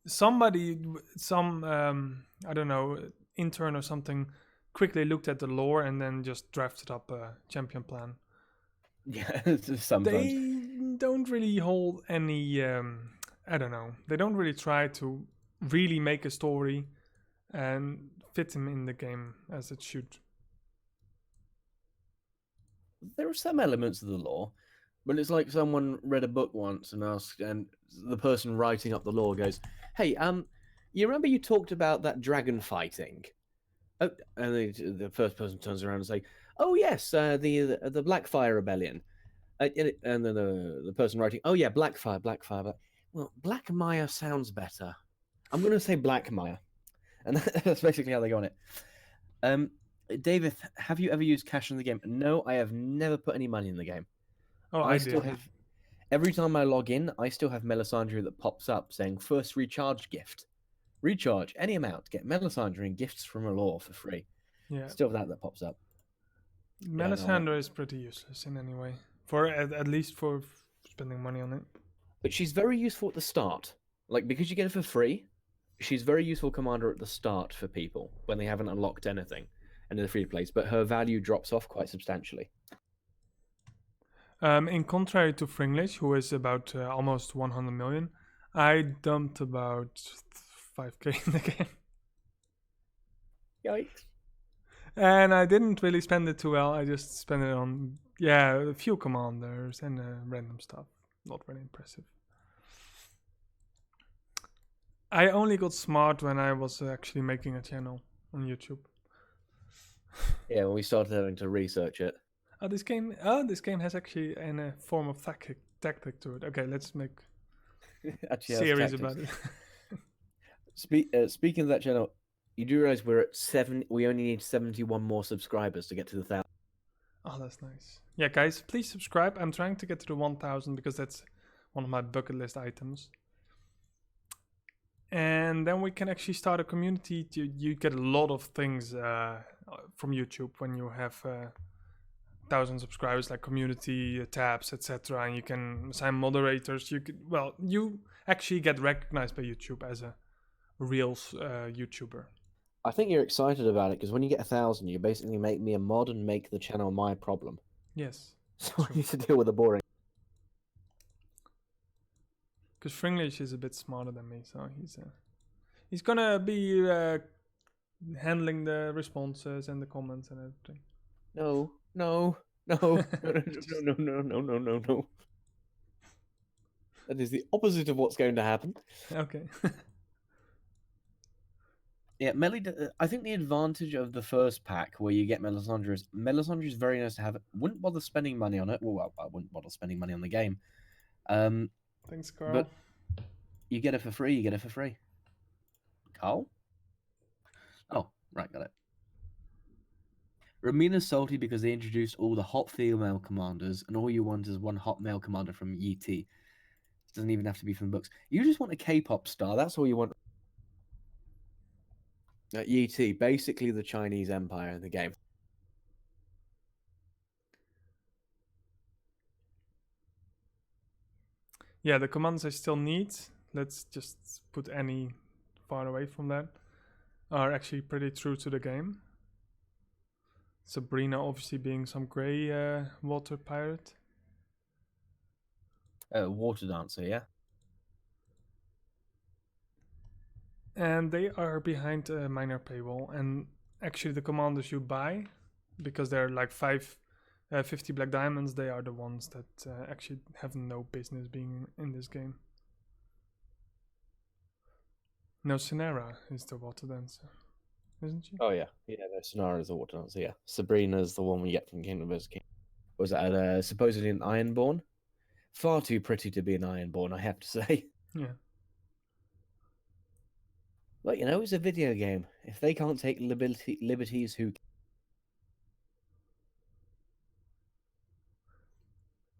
Speaker 1: some I don't know, intern or something quickly looked at the lore and then just drafted up a champion plan.
Speaker 7: Yeah, sometimes.
Speaker 1: They don't really hold any, I don't know, they don't really try to really make a story and fit them in the game as it should.
Speaker 7: There are some elements of the lore, but it's like someone read a book once and asked, and the person writing up the lore goes, "Hey, you remember you talked about that dragon fighting?" Oh, and the first person turns around and say, "Oh yes, the Blackfire Rebellion," and then the person writing, "Oh yeah, Blackfire. But well, Blackmire sounds better. I'm going to say Blackmire," and that's basically how they go on it. David, have you ever used cash in the game? No, I have never put any money in the game.
Speaker 1: Oh, I still have.
Speaker 7: Every time I log in, I still have Melisandre that pops up saying first recharge gift. Recharge any amount, get Melisandre and gifts from Allure for free.
Speaker 1: Yeah.
Speaker 7: Still have that pops up.
Speaker 1: Melisandre is pretty useless in any way. For at least for spending money on it.
Speaker 7: But she's very useful at the start. Like, because you get it for free, she's very useful commander at the start for people when they haven't unlocked anything and in the free plays, but her value drops off quite substantially.
Speaker 1: In contrary to Fringlish, who is about almost 100 million, I dumped about 5k in the game.
Speaker 7: Yikes.
Speaker 1: And I didn't really spend it too well. I just spent it on, a few commanders and random stuff. Not really impressive. I only got smart when I was actually making a channel on YouTube.
Speaker 7: Yeah, when we started having to research it.
Speaker 1: This game has actually a form of tactic to it. Okay, let's make series about it.
Speaker 7: Speaking of that channel, you do realize we're at 7. We only need 71 more subscribers to get to the 1,000.
Speaker 1: Oh, that's nice. Yeah, guys, please subscribe. I'm trying to get to the 1,000 because that's one of my bucket list items. And then we can actually start a community. You get a lot of things from YouTube when you have 1,000 subscribers, like community tabs, etc. And you can assign moderators. You actually get recognized by YouTube as a real YouTuber.
Speaker 7: I think you're excited about it because when you get 1,000, you basically make me a mod and make the channel my problem.
Speaker 1: Yes.
Speaker 7: So I need to deal with the boring.
Speaker 1: Because Fringlish is a bit smarter than me, so he's gonna be handling the responses and the comments and everything.
Speaker 7: No. That is the opposite of what's going to happen.
Speaker 1: Okay.
Speaker 7: Yeah, I think the advantage of the first pack where you get Melisandre is very nice to have. Wouldn't bother spending money on it. Well, I wouldn't bother spending money on the game.
Speaker 1: Thanks, Carl.
Speaker 7: But you get it for free. Carl? Oh, right, got it. Ramina's salty because they introduced all the hot female commanders, and all you want is one hot male commander from ET. Doesn't even have to be from the books. You just want a K-pop star. That's all you want. Yi, basically the Chinese Empire in the game.
Speaker 1: Yeah, the commands I still need, let's just put any far away from that, are actually pretty true to the game. Sabrina obviously being some grey water pirate.
Speaker 7: Water dancer, yeah.
Speaker 1: And they are behind a minor paywall. And actually the commanders you buy, because they're like 50 black diamonds, they are the ones that actually have no business being in this game. No, Sinara is the water dancer, isn't she?
Speaker 7: Oh yeah, no, Sonara is the water dancer. Yeah, Sabrina is the one we get from Kingdom vs. King. Was that supposedly an Ironborn? Far too pretty to be an Ironborn, I have to say.
Speaker 1: Yeah.
Speaker 7: But you know, it's a video game. If they can't take liberties, who?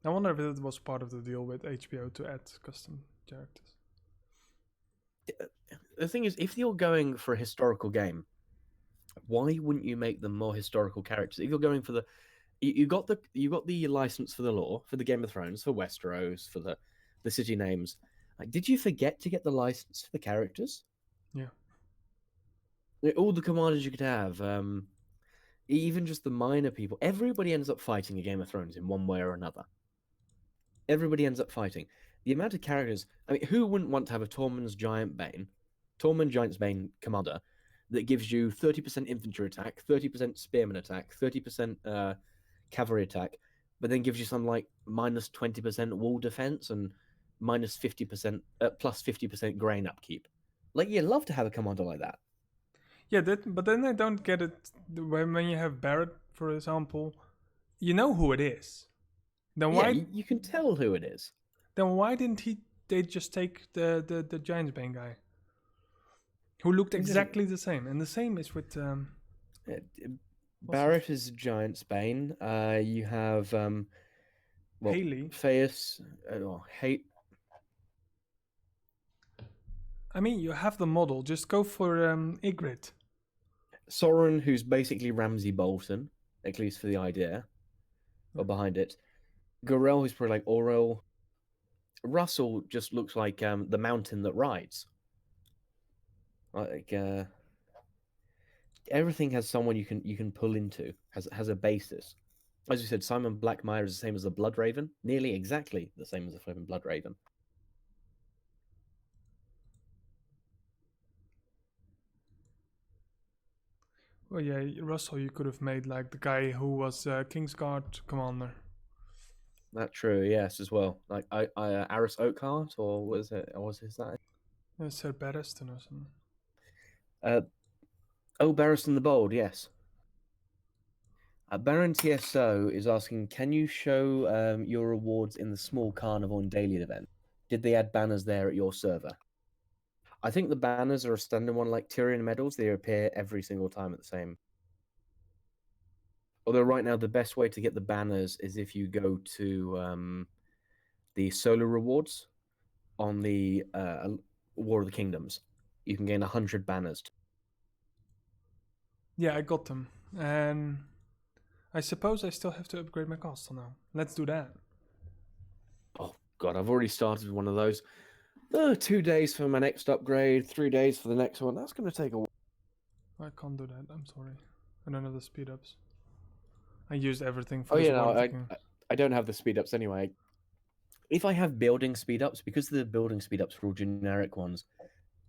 Speaker 1: I wonder if it was part of the deal with HBO to add custom characters.
Speaker 7: The thing is, if you're going for a historical game, why wouldn't you make them more historical characters? If you're going for the, you got the license for the lore, for the Game of Thrones, for Westeros, for the city names. Like, did you forget to get the license for the characters?
Speaker 1: Yeah.
Speaker 7: All the commanders you could have, even just the minor people. Everybody ends up fighting a Game of Thrones in one way or another. Everybody ends up fighting. The amount of characters. I mean, who wouldn't want to have a Tormund's Giant's Bane commander that gives you 30% infantry attack, 30% spearman attack, 30% cavalry attack, but then gives you some like minus 20% wall defense and minus 50% plus 50% grain upkeep. Like, you'd love to have a commander like that.
Speaker 1: Yeah, but then I don't get it when you have Barrett, for example. You know who it is. Then why
Speaker 7: you can tell who it is.
Speaker 1: Then why didn't they just take the Giant's Bane guy, who looked exactly the same? And the same is with
Speaker 7: Barrett is Giant's Bane. You have
Speaker 1: Haley.
Speaker 7: Faeus.
Speaker 1: I mean, you have the model. Just go for Ygritte.
Speaker 7: Soren, who's basically Ramsay Bolton, at least for the idea, or behind it. Gorel, who's probably like Orel. Russell just looks like the mountain that rides. Like everything has someone you can pull into, has a basis. As you said, Simon Blackmire is the same as the Blood Raven, nearly exactly the same as the flipping Blood Raven.
Speaker 1: Well, yeah, Russell, you could have made like the guy who was Kingsguard commander.
Speaker 7: That's true, yes, as well. Like Aris Oakhart, or was it? Or was his that?
Speaker 1: Sir Barristan or something.
Speaker 7: Barristan the Bold, yes. Baron TSO is asking, can you show your rewards in the small carnival and daily event? Did they add banners there at your server? I think the banners are a standard one, like Tyrion medals. They appear every single time at the same. Although right now the best way to get the banners is if you go to the solo rewards on the War of the Kingdoms. You can gain 100 banners.
Speaker 1: Yeah, I got them. And I suppose I still have to upgrade my castle now. Let's do that.
Speaker 7: Oh, God, I've already started one of those. 2 days for my next upgrade, 3 days for the next one. That's going to take a while.
Speaker 1: I can't do that. I'm sorry. I don't have the speed ups. I used everything for
Speaker 7: Oh,
Speaker 1: this
Speaker 7: yeah,
Speaker 1: one.
Speaker 7: no, I don't have the speed ups anyway. If I have building speed ups, because the building speed ups are all generic ones,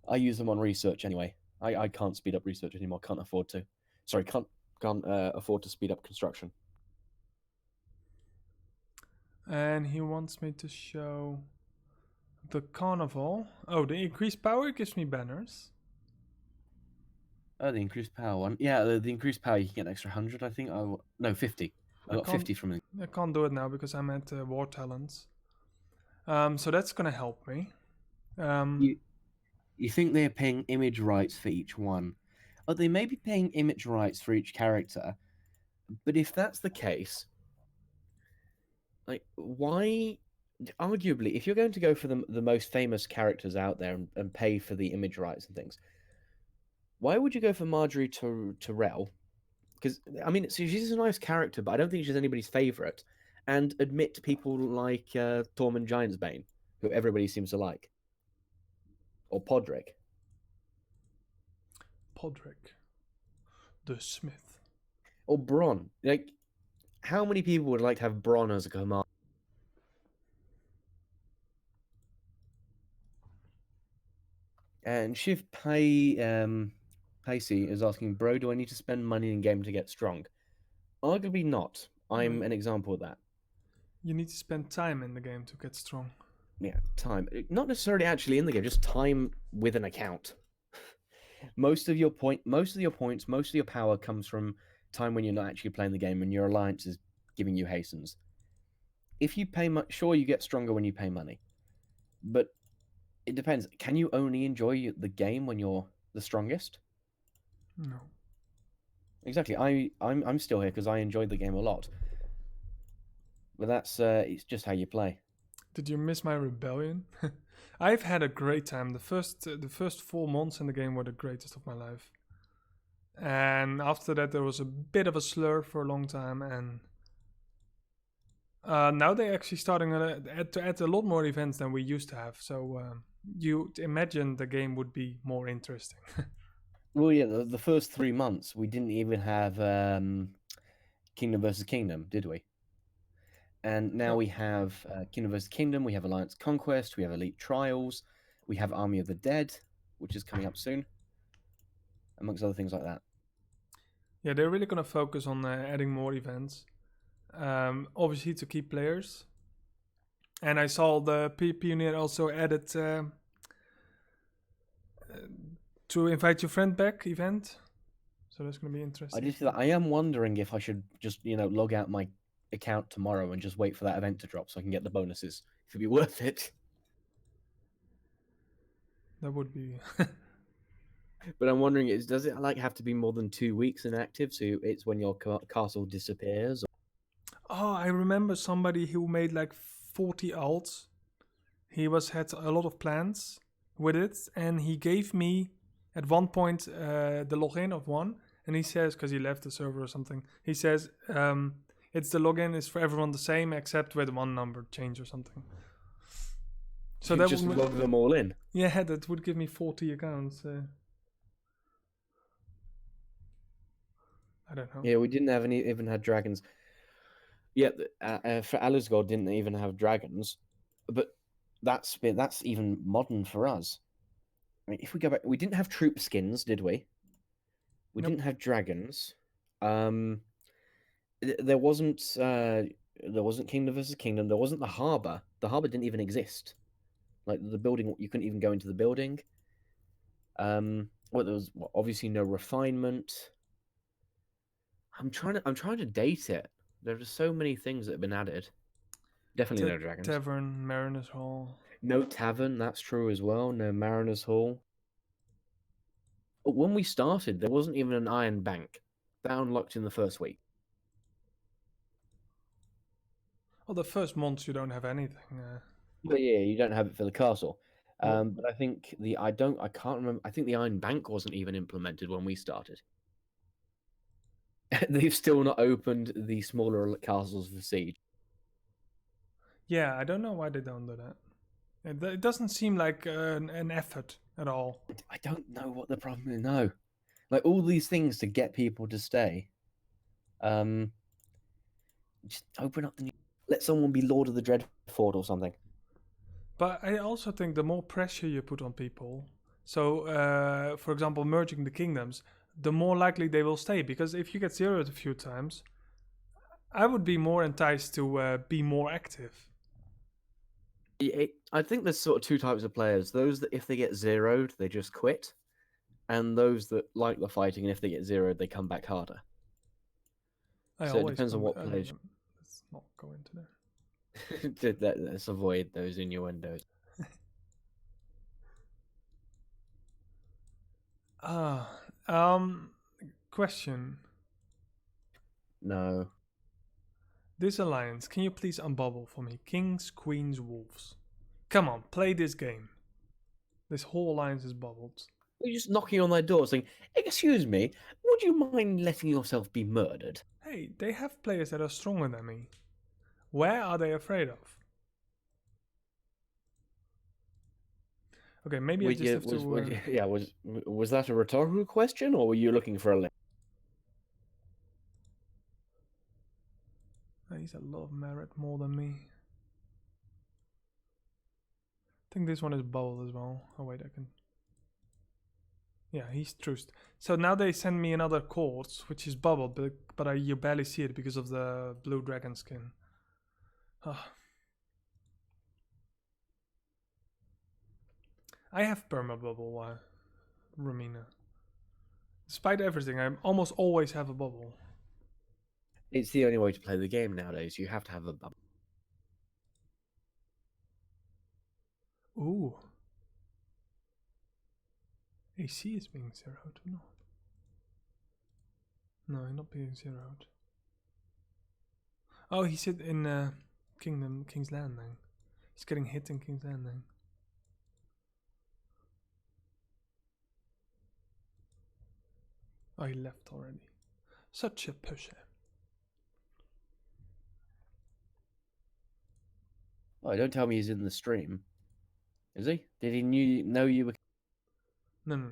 Speaker 7: I use them on research anyway. I can't speed up research anymore. Can't afford to. Sorry, can't afford to speed up construction.
Speaker 1: And he wants me to show the carnival. Oh, the increased power gives me banners.
Speaker 7: Oh, the increased power one. Yeah, the increased power, you can get an extra 100, I think. Oh, no, 50. I got 50 from it.
Speaker 1: I can't do it now because I'm at War Talents. So that's going to help me.
Speaker 7: You think they're paying image rights for each one? Oh, they may be paying image rights for each character, but if that's the case, like, why arguably, if you're going to go for the most famous characters out there and pay for the image rights and things, why would you go for Marjorie Tyrell? Because I mean, she's a nice character, but I don't think she's anybody's favorite. And admit people like Tormund Giantsbane, who everybody seems to like, or Podrick.
Speaker 1: Podrick, the Smith,
Speaker 7: Or Bronn. Like, how many people would like to have Bronn as a commander? And Shiv Pacey is asking, bro, do I need to spend money in game to get strong? Arguably not. I'm an example of that.
Speaker 1: You need to spend time in the game to get strong.
Speaker 7: Yeah, time. Not necessarily actually in the game, just time with an account. Most of your points, most of your power comes from time when you're not actually playing the game and your alliance is giving you hastens. If you pay much, sure, you get stronger when you pay money, but it depends. Can you only enjoy the game when you're the strongest?
Speaker 1: No.
Speaker 7: Exactly. I'm still here because I enjoyed the game a lot. But that's it's just how you play.
Speaker 1: Did you miss my rebellion? I've had a great time. The first 4 months in the game were the greatest of my life. And after that there was a bit of a slur for a long time, and now they're actually starting to add a lot more events than we used to have. So you imagine the game would be more interesting.
Speaker 7: Well, yeah, the first 3 months we didn't even have Kingdom versus Kingdom, did we? And now we have Kingdom vs. Kingdom, we have Alliance Conquest, we have Elite Trials, we have Army of the Dead, which is coming up soon, amongst other things like that.
Speaker 1: Yeah, they're really going to focus on adding more events, obviously to keep players. And I saw the Pioneer also added to invite your friend back event, so that's going to be interesting.
Speaker 7: I just feel that I am wondering if I should just log out my account tomorrow and just wait for that event to drop so I can get the bonuses. If it'd be worth it.
Speaker 1: That would be.
Speaker 7: But I'm wondering, does it have to be more than 2 weeks inactive? So it's when your castle disappears?
Speaker 1: Oh, I remember somebody who made like 40 alts. He had a lot of plans with it, and he gave me at one point the login of one, and he says, because he left the server or something, he says it's the login is for everyone the same except with one number change or something. So
Speaker 7: you
Speaker 1: that
Speaker 7: just
Speaker 1: would
Speaker 7: log them all in.
Speaker 1: Yeah, that would give me 40 accounts. I don't know.
Speaker 7: Yeah, we didn't have even had dragons. Yeah, for Alizgod didn't even have dragons, but that's even modern for us. I mean, if we go back, we didn't have troop skins, did we? We didn't have dragons. There wasn't Kingdom versus Kingdom. There wasn't the harbor. The harbor didn't even exist. Like the building, you couldn't even go into the building. Well, there was obviously no refinement. I'm trying to date it. There are so many things that have been added. Definitely no dragons.
Speaker 1: Tavern, Mariners Hall.
Speaker 7: No tavern, that's true as well. No Mariners Hall. But when we started, there wasn't even an Iron Bank. That unlocked in the first week.
Speaker 1: Well, the first months you don't have anything.
Speaker 7: But yeah, you don't have it for the castle. But I think I can't remember. I think the Iron Bank wasn't even implemented when we started. They've still not opened the smaller castles for siege.
Speaker 1: Yeah, I don't know why they don't do that. It doesn't seem like an effort at all.
Speaker 7: I don't know what the problem is. No, like all these things to get people to stay. Just open up the new. Let someone be Lord of the Dreadfort or something.
Speaker 1: But I also think the more pressure you put on people, so for example, merging the kingdoms, the more likely they will stay. Because if you get zeroed a few times, I would be more enticed to be more active.
Speaker 7: I think there's sort of two types of players. Those that if they get zeroed, they just quit. And those that like the fighting, and if they get zeroed, they come back harder. So it depends on what players.
Speaker 1: Let's not go into
Speaker 7: that. Let's avoid those innuendos.
Speaker 1: Question.
Speaker 7: No.
Speaker 1: This alliance, can you please unbubble for me? Kings, queens, wolves. Come on, play this game. This whole alliance is bubbled.
Speaker 7: You're just knocking on their door saying, "Excuse me, would you mind letting yourself be murdered?"
Speaker 1: Hey, they have players that are stronger than me. Where are they afraid of? Okay, maybe I just have to...
Speaker 7: Was that a rhetorical question, or were you looking for a?
Speaker 1: He's a lot of merit more than me. I think this one is bubbled as well. Oh wait, I can... Yeah, he's truced. So now they send me another quartz, which is bubbled, but you barely see it because of the blue dragon skin. I have perma-bubble, Romina. Despite everything, I almost always have a bubble.
Speaker 7: It's the only way to play the game nowadays. You have to have a bubble.
Speaker 1: Ooh. AC is being zeroed or not? No, he's not being zeroed. Oh, he's hit in King's Landing. He's getting hit in King's Landing. Oh, he left already. Such a pusher.
Speaker 7: Oh, don't tell me he's in the stream. Is he? Did he know you were?
Speaker 1: No.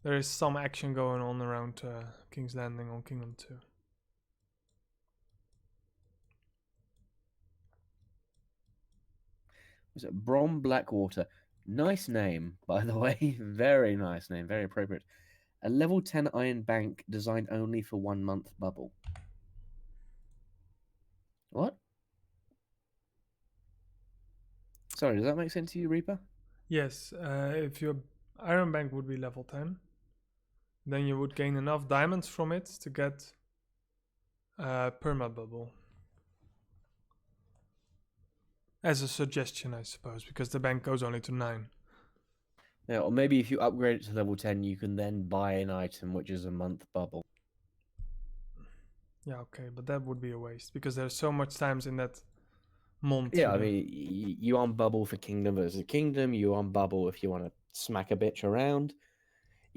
Speaker 1: There is some action going on around King's Landing on Kingdom 2.
Speaker 7: Was it Brom Blackwater? Nice name, by the way. Very nice name. Very appropriate. A level 10 iron bank designed only for 1 month bubble. What? Sorry, does that make sense to you, Reaper?
Speaker 1: Yes, if your Iron Bank would be level 10, then you would gain enough diamonds from it to get perma bubble. As a suggestion, I suppose, because the bank goes only to 9.
Speaker 7: Yeah, or maybe if you upgrade it to level 10, you can then buy an item which is a month bubble.
Speaker 1: Yeah, okay, but that would be a waste because there's so much times in that month.
Speaker 7: Yeah, I mean, you on bubble for Kingdom versus Kingdom. You on bubble if you want to smack a bitch around.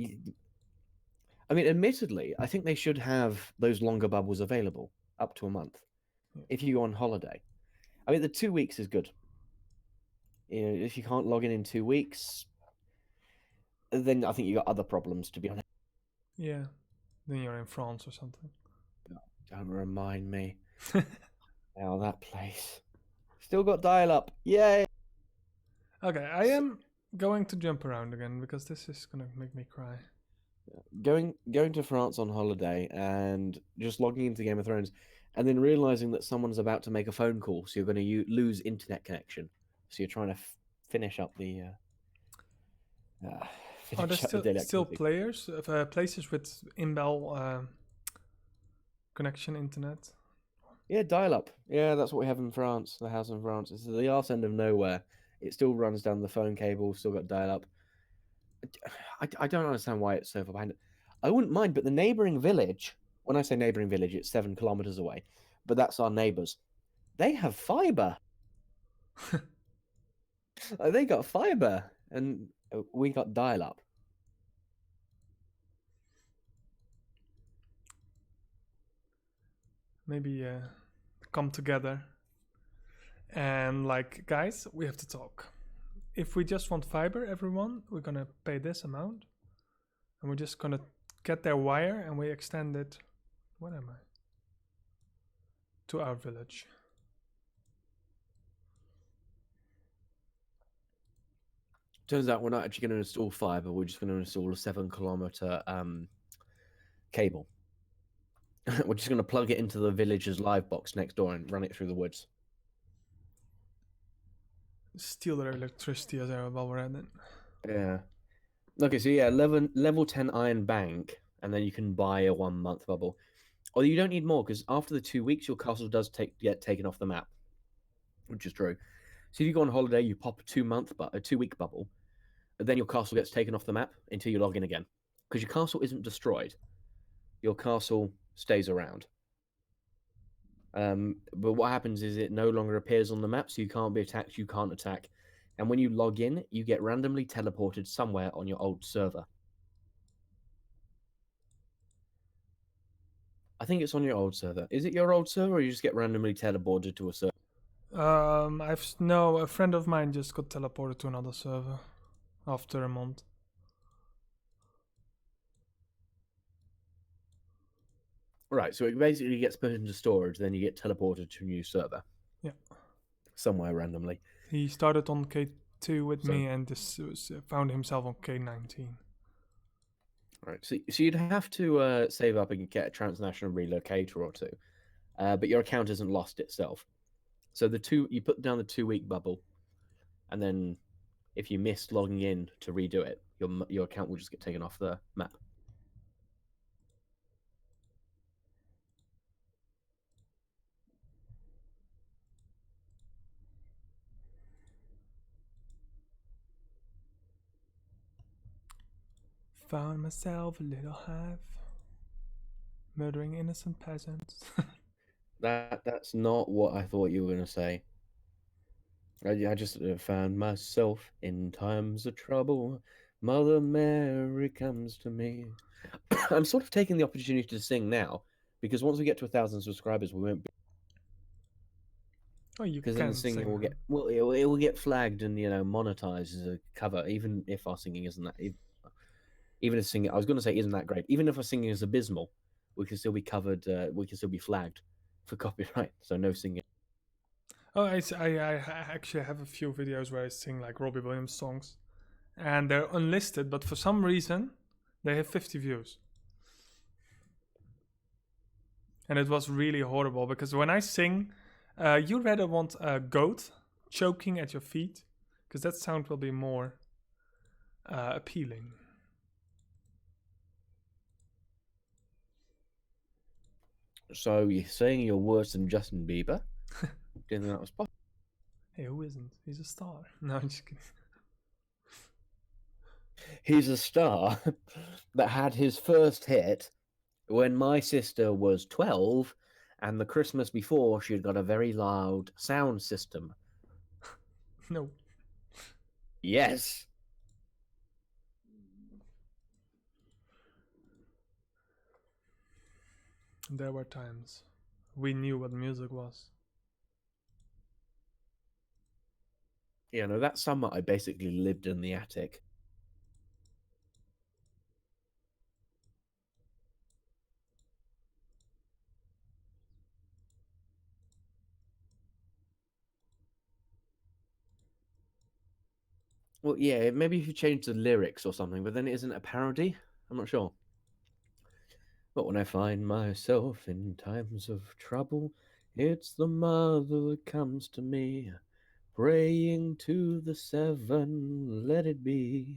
Speaker 7: I mean, admittedly, I think they should have those longer bubbles available up to a month.
Speaker 1: Yeah.
Speaker 7: If you go on holiday, I mean, the 2 weeks is good. You know, if you can't log in 2 weeks, then I think you got other problems, to be honest.
Speaker 1: Yeah, then you're in France or something.
Speaker 7: Don't remind me. Now that place. Still got dial-up. Yay!
Speaker 1: Okay, I am going to jump around again because this is gonna make me cry.
Speaker 7: Going to France on holiday and just logging into Game of Thrones, and then realizing that someone's about to make a phone call, so you're going to lose internet connection. So you're trying to finish up the.
Speaker 1: Are there still places with inbell connection internet?
Speaker 7: Yeah, dial-up. Yeah, that's what we have in France. The house in France. It's the arse end of nowhere. It still runs down the phone cable. Still got dial-up. I don't understand why it's so far behind it. I wouldn't mind, but the neighboring village. When I say neighboring village, it's 7 kilometers away. But that's our neighbors. They have fiber. They got fiber, and we got dial-up.
Speaker 1: Maybe come together and like, guys, we have to talk. If we just want fiber, everyone, we're gonna pay this amount, and we're just gonna get their wire and we extend it. What am I? To our village.
Speaker 7: Turns out we're not actually going to install fiber. We're just going to install a 7 kilometer cable. We're just going to plug it into the village's live box next door and run it through the woods.
Speaker 1: Steal their electricity as well while we're at it.
Speaker 7: Yeah. Okay, so yeah, level 10 iron bank, and then you can buy a 1 month bubble. Or you don't need more, because after the 2 weeks, your castle does get taken off the map, which is true. So if you go on holiday, you pop a 2 week bubble, and then your castle gets taken off the map until you log in again, because your castle isn't destroyed. Your castle stays around. But what happens is it no longer appears on the map, so you can't be attacked, you can't attack. And when you log in, you get randomly teleported somewhere on your old server. I think it's on your old server. Is it your old server, or you just get randomly teleported to a server?
Speaker 1: No, a friend of mine just got teleported to another server after a month.
Speaker 7: Right, so it basically gets put into storage, then you get teleported to a new server.
Speaker 1: Yeah.
Speaker 7: Somewhere randomly.
Speaker 1: He started on K2 with
Speaker 7: So-
Speaker 1: me and found himself on K19.
Speaker 7: Right, so you'd have to save up and get a transnational relocator or two, but your account isn't lost itself. So you put down the 2-week bubble, and then if you missed logging in to redo it, your account will just get taken off the map.
Speaker 1: Found myself a little hive, murdering innocent peasants.
Speaker 7: That's not what I thought you were going to say. I just found myself in times of trouble. Mother Mary comes to me. I'm sort of taking the opportunity to sing now, because once we get to 1,000 subscribers, we won't be.
Speaker 1: Oh, you
Speaker 7: Because
Speaker 1: can
Speaker 7: then the singing
Speaker 1: sing.
Speaker 7: will get it will get flagged and monetized as a cover, even if our singing isn't that. Even if singing, I was going to say, isn't that great. Even if our singing is abysmal, we can still be covered. We can still be flagged for copyright. So no singing.
Speaker 1: Oh, I actually have a few videos where I sing like Robbie Williams songs, and they're unlisted, but for some reason they have 50 views. And it was really horrible because when I sing, you rather want a goat choking at your feet, because that sound will be more appealing.
Speaker 7: So you're saying you're worse than Justin Bieber? Didn't think that was possible.
Speaker 1: Hey, who isn't? He's a star. No, I'm just kidding.
Speaker 7: He's a star that had his first hit when my sister was 12, and the Christmas before she had got a very loud sound system.
Speaker 1: No.
Speaker 7: Yes.
Speaker 1: There were times we knew what music was.
Speaker 7: Yeah, no, that summer I basically lived in the attic. Well, yeah, maybe if you change the lyrics or something, but then it isn't a parody. I'm not sure. But when I find myself in times of trouble, it's the mother that comes to me, praying to the 7, let it be.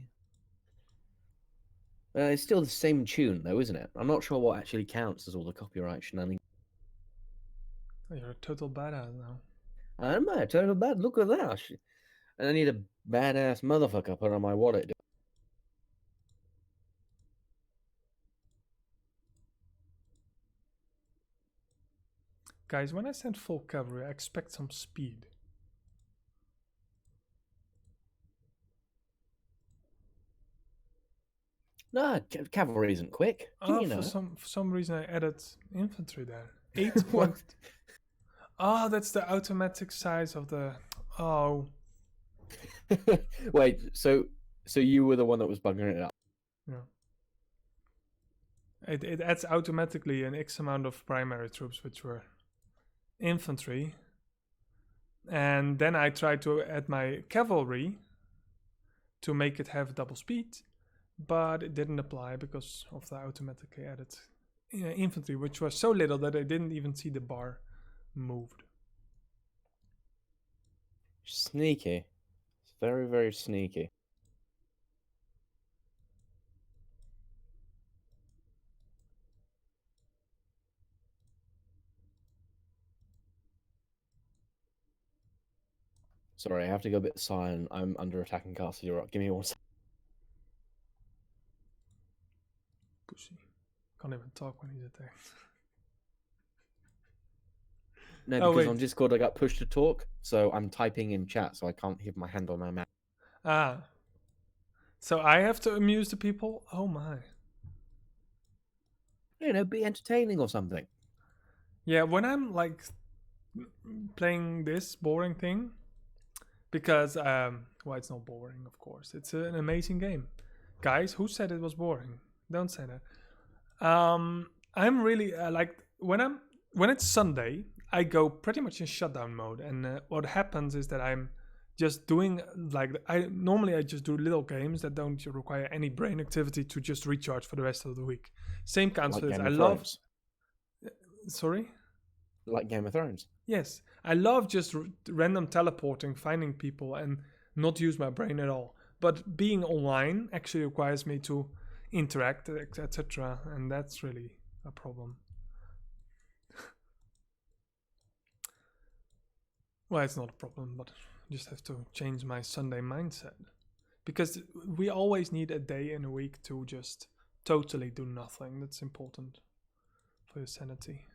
Speaker 7: It's still the same tune, though, isn't it? I'm not sure what actually counts as all the copyright shenanigans.
Speaker 1: Oh, you're a total badass now.
Speaker 7: I'm a total bad. Look at that. And I need a badass motherfucker put on my wallet.
Speaker 1: Guys, when I send full cavalry, I expect some speed.
Speaker 7: No, cavalry isn't quick.
Speaker 1: Oh,
Speaker 7: You know.
Speaker 1: for some reason I added infantry there. 8 point. Oh, that's the automatic size of the. Oh,
Speaker 7: Wait, so you were the one that was bugging it up?
Speaker 1: yeah. It adds automatically an X amount of primary troops, which were infantry. And then I tried to add my cavalry to make it have double speed, but it didn't apply because of the automatically added infantry, which was so little that I didn't even see the bar moved.
Speaker 7: Sneaky. It's very, very sneaky. Sorry, I have to go a bit silent. I'm under attack in Castle Rock. Give me 1 second.
Speaker 1: Pussy. Can't even talk when he's attacked.
Speaker 7: No,
Speaker 1: Oh,
Speaker 7: because
Speaker 1: wait.
Speaker 7: on Discord I got push to talk, so I'm typing in chat, so I can't have my hand on my mouse.
Speaker 1: Ah. So I have to amuse the people? Oh my.
Speaker 7: You know, be entertaining or something.
Speaker 1: Yeah, when I'm like playing this boring thing, because well, it's not boring, of course. It's an amazing game, guys. Who said it was boring? Don't say that. I'm really like when it's Sunday, I go pretty much in shutdown mode, and what happens is that I'm just doing like I just do little games that don't require any brain activity to just recharge for the rest of the week. Same counts
Speaker 7: Like
Speaker 1: for this.
Speaker 7: Game
Speaker 1: I
Speaker 7: of
Speaker 1: love.
Speaker 7: Thrones.
Speaker 1: Sorry.
Speaker 7: Like Game of Thrones.
Speaker 1: Yes, I love just random teleporting, finding people, and not use my brain at all. But being online actually requires me to interact, etc., and that's really a problem. Well, it's not a problem, but I just have to change my Sunday mindset. Because we always need a day in a week to just totally do nothing. That's important for your sanity.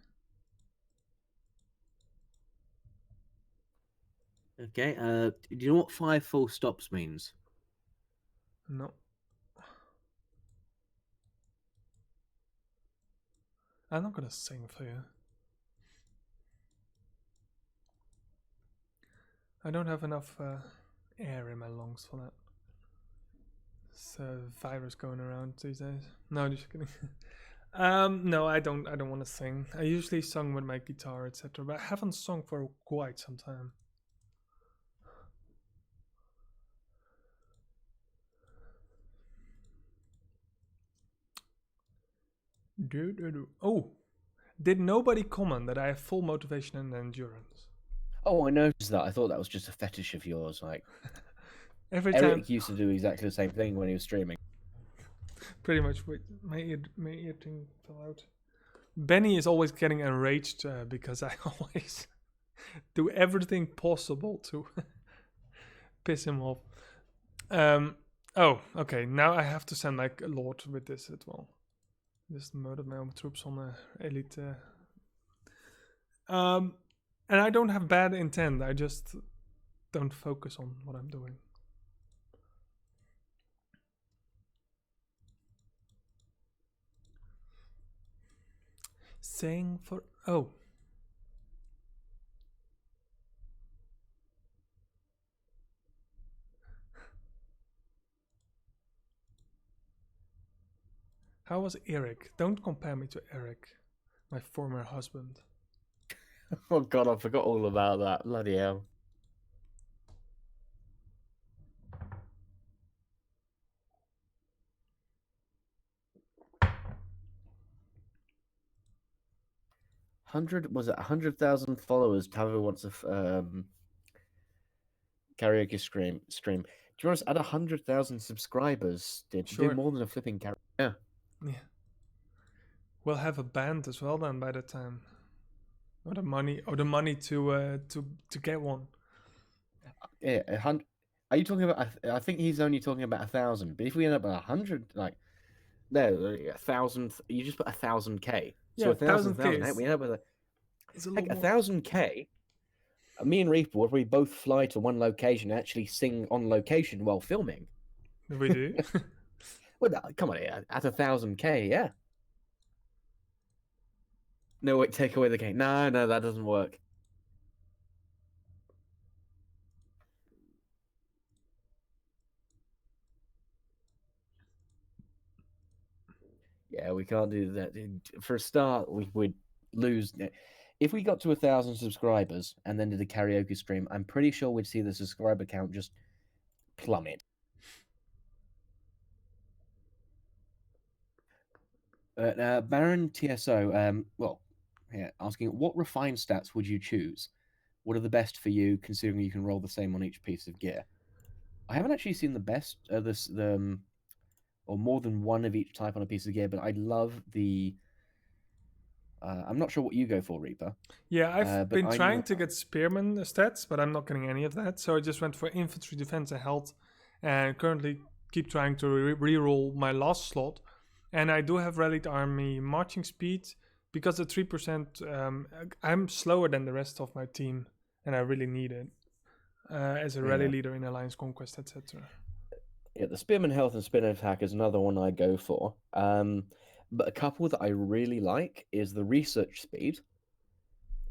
Speaker 8: Okay, do you know what 5 full stops means?
Speaker 1: No. I'm not gonna sing for you. I don't have enough air in my lungs for that. It's a virus going around these days. No, just kidding. No, I don't want to sing. I usually sing with my guitar, etc., but I haven't sung for quite some time. Oh, did nobody comment that I have full motivation and endurance?
Speaker 7: Oh, I noticed that. I thought that was just a fetish of yours. Like
Speaker 1: Every
Speaker 7: Eric
Speaker 1: time,
Speaker 7: used to do exactly the same thing when he was streaming.
Speaker 1: pretty much. Wait, my ear thing fell out. Benny is always getting enraged because I always do everything possible to piss him off. Oh, okay. Now I have to send like a lord with this as well. Just murdered my own troops on the elite. And I don't have bad intent. I just don't focus on what I'm doing. Sing for... Oh. How was Eric? Don't compare me to Eric, my former husband.
Speaker 7: Oh god, I forgot all about that. Bloody hell. Was it 100,000 followers? However, wants a karaoke stream. Do you want us to add 100,000 subscribers? Did you
Speaker 1: Sure.
Speaker 7: do more than a flipping karaoke? Yeah.
Speaker 1: Yeah. We'll have a band as well then by the time. Or the money to get one.
Speaker 7: Yeah, are you talking about? I think he's only talking about 1,000. But if we end up at 100, like, no, 1,000. You just put 1,000K. So
Speaker 1: Yeah,
Speaker 7: 1,000,
Speaker 1: 1,000K
Speaker 7: we end up with
Speaker 1: It's a
Speaker 7: like
Speaker 1: lot more.
Speaker 7: 1,000K. Me and Reaper, would we both fly to one location and actually sing on location while filming?
Speaker 1: We do.
Speaker 7: Well, come on, at 1,000K, yeah. No, wait, take away the K. No, that doesn't work. Yeah, we can't do that. For a start, we would lose. If we got to 1,000 subscribers and then did a karaoke stream, I'm pretty sure we'd see the subscriber count just plummet. Baron TSO, well, yeah, asking what refined stats would you choose? What are the best for you, considering you can roll the same on each piece of gear? I haven't actually seen the best, or more than one of each type on a piece of gear, but I love the. I'm not sure what you go for, Reaper.
Speaker 1: Yeah, I've been trying
Speaker 7: know-
Speaker 1: to get spearman stats, but I'm not getting any of that. So I just went for infantry, defense, and health, and currently keep trying to re-roll my last slot. And I do have rallied army marching speed, because the 3%, I'm slower than the rest of my team, and I really need it as a rally
Speaker 7: Yeah.
Speaker 1: leader in Alliance Conquest, etc.
Speaker 7: Yeah, the Spearman Health and Spearman Attack is another one I go for. But a couple that I really like is the Research Speed.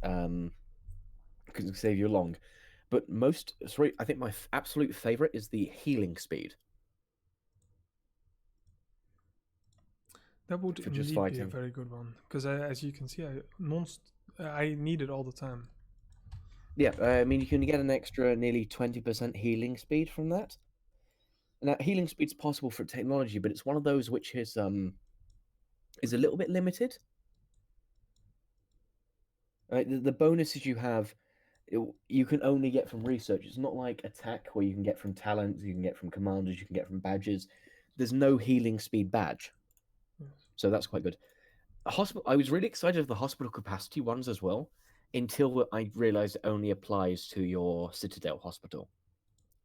Speaker 7: Because it can save you long. But I think my absolute favorite is the Healing Speed.
Speaker 1: That would
Speaker 7: For just
Speaker 1: indeed be a
Speaker 7: fighting.
Speaker 1: very good one, because as you can see, I need it all the time.
Speaker 7: Yeah, I mean, you can get an extra nearly 20% healing speed from that. Now, healing speed's possible for technology, but it's one of those which is a little bit limited. The bonuses you have, you can only get from research. It's not like attack where you can get from talents, you can get from commanders, you can get from badges. There's no healing speed badge,
Speaker 1: Yes.
Speaker 7: so that's quite good. I was really excited of the hospital capacity ones as well, until I realized it only applies to your Citadel hospital,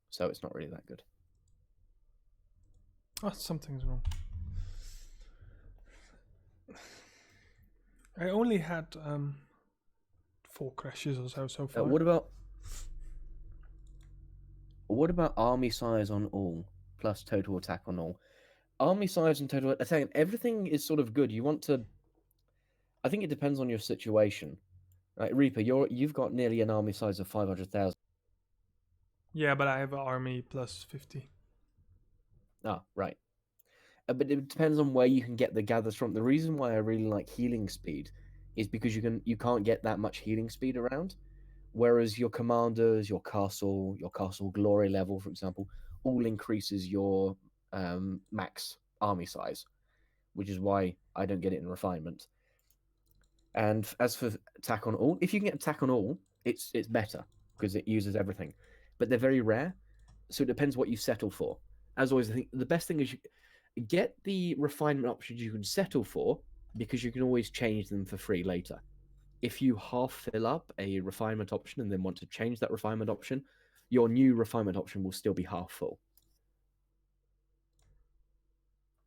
Speaker 7: so it's not really that good.
Speaker 1: Oh, something's wrong. I only had 4 crashes or so far.
Speaker 7: What about army size on all plus total attack on all? Army size and total attack, everything is sort of good. You want to. I think it depends on your situation. Right, Reaper, you've got nearly an army size of 500,000.
Speaker 1: Yeah, but I have an army plus 50.
Speaker 7: Ah, right. But it depends on where you can get the gathers from. The reason why I really like healing speed is because you can't get that much healing speed around, whereas your commanders, your castle glory level, for example, all increases your max army size, which is why I don't get it in refinement. And as for attack on all, if you can get attack on all, it's better because it uses everything, but they're very rare, so it depends what you settle for. As always, I think the best thing is you get the refinement options you can settle for, because you can always change them for free later. If you half fill up a refinement option and then want to change that refinement option, your new refinement option will still be half full.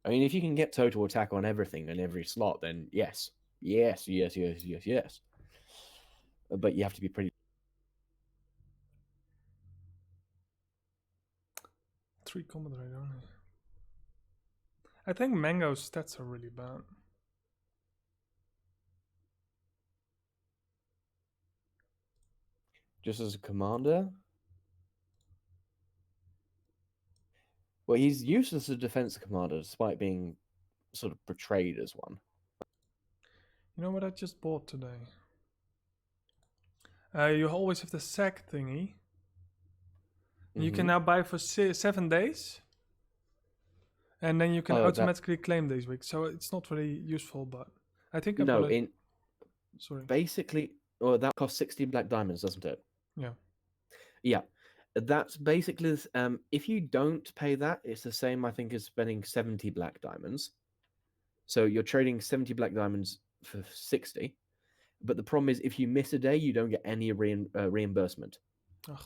Speaker 7: I mean, if you can get total attack on everything in every slot, then yes. But you have to be pretty.
Speaker 1: 3 combat rate only. I think Mango's stats are really bad.
Speaker 7: Just as a commander? Well, he's useless as a defense commander, despite being sort of portrayed as one.
Speaker 1: You know what I just bought today? You always have the sack thingy. You can now buy for 7 days. And then you can automatically claim this week. So it's not really useful, but I think I'm gonna... Sorry.
Speaker 7: Basically, well, that costs 60 black diamonds, doesn't it?
Speaker 1: Yeah.
Speaker 7: Yeah. That's basically, if you don't pay that, it's the same, I think, as spending 70 black diamonds. So you're trading 70 black diamonds for 60. But the problem is, if you miss a day, you don't get any reimbursement.
Speaker 1: Ugh.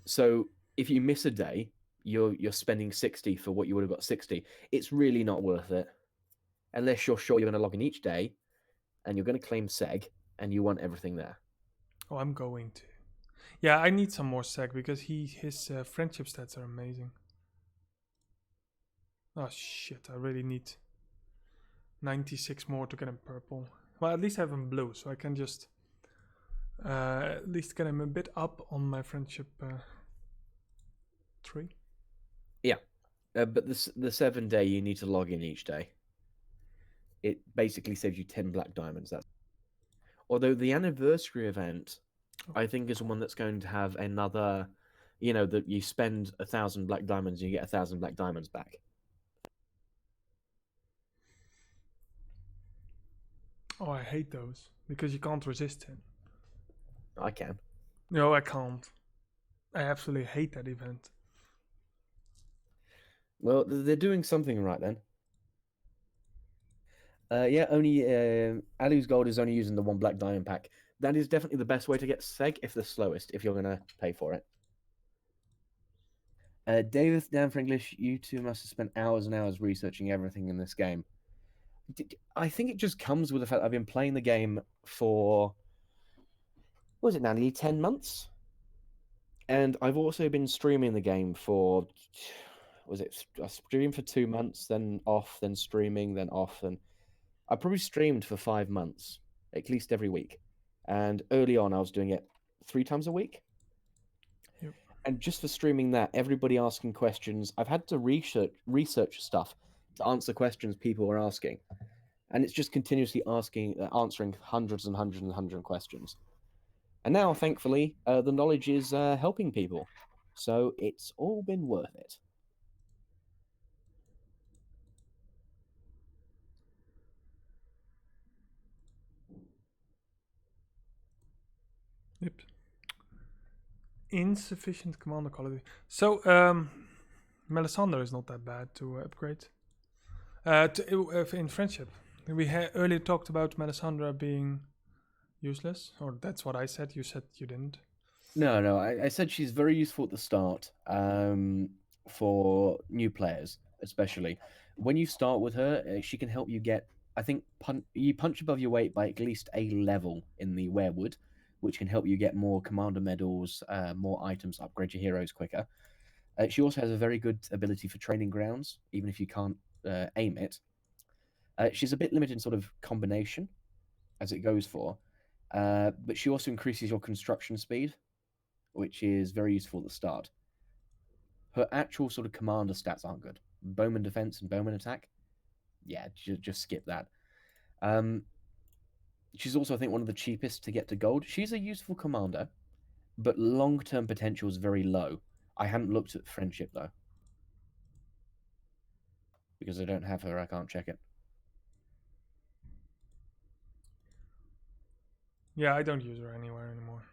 Speaker 7: So if you miss a day, you're spending 60 for what you would have got 60. It's really not worth it. Unless you're sure you're going to log in each day, and you're going to claim Seg, and you want everything there.
Speaker 1: Oh, I'm going to. Yeah, I need some more Seg because his friendship stats are amazing. Oh shit, I really need 96 more to get him purple. Well, at least I have him blue, so I can just at least get him a bit up on my friendship tree.
Speaker 7: Yeah, but the 7 day you need to log in each day. It basically saves you 10 black diamonds. Although the anniversary event, I think, is one that's going to have another, that you spend 1,000 black diamonds and you get 1,000 black diamonds back.
Speaker 1: Oh, I hate those because you can't resist it.
Speaker 7: I can.
Speaker 1: No, I can't. I absolutely hate that event.
Speaker 7: Well, they're doing something right then. Yeah, only Alu's Gold is only using the 1 black diamond pack. That is definitely the best way to get Seg, if the slowest, if you're going to pay for it. David, Dan for English, you two must have spent hours and hours researching everything in this game. I think it just comes with the fact I've been playing the game for, what was it now, nearly 10 months? And I've also been streaming the game for, I streamed for 2 months, then off, then streaming, then off, and I probably streamed for 5 months, at least every week. And early on, I was doing it 3 times a week.
Speaker 1: Yep.
Speaker 7: And just for streaming that, everybody asking questions, I've had to research stuff to answer questions people were asking. And it's just continuously answering hundreds and hundreds and hundreds of questions. And now, thankfully, the knowledge is helping people. So it's all been worth it.
Speaker 1: Yep. Insufficient commander quality. So, Melisandre is not that bad to upgrade. In Friendship, we earlier talked about Melisandre being useless, or that's what I said. You said you didn't.
Speaker 7: No, I said she's very useful at the start for new players, especially. When you start with her, she can help you get, I think, you punch above your weight by at least a level in the Werewood, which can help you get more commander medals, more items, upgrade your heroes quicker. She also has a very good ability for training grounds, even if you can't aim it. She's a bit limited in sort of combination, as it goes for, but she also increases your construction speed, which is very useful at the start. Her actual sort of commander stats aren't good. Bowman defense and bowman attack, yeah, just skip that. She's also, I think, one of the cheapest to get to gold. She's a useful commander, but long-term potential is very low. I hadn't looked at Friendship, though. Because I don't have her, I can't check it.
Speaker 1: Yeah, I don't use her anywhere anymore.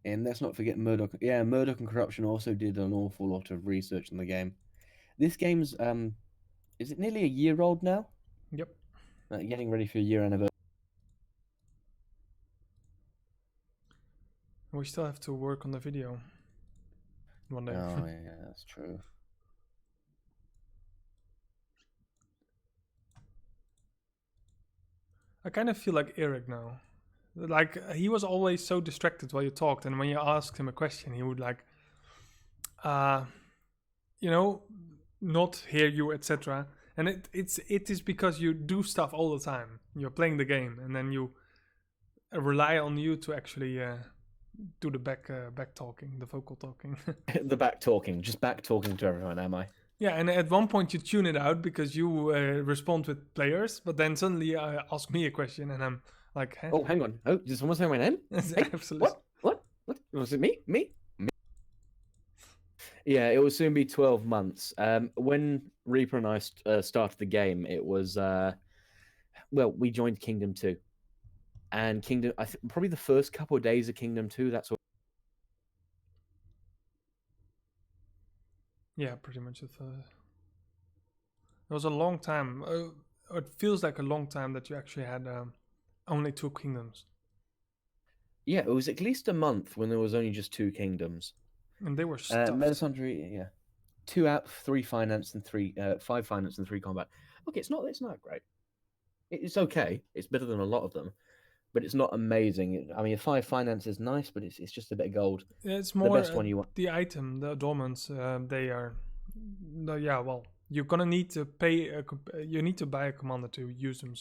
Speaker 7: And let's not forget Murdoch. Yeah, Murdoch and Corruption also did an awful lot of research in the game. This game's, is it nearly a year old now?
Speaker 1: Yep.
Speaker 7: Getting ready for a year anniversary.
Speaker 1: We still have to work on the video. One day.
Speaker 7: Oh, yeah, that's true.
Speaker 1: I kind of feel like Eric now. Like, he was always so distracted while you talked, and when you asked him a question, he would like, not hear you, etc. And it is because you do stuff all the time. You're playing the game, and then you rely on you to actually do the back talking, the vocal talking.
Speaker 7: The back talking, just back talking to everyone, am I?
Speaker 1: Yeah, and at one point you tune it out because you respond with players, but then suddenly ask me a question, and I'm like, huh?
Speaker 7: Oh, hang on. Oh, did someone say my name? Hey,
Speaker 1: Absolutely.
Speaker 7: What? Was it me? Me? Yeah, it will soon be 12 months. When Reaper and I started the game, it was, we joined Kingdom 2. And Kingdom, probably the first couple of days of Kingdom 2, that's all.
Speaker 1: Yeah, pretty much. It was a long time. It feels like a long time that you actually had only 2 kingdoms.
Speaker 7: Yeah, it was at least a month when there was only just 2 kingdoms.
Speaker 1: And they were stuffed.
Speaker 7: Melisandre, yeah. 2 app, 3 finance, and 5 finance and 3 combat. Okay, it's not great. It's okay. It's better than a lot of them, but it's not amazing. I mean, 5 finance is nice, but it's just a bit of gold.
Speaker 1: It's more
Speaker 7: the best one you want.
Speaker 1: The item, the adornments. They are, you're gonna need to pay. You need to buy a commander to use them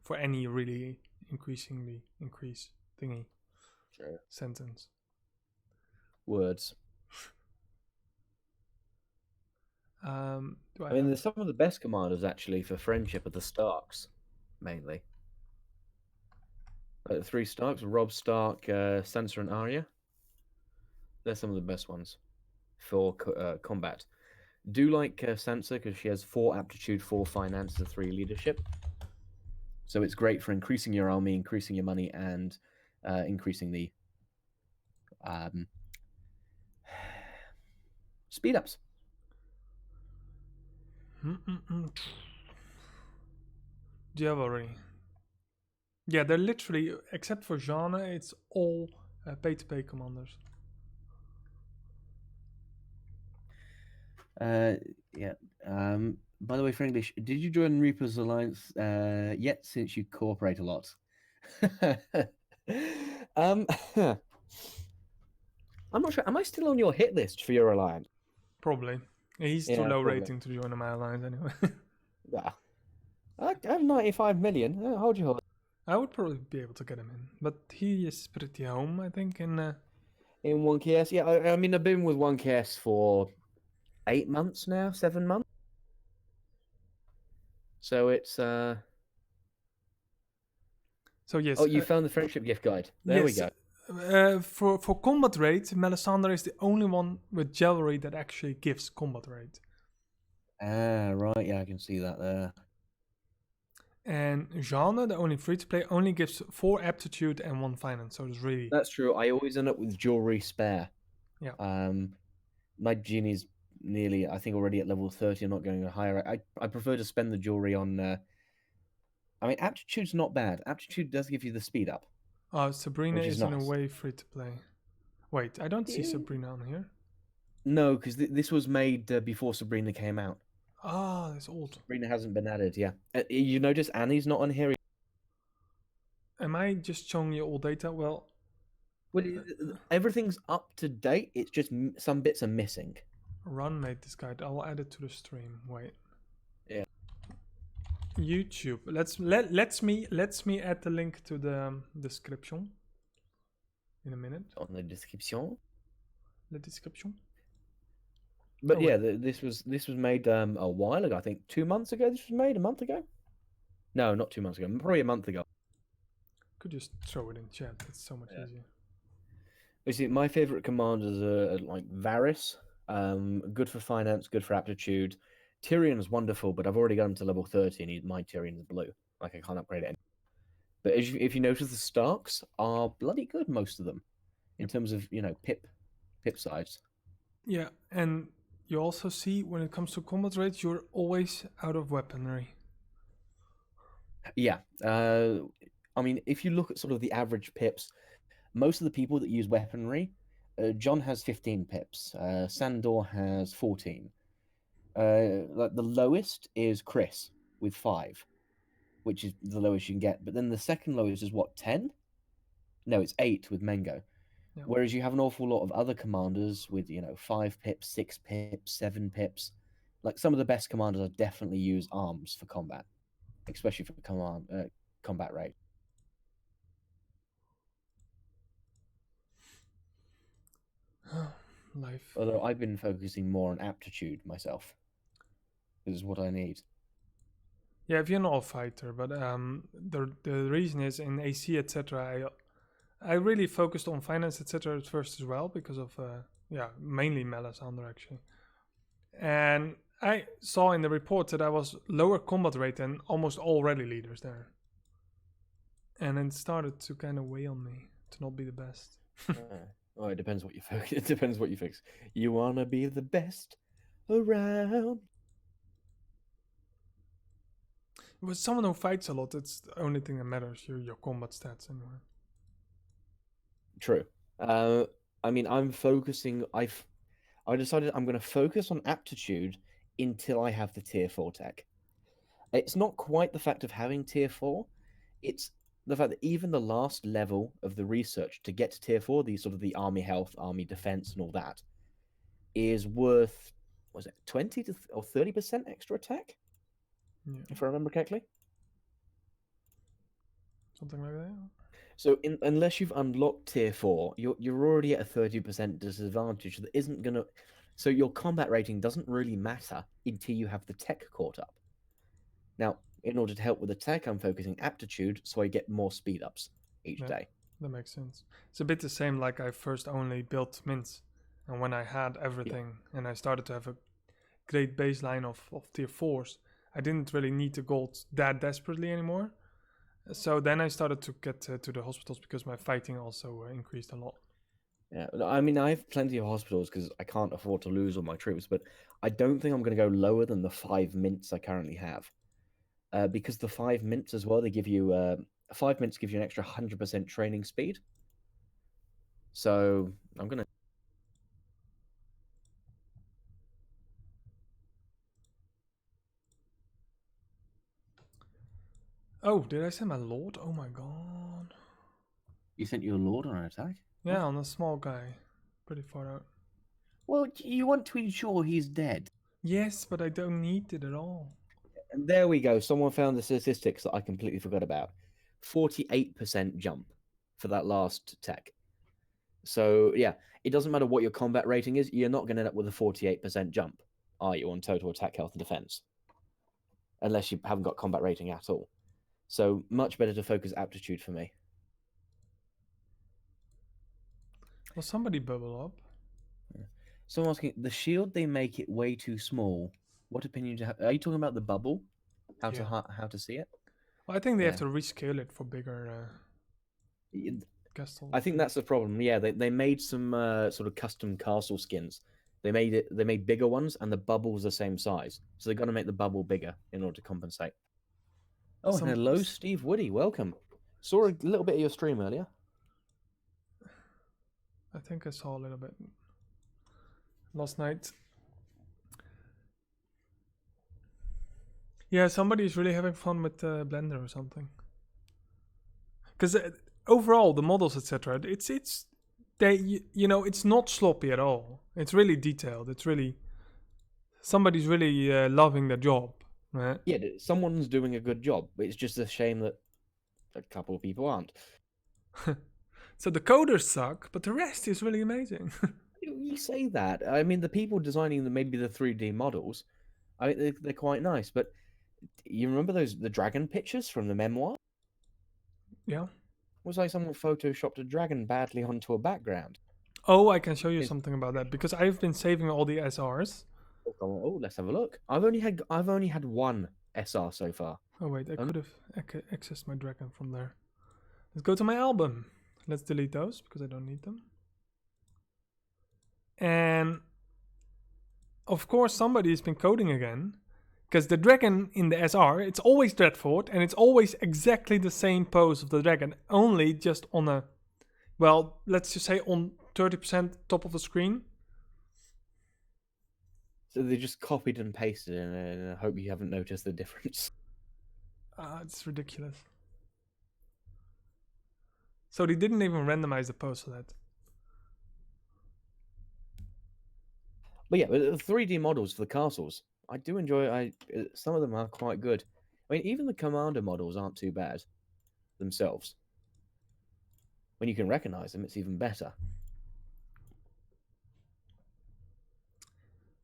Speaker 1: for any really increase thingy.
Speaker 7: Sure.
Speaker 1: Sentence.
Speaker 7: Words.
Speaker 1: I
Speaker 7: mean, there's some of the best commanders actually for Friendship are the Starks, mainly. 3 Starks: Robb Stark, Sansa, and Arya. They're some of the best ones for combat. Do like Sansa because she has 4 aptitude, 4 finance, and 3 leadership. So it's great for increasing your army, increasing your money, and increasing the speed ups.
Speaker 1: Do you have already? Yeah, they're literally, except for genre, it's all pay-to-pay commanders.
Speaker 8: Yeah. By the way, for English, did you join Reaper's Alliance yet? Since you cooperate a lot.
Speaker 7: I'm not sure. Am I still on your hit list for your alliance?
Speaker 1: Probably. He's too
Speaker 7: Yeah,
Speaker 1: low
Speaker 7: probably.
Speaker 1: rating to join my alliance anyway.
Speaker 7: Yeah. I have 95 million. Hold your horse.
Speaker 1: I would probably be able to get him in, but he is pretty home, I think. In
Speaker 7: In 1KS, yeah. I mean, I've been with 1KS for 8 months now, 7 months. So it's
Speaker 1: so yes.
Speaker 7: Oh, you found the friendship gift guide. There we
Speaker 1: yes,
Speaker 7: go.
Speaker 1: For combat rate, Melisandre is the only one with Jewelry that actually gives combat rate.
Speaker 8: Ah, right. Yeah, I can see that there.
Speaker 1: And Jeanne, the only free-to-play, only gives 4 aptitude and 1 finance. So it's really
Speaker 7: That's true. I always end up with jewelry spare.
Speaker 1: Yeah.
Speaker 7: My genie's nearly, I think, already at level 30. I'm not going higher. I prefer to spend the jewelry on. I mean, aptitude's not bad. Aptitude does give you the speed up.
Speaker 1: Sabrina
Speaker 7: Which is
Speaker 1: is in a
Speaker 7: nice.
Speaker 1: way free-to-play. Wait, I don't see
Speaker 7: Yeah.
Speaker 1: Sabrina on here.
Speaker 7: No, because this was made before Sabrina came out.
Speaker 1: Ah, that's old.
Speaker 7: Sabrina hasn't been added. Yeah. You notice Annie's not on here.
Speaker 1: Am I just showing you all data? Well,
Speaker 7: Well, everything's up to date. It's just some bits are missing.
Speaker 1: Run made this guide. I'll add it to the stream. Wait.
Speaker 7: Yeah.
Speaker 1: YouTube. Let's me add the link to the description in a minute.
Speaker 7: On the description.
Speaker 1: The description.
Speaker 7: But
Speaker 1: Oh,
Speaker 7: yeah,
Speaker 1: wait.
Speaker 7: this was made a while ago. I think 2 months ago. This was made a month ago. No, not 2 months ago. Probably a month ago.
Speaker 1: Could just throw it in chat. It's so much easier.
Speaker 7: You see, my favorite commanders are like Varys. Good for finance, good for aptitude. Tyrion's wonderful, but I've already got him to level 30, and my Tyrion's blue. Like I can't upgrade it. But if you notice, the Starks are bloody good, most of them, in terms of pip size.
Speaker 1: Yeah, and you also see when it comes to combat rates, you're always out of weaponry.
Speaker 7: Yeah. I mean, if you look at sort of the average pips, most of the people that use weaponry, John has 15 pips. Sandor has 14. Like the lowest is Chris with 5, which is the lowest you can get. But then the second lowest is what, 10? No, it's 8 with Mengo.
Speaker 1: Yeah.
Speaker 7: Whereas you have an awful lot of other commanders with 5 pips, 6 pips, 7 pips. Like some of the best commanders definitely use arms for combat, especially for combat rate.
Speaker 1: Life.
Speaker 7: Although I've been focusing more on aptitude myself. This is what I need.
Speaker 1: Yeah, if you're not a fighter, but the reason is in AC etc. I really focused on finance etc. at first as well because of mainly Melisandre actually, and I saw in the report that I was lower combat rate than almost all rally leaders there, and it started to kind of weigh on me to not be the best.
Speaker 7: It depends what you focus. It depends what you fix. You wanna be the best around.
Speaker 1: With someone who fights a lot, it's the only thing that matters. Your combat stats anyway.
Speaker 7: True. I mean, I'm focusing. I decided I'm going to focus on aptitude until I have the tier 4 tech. It's not quite the fact of having tier 4. It's the fact that even the last level of the research to get to tier 4, the army health, army defense, and all that, is worth, was it 20 or 30% extra attack?
Speaker 1: Yeah.
Speaker 7: If I remember correctly.
Speaker 1: Something like that.
Speaker 7: So unless you've unlocked tier 4, you're already at a 30% disadvantage that isn't gonna. So your combat rating doesn't really matter until you have the tech caught up. Now, in order to help with the tech, I'm focusing aptitude, so I get more speed ups each day.
Speaker 1: That makes sense. It's a bit the same like I first only built mints, and when I had everything and I started to have a great baseline of tier 4s, I didn't really need the gold that desperately anymore. So then I started to get to the hospitals because my fighting also increased a lot.
Speaker 7: Yeah, I mean, I have plenty of hospitals because I can't afford to lose all my troops, but I don't think I'm going to go lower than the 5 mints I currently have. Because the 5 mints as well, they give you 5 mints give you an extra 100% training speed. So I'm gonna.
Speaker 1: Oh, did I send my lord? Oh my god.
Speaker 8: You sent your lord on an attack?
Speaker 1: Yeah, on a small guy. Pretty far out.
Speaker 8: Well, you want to ensure he's dead.
Speaker 1: Yes, but I don't need it at all.
Speaker 7: And there we go. Someone found the statistics that I completely forgot about. 48% jump for that last tech. So yeah, it doesn't matter what your combat rating is. You're not going to end up with a 48% jump, are you, on total attack, health, and defense? Unless you haven't got combat rating at all. So much better to focus aptitude for me.
Speaker 1: Will somebody bubble up?
Speaker 8: Someone asking, the shield, they make it way too small. What opinion do you have? Are you talking about the bubble? How to see it?
Speaker 1: Well, I think they have
Speaker 8: Yeah.
Speaker 1: to rescale it for bigger castles.
Speaker 7: I think that's the problem. Yeah, they made some sort of custom castle skins. They made bigger ones, and the bubble's the same size. So they've got to make the bubble bigger in order to compensate. Oh,
Speaker 1: Some-
Speaker 7: hello, Steve Woody. Welcome. Saw a little bit of your stream earlier.
Speaker 1: I think I saw a little bit last night. Yeah, somebody's really having fun with Blender or something. Because overall, the models, etc., it's it's not sloppy at all. It's really detailed. It's really somebody's really loving their job, right?
Speaker 7: Yeah, someone's doing a good job. It's just a shame that a couple of people aren't.
Speaker 1: So the coders suck, but the rest is really amazing.
Speaker 7: You say that. I mean, the people designing maybe the 3D models, I mean, they're quite nice. But you remember the dragon pictures from the memoir?
Speaker 1: Yeah.
Speaker 7: It was like someone photoshopped a dragon badly onto a background.
Speaker 1: Oh, I can show you
Speaker 7: It's-
Speaker 1: something about that because I've been saving all the SRs.
Speaker 7: Oh, let's have a look. I've only had one SR so far.
Speaker 1: Oh wait, I
Speaker 7: Um,
Speaker 1: could have accessed my dragon from there. Let's go to my album. Let's delete those because I don't need them. And of course somebody's been coding again. Because the dragon in the SR, it's always Dreadfort, and it's always exactly the same pose of the dragon, only just on a, well, let's just say on 30% top of the screen.
Speaker 7: So they just copied and pasted it, and I hope you haven't noticed the difference.
Speaker 1: It's ridiculous. So they didn't even randomize the pose for that.
Speaker 7: But yeah, the 3D models for the castles, I do enjoy. Some of them are quite good. I mean, even the commander models aren't too bad themselves. When you can recognize them, it's even better.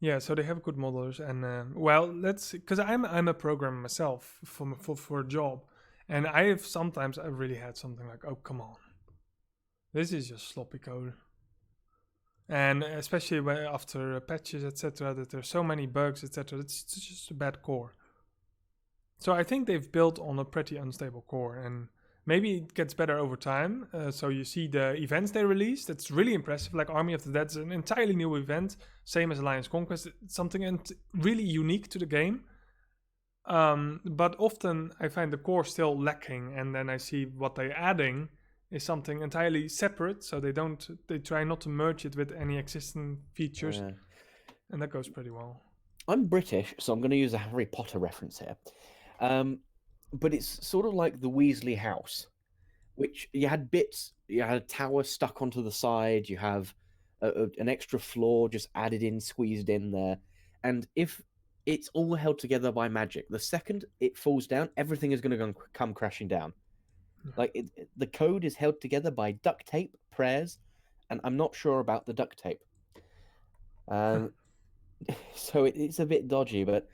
Speaker 1: Yeah, so they have good modelers, and well, because I'm a programmer myself for a job, and I really had something like, oh come on, this is just sloppy code, and especially after patches etc. that there's so many bugs etc. It's just a bad core. So I think they've built on a pretty unstable core, and maybe it gets better over time. So you see the events they released. It's really impressive. Like Army of the Dead is an entirely new event, same as Alliance Conquest. It's something really unique to the game. But often I find the core still lacking, and then I see what they're adding is something entirely separate. So they try not to merge it with any existing features, and that goes pretty well.
Speaker 7: I'm British, so I'm going to use a Harry Potter reference here. But it's sort of like the Weasley house, which you had bits, you had a tower stuck onto the side, you have an extra floor just added in, squeezed in there. And if it's all held together by magic, the second it falls down, everything is going to come crashing down.
Speaker 1: Yeah.
Speaker 7: Like the code is held together by duct tape, prayers, and I'm not sure about the duct tape. So it's a bit dodgy, but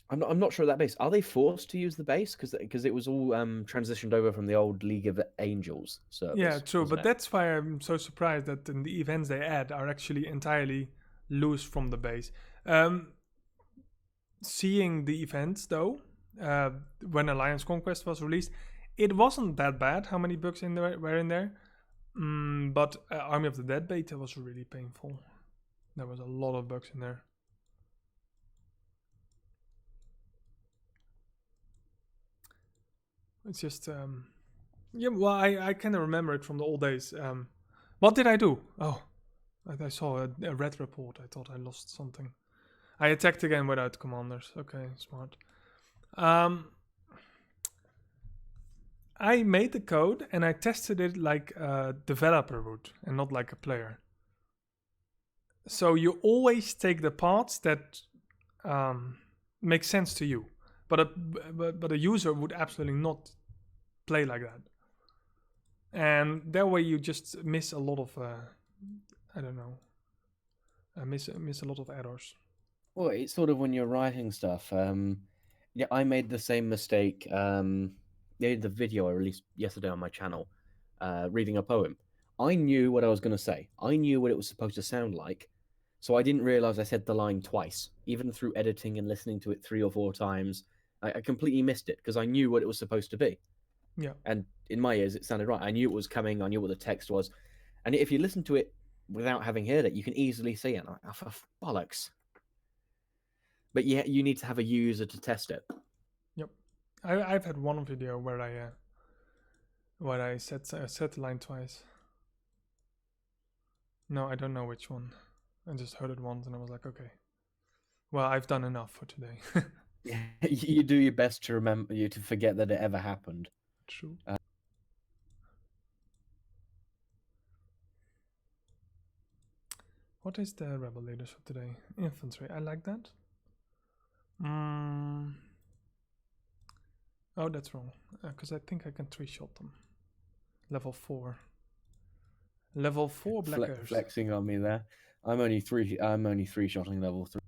Speaker 7: I'm not sure of that base. Are they forced to use the base because it was all transitioned over from the old League of Angels service?
Speaker 1: Yeah, true,
Speaker 7: wasn't
Speaker 1: but
Speaker 7: it?
Speaker 1: that's why I'm so surprised that in the events they add are actually entirely loose from the base. Seeing the events though, when Alliance Conquest was released, it wasn't that bad. How many bugs were in there? But Army of the Dead beta was really painful. There was a lot of bugs in there. It's just yeah, well, I kind of remember it from the old days. What did I do? Oh, I saw a red report. I thought I lost something. I attacked again without commanders. Okay, smart. I made the code and I tested it like a developer would and not like a player. So you always take the parts that make sense to you, but a user would absolutely not play like that. And that way you just miss a lot of I don't know. I miss a lot of errors.
Speaker 7: Well, it's sort of when you're writing stuff. Yeah, I made the same mistake. The video I released yesterday on my channel, reading a poem. I knew what I was going to say. I knew what it was supposed to sound like, so I didn't realize I said the line twice. Even through editing and listening to it 3 or 4 times, I completely missed it because I knew what it was supposed to be.
Speaker 1: Yeah.
Speaker 7: And in my ears, it sounded right. I knew it was coming. I knew what the text was. And if you listen to it without having heard it, you can easily see it. Oh, for bollocks. But yeah, you need to have a user to test it.
Speaker 1: Yep. I've had one video where I said the line twice. No, I don't know which one. I just heard it once and I was like, okay. Well, I've done enough for today.
Speaker 7: Yeah, you do your best to to forget that it ever happened.
Speaker 1: True. What is the rebel leaders for today? Infantry. I like that. Oh, that's wrong. Because I think I can 3-shot them. Level 4. Level 4 blackers.
Speaker 7: Flexing on me there. I'm only 3-shotting level 3.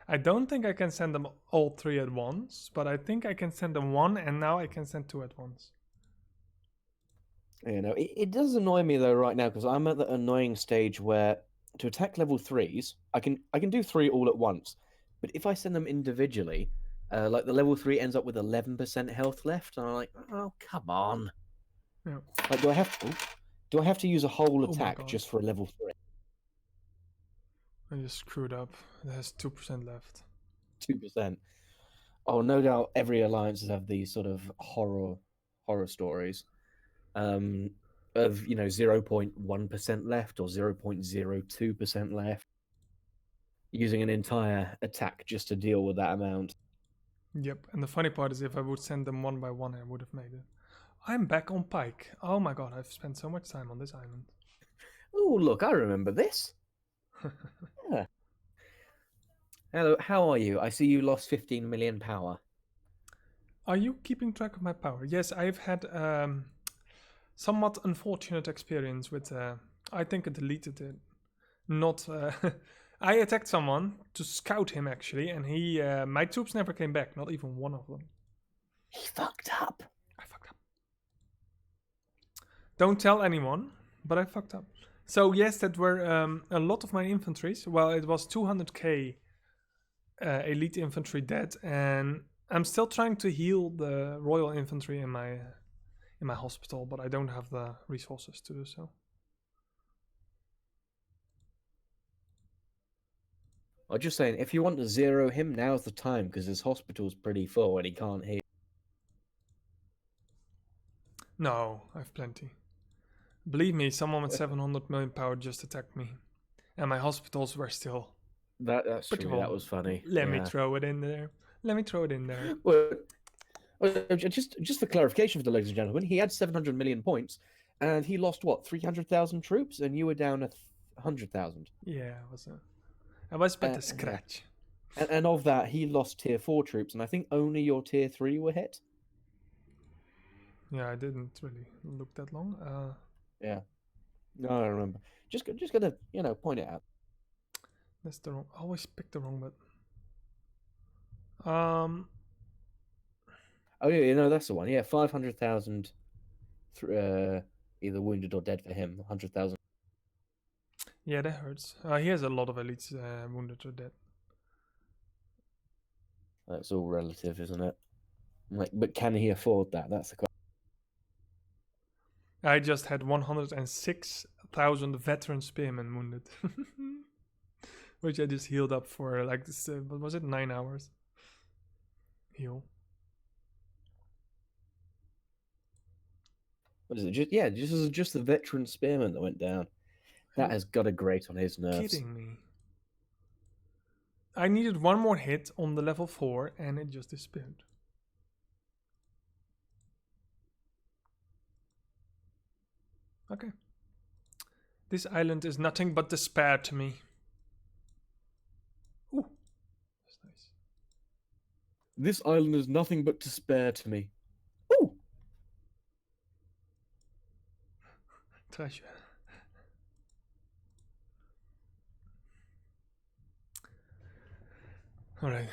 Speaker 1: I don't think I can send them all 3 at once, but I think I can send them 1, and now I can send 2 at once.
Speaker 7: You know, it does annoy me though right now because I'm at the annoying stage where to attack level 3s, I can do 3 all at once, but if I send them individually, like the level 3 ends up with 11% health left, and I'm like, oh come on.
Speaker 1: Yeah.
Speaker 7: Like, do I have to use a whole
Speaker 1: Oh my
Speaker 7: attack
Speaker 1: God.
Speaker 7: just for a level 3?
Speaker 1: I just screwed up. It has 2% left.
Speaker 7: 2%. Oh, no doubt every alliance have these sort of horror stories. Of 0.1% left or 0.02% left, using an entire attack just to deal with that amount.
Speaker 1: Yep, and the funny part is if I would send them 1 by 1, I would have made it. I'm back on Pike. Oh my god, I've spent so much time on this island.
Speaker 7: Oh, look, I remember this. Yeah. Hello, how are you? I see you lost 15 million power.
Speaker 1: Are you keeping track of my power? Yes, I've had somewhat unfortunate experience with. I think I deleted it. Not. I attacked someone to scout him actually, and he. My troops never came back. Not even one of them.
Speaker 7: He fucked up.
Speaker 1: I fucked up. Don't tell anyone, but I fucked up. So yes, that were a lot of my infantries. Well, it was 200k elite infantry dead, and I'm still trying to heal the royal infantry in my hospital, but I don't have the resources to do so.
Speaker 7: I'm just saying, if you want to zero him, now's the time because his hospital's pretty full and he can't heal.
Speaker 1: No, I've plenty. Believe me, someone with 700 million power just attacked me, and my hospitals were still.
Speaker 7: That's
Speaker 1: pretty
Speaker 7: true.
Speaker 1: full.
Speaker 7: That was funny.
Speaker 1: Let
Speaker 7: Yeah.
Speaker 1: me throw it in there. Let me throw it in there.
Speaker 7: Well, just for clarification for the ladies and gentlemen, he had 700 million points, and he lost what 300,000 troops, and you were down 100,000.
Speaker 1: Yeah, I was but a scratch.
Speaker 7: And of that, he lost tier 4 troops, and I think only your tier 3 were hit.
Speaker 1: Yeah, I didn't really look that long.
Speaker 7: Yeah, no, I remember. Just gonna point it out.
Speaker 1: That's the wrong. I always pick the wrong button.
Speaker 7: Oh yeah, that's the one. Yeah, 500,000 either wounded or dead for him. 100,000.
Speaker 1: Yeah, that hurts. He has a lot of elites wounded or dead.
Speaker 7: That's all relative, isn't it? Like, but can he afford that? That's the question.
Speaker 1: I just had 106,000 veteran spearmen wounded, which I just healed up for like this. What was it? 9 hours. Heal.
Speaker 7: What is it? Just the veteran spearman that went down. That has got to grate on his nerves.
Speaker 1: Kidding me. I needed one more hit on the level 4 and it just disappeared. Okay. This island is nothing but despair to me. Ooh. That's nice.
Speaker 7: This island is nothing but despair to me. Ooh.
Speaker 1: Treasure. All right.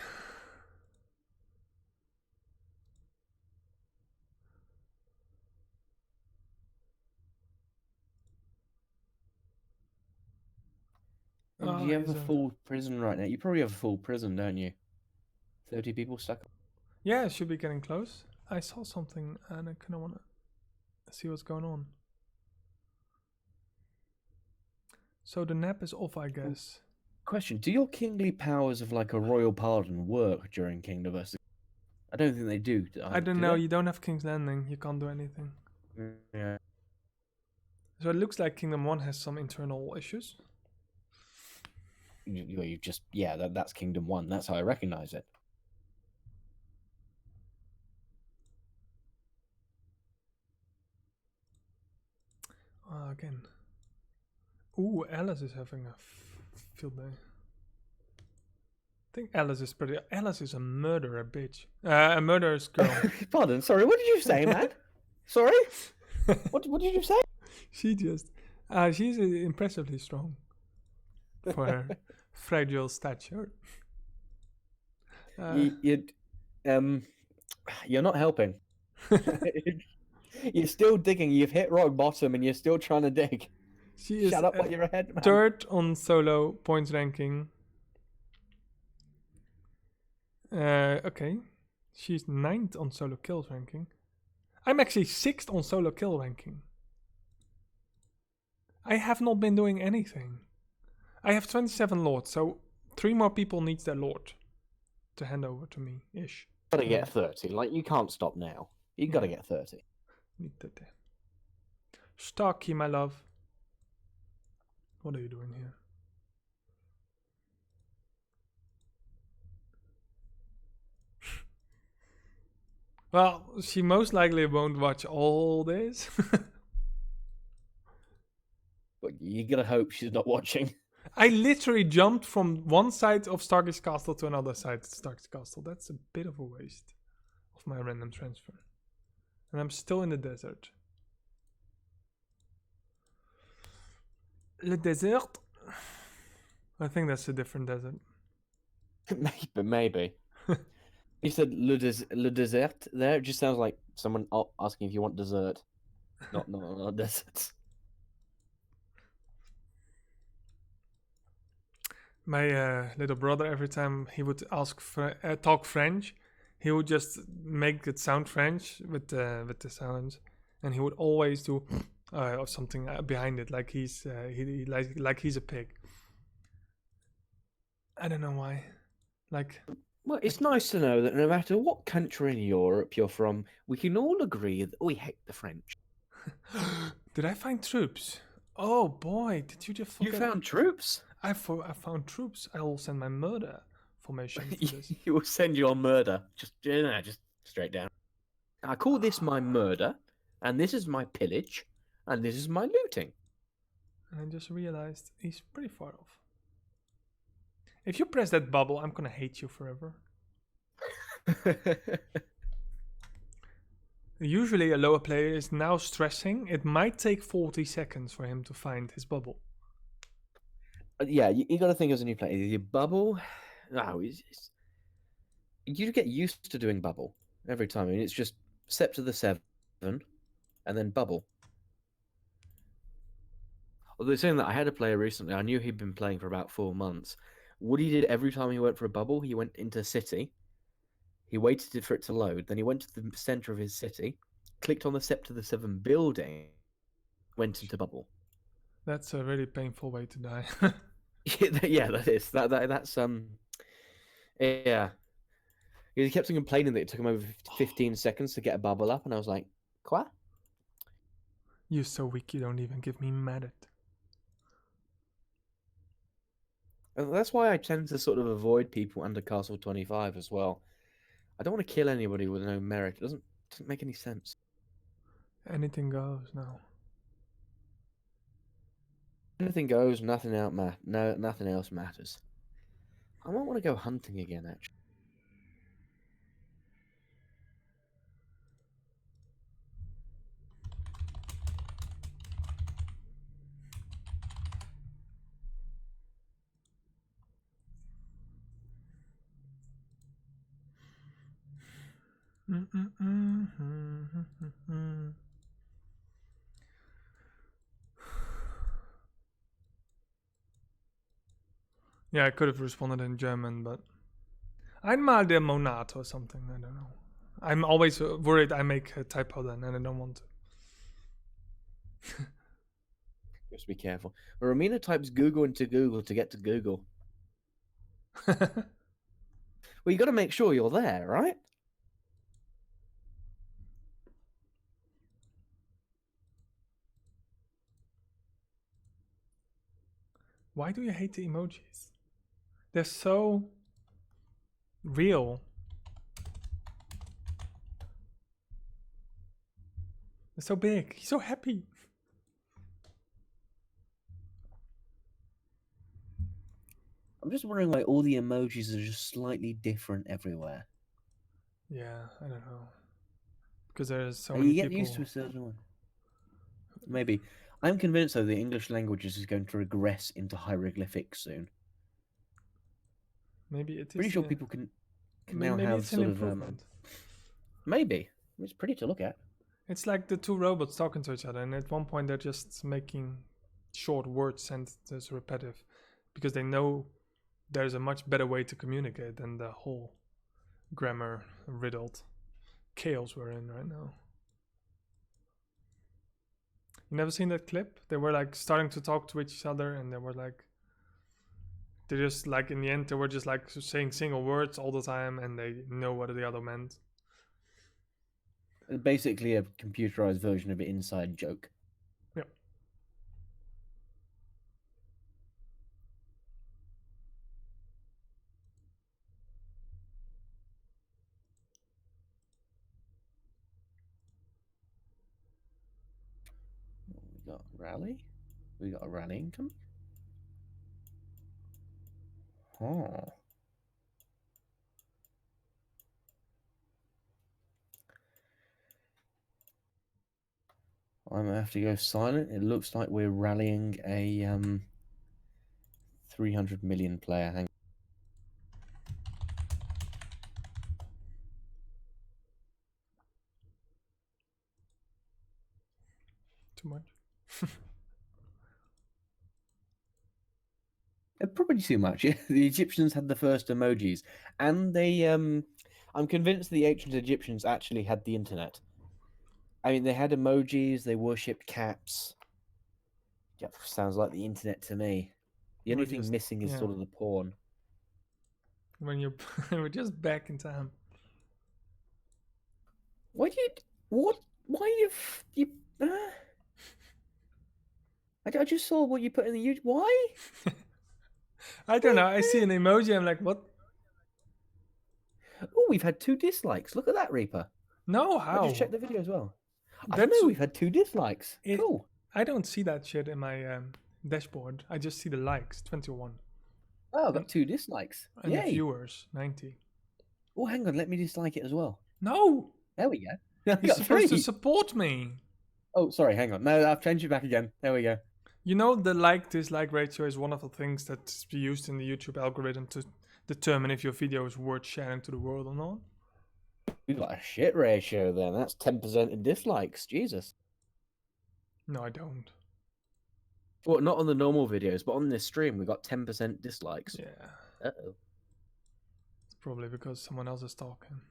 Speaker 7: Do you have a full prison right now? You probably have a full prison, don't you? 30 people stuck.
Speaker 1: Yeah, it should be getting close. I saw something and I kind of want to see what's going on. So the nap is off, I guess.
Speaker 7: Question: do your kingly powers of like a royal pardon work during Kingdom Versus? I don't think they do.
Speaker 1: I don't know. You don't have King's Landing. You can't do anything.
Speaker 7: Yeah.
Speaker 1: So it looks like Kingdom 1 has some internal issues.
Speaker 7: You just that's Kingdom 1. That's how I recognize it.
Speaker 1: Again. Ooh, Alice is having a field day. I think Alice is pretty. Alice is a murderer, bitch. A murderous girl.
Speaker 7: Pardon. Sorry. What did you say, man? Sorry. What did you say?
Speaker 1: She just. She's impressively strong for her fragile stature.
Speaker 7: You're not helping. You're still digging. You've hit rock bottom, and you're still trying to dig.
Speaker 1: She is
Speaker 7: Shut up while you're ahead, man.
Speaker 1: third on solo points ranking. Okay. She's 9th on solo kills ranking. I'm actually 6th on solo kill ranking. I have not been doing anything. I have 27 lords, so 3 more people needs their lord to hand over to me, ish.
Speaker 7: Gotta get 30. Like, you can't stop now. You gotta get 30.
Speaker 1: Need 30. Starkey, my love. What are you doing here? Well, she most likely won't watch all this.
Speaker 7: But you gotta hope she's not watching.
Speaker 1: I literally jumped from one side of Starkey's Castle to another side of Starkey's Castle. That's a bit of a waste of my random transfer. And I'm still in the desert. Le desert? I think that's a different desert.
Speaker 7: Maybe. You said le dessert there. It just sounds like someone asking if you want dessert. Not desserts.
Speaker 1: My little brother, every time he would ask talk French, he would just make it sound French with the sounds, and he would always do or something behind it, like he's like he's a pig. I don't know why. Like,
Speaker 7: well, it's nice to know that no matter what country in Europe you're from, we can all agree that we hate the French.
Speaker 1: Did I find troops? Oh boy, did you just forget?
Speaker 7: You found troops?
Speaker 1: I found troops. I will send my murder formation for this.
Speaker 7: You will send your murder. Just straight down. I call this my murder, and this is my pillage, and this is my looting.
Speaker 1: And I just realized he's pretty far off. If you press that bubble, I'm gonna hate you forever. Usually a lower player is now stressing. It might take 40 seconds for him to find his bubble.
Speaker 7: Yeah, you got to think as a new player. Your bubble, you get used to doing bubble every time. I mean, it's just Scepter the 7, and then bubble. Although saying that, I had a player recently. I knew he'd been playing for about 4 months. What he did every time he went for a bubble, he went into city. He waited for it to load. Then he went to the center of his city, clicked on the Scepter the 7 building, went into bubble.
Speaker 1: That's a really painful way to die.
Speaker 7: Yeah, that is. That's yeah. He kept on complaining that it took him over 15 seconds to get a bubble up, and I was like, "Quoi?"
Speaker 1: You're so weak you don't even give me merit.
Speaker 7: And that's why I tend to sort of avoid people under Castle 25 as well. I don't want to kill anybody with no merit. It doesn't make any sense.
Speaker 1: Anything goes now.
Speaker 7: Anything goes, nothing else matters. I might want to go hunting again, actually.
Speaker 1: Yeah, I could have responded in German, but einmal der Monat or something. I don't know. I'm always worried I make a typo then, and I don't want to.
Speaker 7: Just be careful. Romina types Google into Google to get to Google. Well, you got to make sure you're there, right?
Speaker 1: Why do you hate the emojis? They're so real. They're so big. He's so happy.
Speaker 8: I'm just wondering why all the emojis are just slightly different everywhere.
Speaker 1: Yeah, I don't know. Because there's so
Speaker 8: You
Speaker 1: many
Speaker 8: get
Speaker 1: people.
Speaker 8: used to a certain one. Maybe. I'm convinced, though, the English language is going to regress into hieroglyphics soon.
Speaker 1: Maybe it is.
Speaker 8: Pretty sure people can
Speaker 1: maybe
Speaker 8: now have
Speaker 1: it's an
Speaker 8: sort of
Speaker 1: improvement.
Speaker 7: Maybe. It's pretty to look at.
Speaker 1: It's like the two robots talking to each other, and at one point they're just making short word sentences repetitive because they know there's a much better way to communicate than the whole grammar riddled chaos we're in right now. You never seen that clip? They were like starting to talk to each other, and they were like, they just like in the end they were just like saying single words all the time, and they know what the other meant.
Speaker 8: basically a computerized version of an inside joke.
Speaker 1: Yep.
Speaker 8: We got rally. We got a rally income. Oh. I'm gonna have to go silent. It looks like we're rallying a 300 million player. Hang.
Speaker 1: Too much.
Speaker 8: Probably too much. Yeah, the Egyptians had the first emojis, and they
Speaker 7: I'm convinced the ancient Egyptians actually had the internet. I mean, they had emojis, they worshipped cats. Yeah, sounds like the internet to me. The only thing missing is sort of the porn.
Speaker 1: When you're we're just back in time.
Speaker 7: Why you I just saw what you put in the YouTube. Why?
Speaker 1: I don't know. I see an emoji. I'm like, what?
Speaker 7: Oh, we've had 2 dislikes. Look at that, Reaper.
Speaker 1: No,
Speaker 7: I
Speaker 1: how?
Speaker 7: just checked the video as well. I
Speaker 1: That's-
Speaker 7: don't know. We've had 2 dislikes. Cool.
Speaker 1: I don't see that shit in my dashboard. I just see the likes, 21.
Speaker 7: Oh, I've got 2 dislikes.
Speaker 1: And the
Speaker 7: Yay.
Speaker 1: viewers, 90.
Speaker 7: Oh, hang on. Let me dislike it as well.
Speaker 1: No!
Speaker 7: There we go. I
Speaker 1: You're
Speaker 7: got
Speaker 1: supposed
Speaker 7: 3.
Speaker 1: to support me.
Speaker 7: Oh, sorry. Hang on. No, I've changed it back again. There we go.
Speaker 1: You know, the like-dislike ratio is one of the things that's used in the YouTube algorithm to determine if your video is worth sharing to the world or not.
Speaker 7: You got a shit ratio then. That's 10% in dislikes. Jesus.
Speaker 1: No, I don't.
Speaker 7: Well, not on the normal videos, but on this stream, we got 10% dislikes.
Speaker 1: Yeah.
Speaker 7: Uh-oh.
Speaker 1: It's probably because someone else is talking.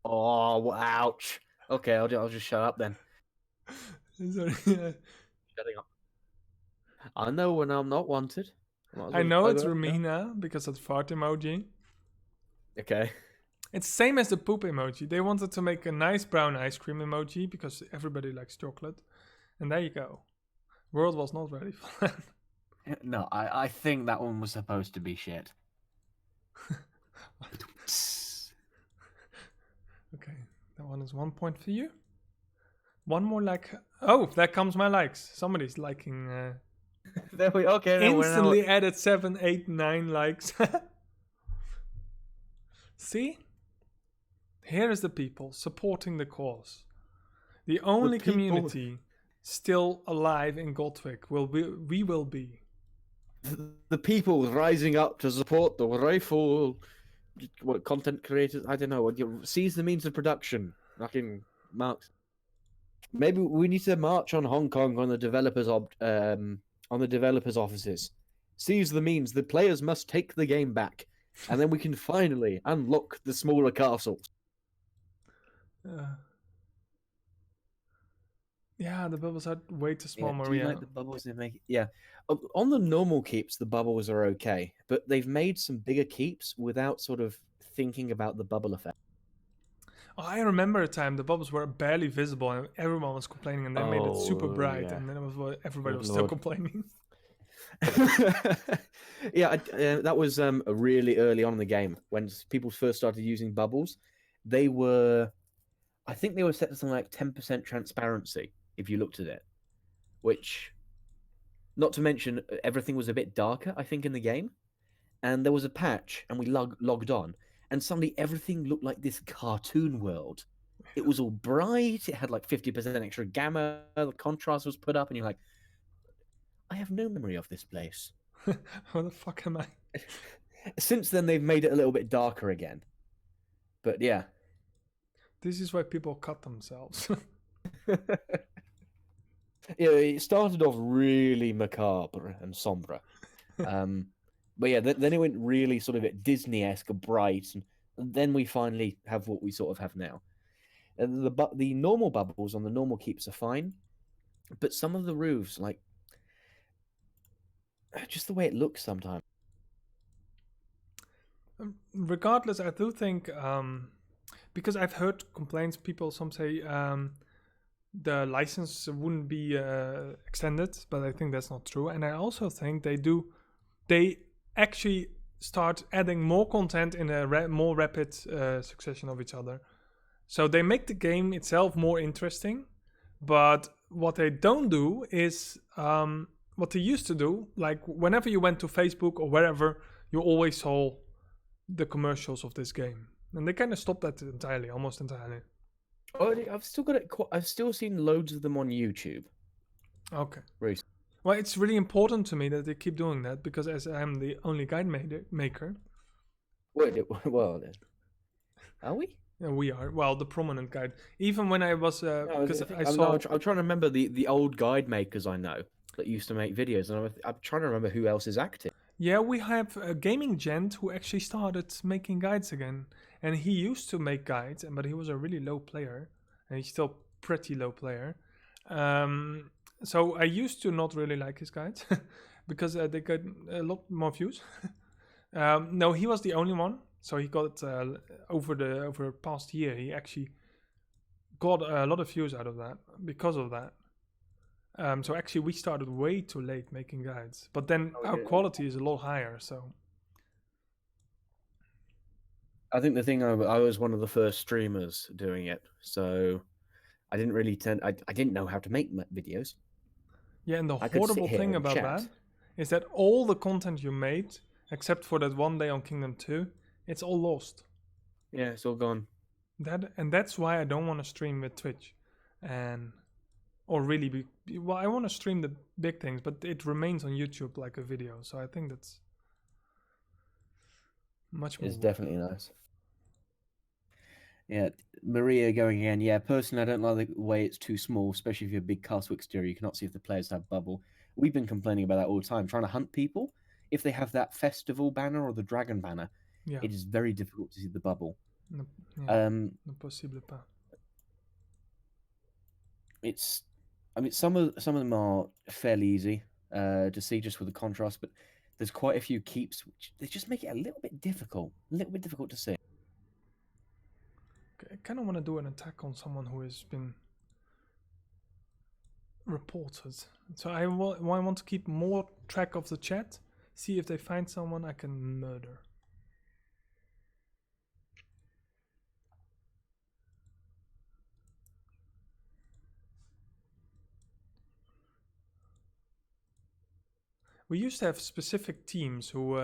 Speaker 7: Oh, ouch. Okay, I'll just shut up then.
Speaker 1: Sorry.
Speaker 7: Shutting up. I know when I'm not wanted.
Speaker 1: I know it's Romina because of the fart emoji.
Speaker 7: Okay.
Speaker 1: It's same as the poop emoji. They wanted to make a nice brown ice cream emoji because everybody likes chocolate. And there you go. World was not ready for that.
Speaker 7: No, I think that one was supposed to be shit.
Speaker 1: Okay, that one is 1 point for you. One more like. Oh, there comes my likes. Somebody's liking.
Speaker 7: There we okay. Then
Speaker 1: Instantly added 7, 8, 9 likes. See? Here is the people supporting the cause. The only
Speaker 7: people-
Speaker 1: community still alive in Goldwick we will be.
Speaker 7: the people rising up to support the rifle. What content creators? I don't know. What seize the means of production. Fucking marks. Maybe we need to march on Hong Kong on the developers offices. Seize the means. The players must take the game back, and then we can finally unlock the smaller castles.
Speaker 1: Yeah, the bubbles are way too small,
Speaker 7: Do you
Speaker 1: Maria.
Speaker 7: like the bubbles they make? Yeah. On the normal keeps, the bubbles are okay, but they've made some bigger keeps without sort of thinking about the bubble effect.
Speaker 1: Oh, I remember a time the bubbles were barely visible and everyone was complaining, and they made it super
Speaker 7: Oh,
Speaker 1: bright,
Speaker 7: yeah.
Speaker 1: and then everybody
Speaker 7: Good
Speaker 1: was still
Speaker 7: lord.
Speaker 1: complaining.
Speaker 7: Yeah, that was really early on in the game when people first started using bubbles. They were, I think they were set to something like 10% transparency if you looked at it, which, not to mention, everything was a bit darker, I think, in the game. And there was a patch, and we logged on, and suddenly everything looked like this cartoon world. It was all bright. It had like 50% extra gamma. The contrast was put up, and you're like, I have no memory of this place.
Speaker 1: What the fuck am I?
Speaker 7: Since then, they've made it a little bit darker again. But yeah.
Speaker 1: This is why people cut themselves.
Speaker 7: Yeah, it started off really macabre and sombre. But yeah, then it went really sort of Disney-esque, bright, and then we finally have what we sort of have now. The normal bubbles on the normal keeps are fine, but some of the roofs, like, just the way it looks sometimes.
Speaker 1: Regardless, I do think because I've heard complaints. Some say the license wouldn't be extended, but I think that's not true. And I also think they actually start adding more content in a more rapid succession of each other. So they make the game itself more interesting, but what they don't do is what they used to do. Like whenever you went to Facebook or wherever, you always saw the commercials of this game, and they kind of stopped that entirely, almost entirely.
Speaker 7: Oh, I've still got it. I've still seen loads of them on YouTube.
Speaker 1: Okay.
Speaker 7: Recently.
Speaker 1: Well, it's really important to me that they keep doing that because as I'm the only guide maker.
Speaker 7: Wait, well, are we?
Speaker 1: Yeah, we are. Well, the prominent guide. Even when I was because I
Speaker 7: I'm
Speaker 1: saw.
Speaker 7: I'm trying to remember the old guide makers I know that used to make videos, and I'm trying to remember who else is active.
Speaker 1: Yeah, we have a gaming gent who actually started making guides again, and he used to make guides, but he was a really low player, and he's still pretty low player. So I used to not really like his guides because they got a lot more views. No, he was the only one. So he got over the past year, he actually got a lot of views out of that because of that. So actually, we started way too late making guides, but then our quality is a lot higher. So
Speaker 7: I think the thing I was one of the first streamers doing it, so I didn't really I didn't know how to make videos.
Speaker 1: Yeah, and the horrible thing about that is that all the content you made, except for that one day on Kingdom 2, it's all lost.
Speaker 7: Yeah, it's all gone.
Speaker 1: That's why I don't want to stream with Twitch, or really well, I want to stream the big things, but it remains on YouTube like a video. So I think that's much more.
Speaker 7: It's definitely nice. Yeah, Maria going again. Yeah, personally, I don't like the way it's too small, especially if you're a big Castwick exterior. You cannot see if the players have bubble. We've been complaining about that all the time, trying to hunt people. If they have that festival banner or the dragon banner, it is very difficult to see the bubble.
Speaker 1: No, possible pas.
Speaker 7: I mean, some of them are fairly easy to see just with the contrast, but there's quite a few keeps which they just make it a little bit difficult to see.
Speaker 1: kind of want to do an attack on someone who has been reported. So I want to keep more track of the chat, see if they find someone I can murder. We used to have specific teams who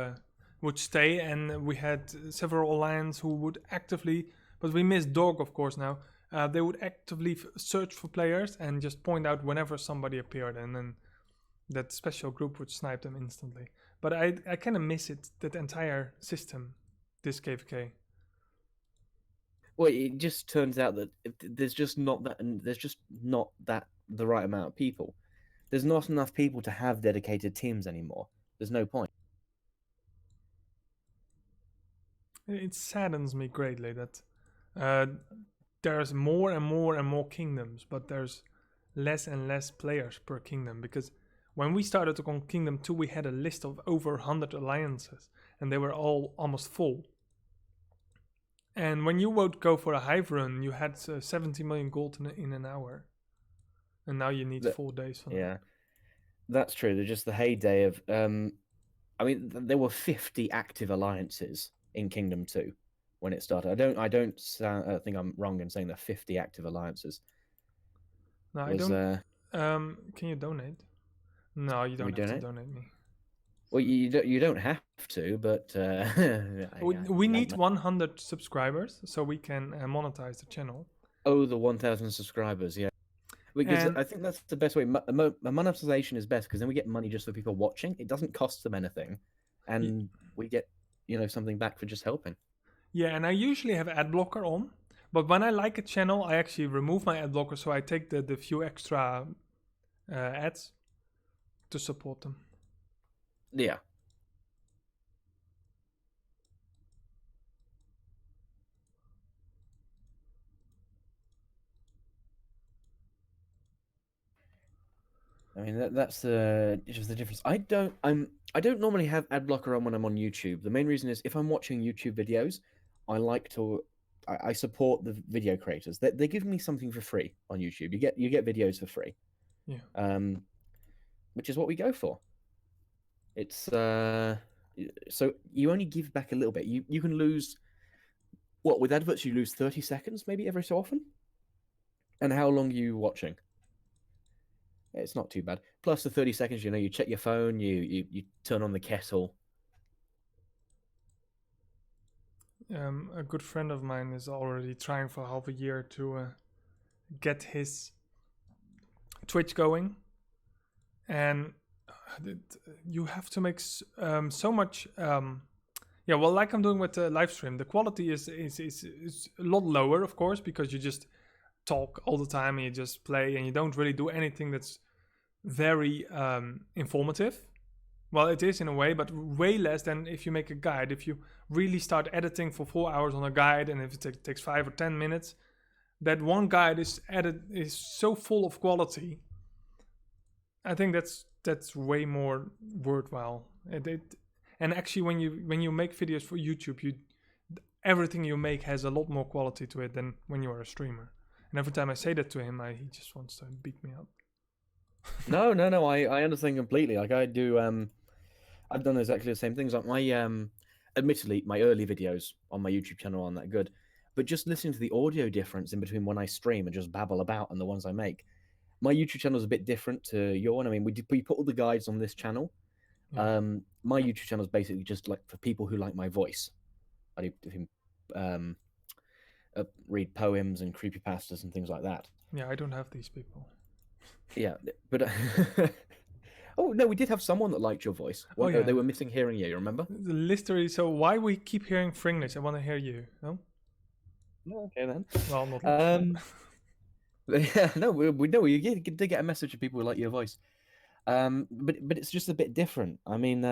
Speaker 1: would stay, and we had several alliances who would actively, but we miss Dog of course now, they would actively search for players and just point out whenever somebody appeared, and then that special group would snipe them instantly. But I kind of miss it, that entire system, this KVK.
Speaker 7: Well, it just turns out that there's just not that the right amount of people. There's not enough people to have dedicated teams anymore. There's no point.
Speaker 1: It saddens me greatly that there's more and more and more kingdoms, but there's less and less players per kingdom. Because when we started on Kingdom 2, we had a list of over 100 alliances, and they were all almost full. And when you would go for a hive run, you had 70 million gold in an hour. And now you need 4 days for that.
Speaker 7: Yeah, that's true. They're just the heyday of. I mean, there were 50 active alliances in Kingdom 2 when it started. I don't think I'm wrong in saying there are 50 active alliances.
Speaker 1: No, I don't. Can you donate? No, you don't have to donate me.
Speaker 7: Well, you don't have to, but
Speaker 1: we need 100 subscribers so we can monetize the channel.
Speaker 7: Oh, the 1,000 subscribers, yeah. Because I think that's the best way. Monetization is best because then we get money just for people watching. It doesn't cost them anything, and we get something back for just helping.
Speaker 1: Yeah, and I usually have ad blocker on, but when I like a channel, I actually remove my ad blocker, so I take the few extra ads to support them.
Speaker 7: Yeah. I mean that's just the difference. I don't normally have ad blocker on when I'm on YouTube. The main reason is if I'm watching YouTube videos, I support the video creators. They give me something for free on YouTube. You get videos for free.
Speaker 1: Yeah.
Speaker 7: Which is what we go for. It's so you only give back a little bit. You can lose with adverts you lose 30 seconds maybe every so often. And how long are you watching? It's not too bad. Plus the 30 seconds, you check your phone, you turn on the kettle.
Speaker 1: A good friend of mine is already trying for half a year to get his Twitch going, and you have to make so much. Yeah, well, like I'm doing with the live stream, the quality is a lot lower, of course, because you just talk all the time and you just play and you don't really do anything that's very informative. Well, it is in a way, but way less than if you make a guide. If you really start editing for 4 hours on a guide, and if it takes 5 or 10 minutes, that one guide is so full of quality. I think that's way more worthwhile. And actually, when you make videos for YouTube, everything you make has a lot more quality to it than when you are a streamer. And every time I say that to him, he just wants to beat me up.
Speaker 7: No, I understand completely. Like I do, I've done exactly the same things. Like my, admittedly, my early videos on my YouTube channel aren't that good, but just listening to the audio difference in between when I stream and just babble about and the ones I make, my YouTube channel is a bit different to your one. I mean, we put all the guides on this channel. Yeah. My YouTube channel is basically just like for people who like my voice. I do read poems and creepypastas and things like that.
Speaker 1: Yeah, I don't have these people.
Speaker 7: Yeah, but oh no, we did have someone that liked your voice. Well, yeah. They were missing hearing you. Remember?
Speaker 1: Literally. So why we keep hearing Fringlish? I want to hear you. No.
Speaker 7: Okay then.
Speaker 1: Well, not.
Speaker 7: Yeah, no, we know you did get a message of people who like your voice. But it's just a bit different. I mean,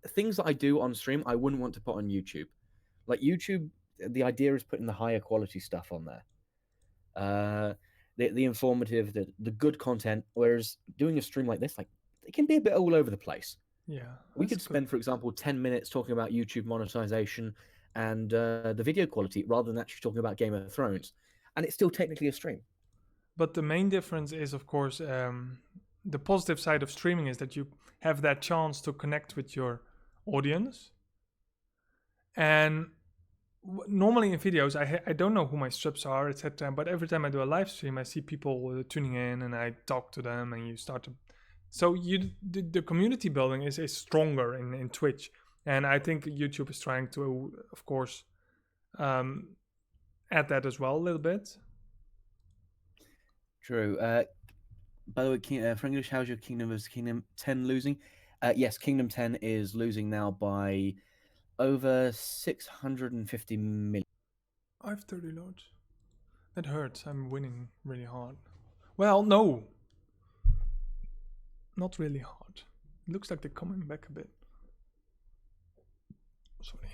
Speaker 7: things that I do on stream, I wouldn't want to put on YouTube. Like YouTube, the idea is putting the higher quality stuff on there. The informative, the good content. Whereas doing a stream like this, like it can be a bit all over the place.
Speaker 1: Yeah.
Speaker 7: We could spend, for example, 10 minutes talking about YouTube monetization, and the video quality rather than actually talking about Game of Thrones, and it's still technically a stream.
Speaker 1: But the main difference is, of course, the positive side of streaming is that you have that chance to connect with your audience. And normally in videos, I don't know who my subs are, etc. But every time I do a live stream, I see people tuning in, and I talk to them, and you start to. So the community building is stronger in Twitch, and I think YouTube is trying to, of course, add that as well a little bit.
Speaker 7: True. By the way, Frankish, how's your Kingdom vs Kingdom 10 losing? Yes, Kingdom 10 is losing now by over 650 million.
Speaker 1: I have 30 loads. That hurts. I'm winning really hard. Well, no. Not really hard. It looks like they're coming back a bit. Sorry.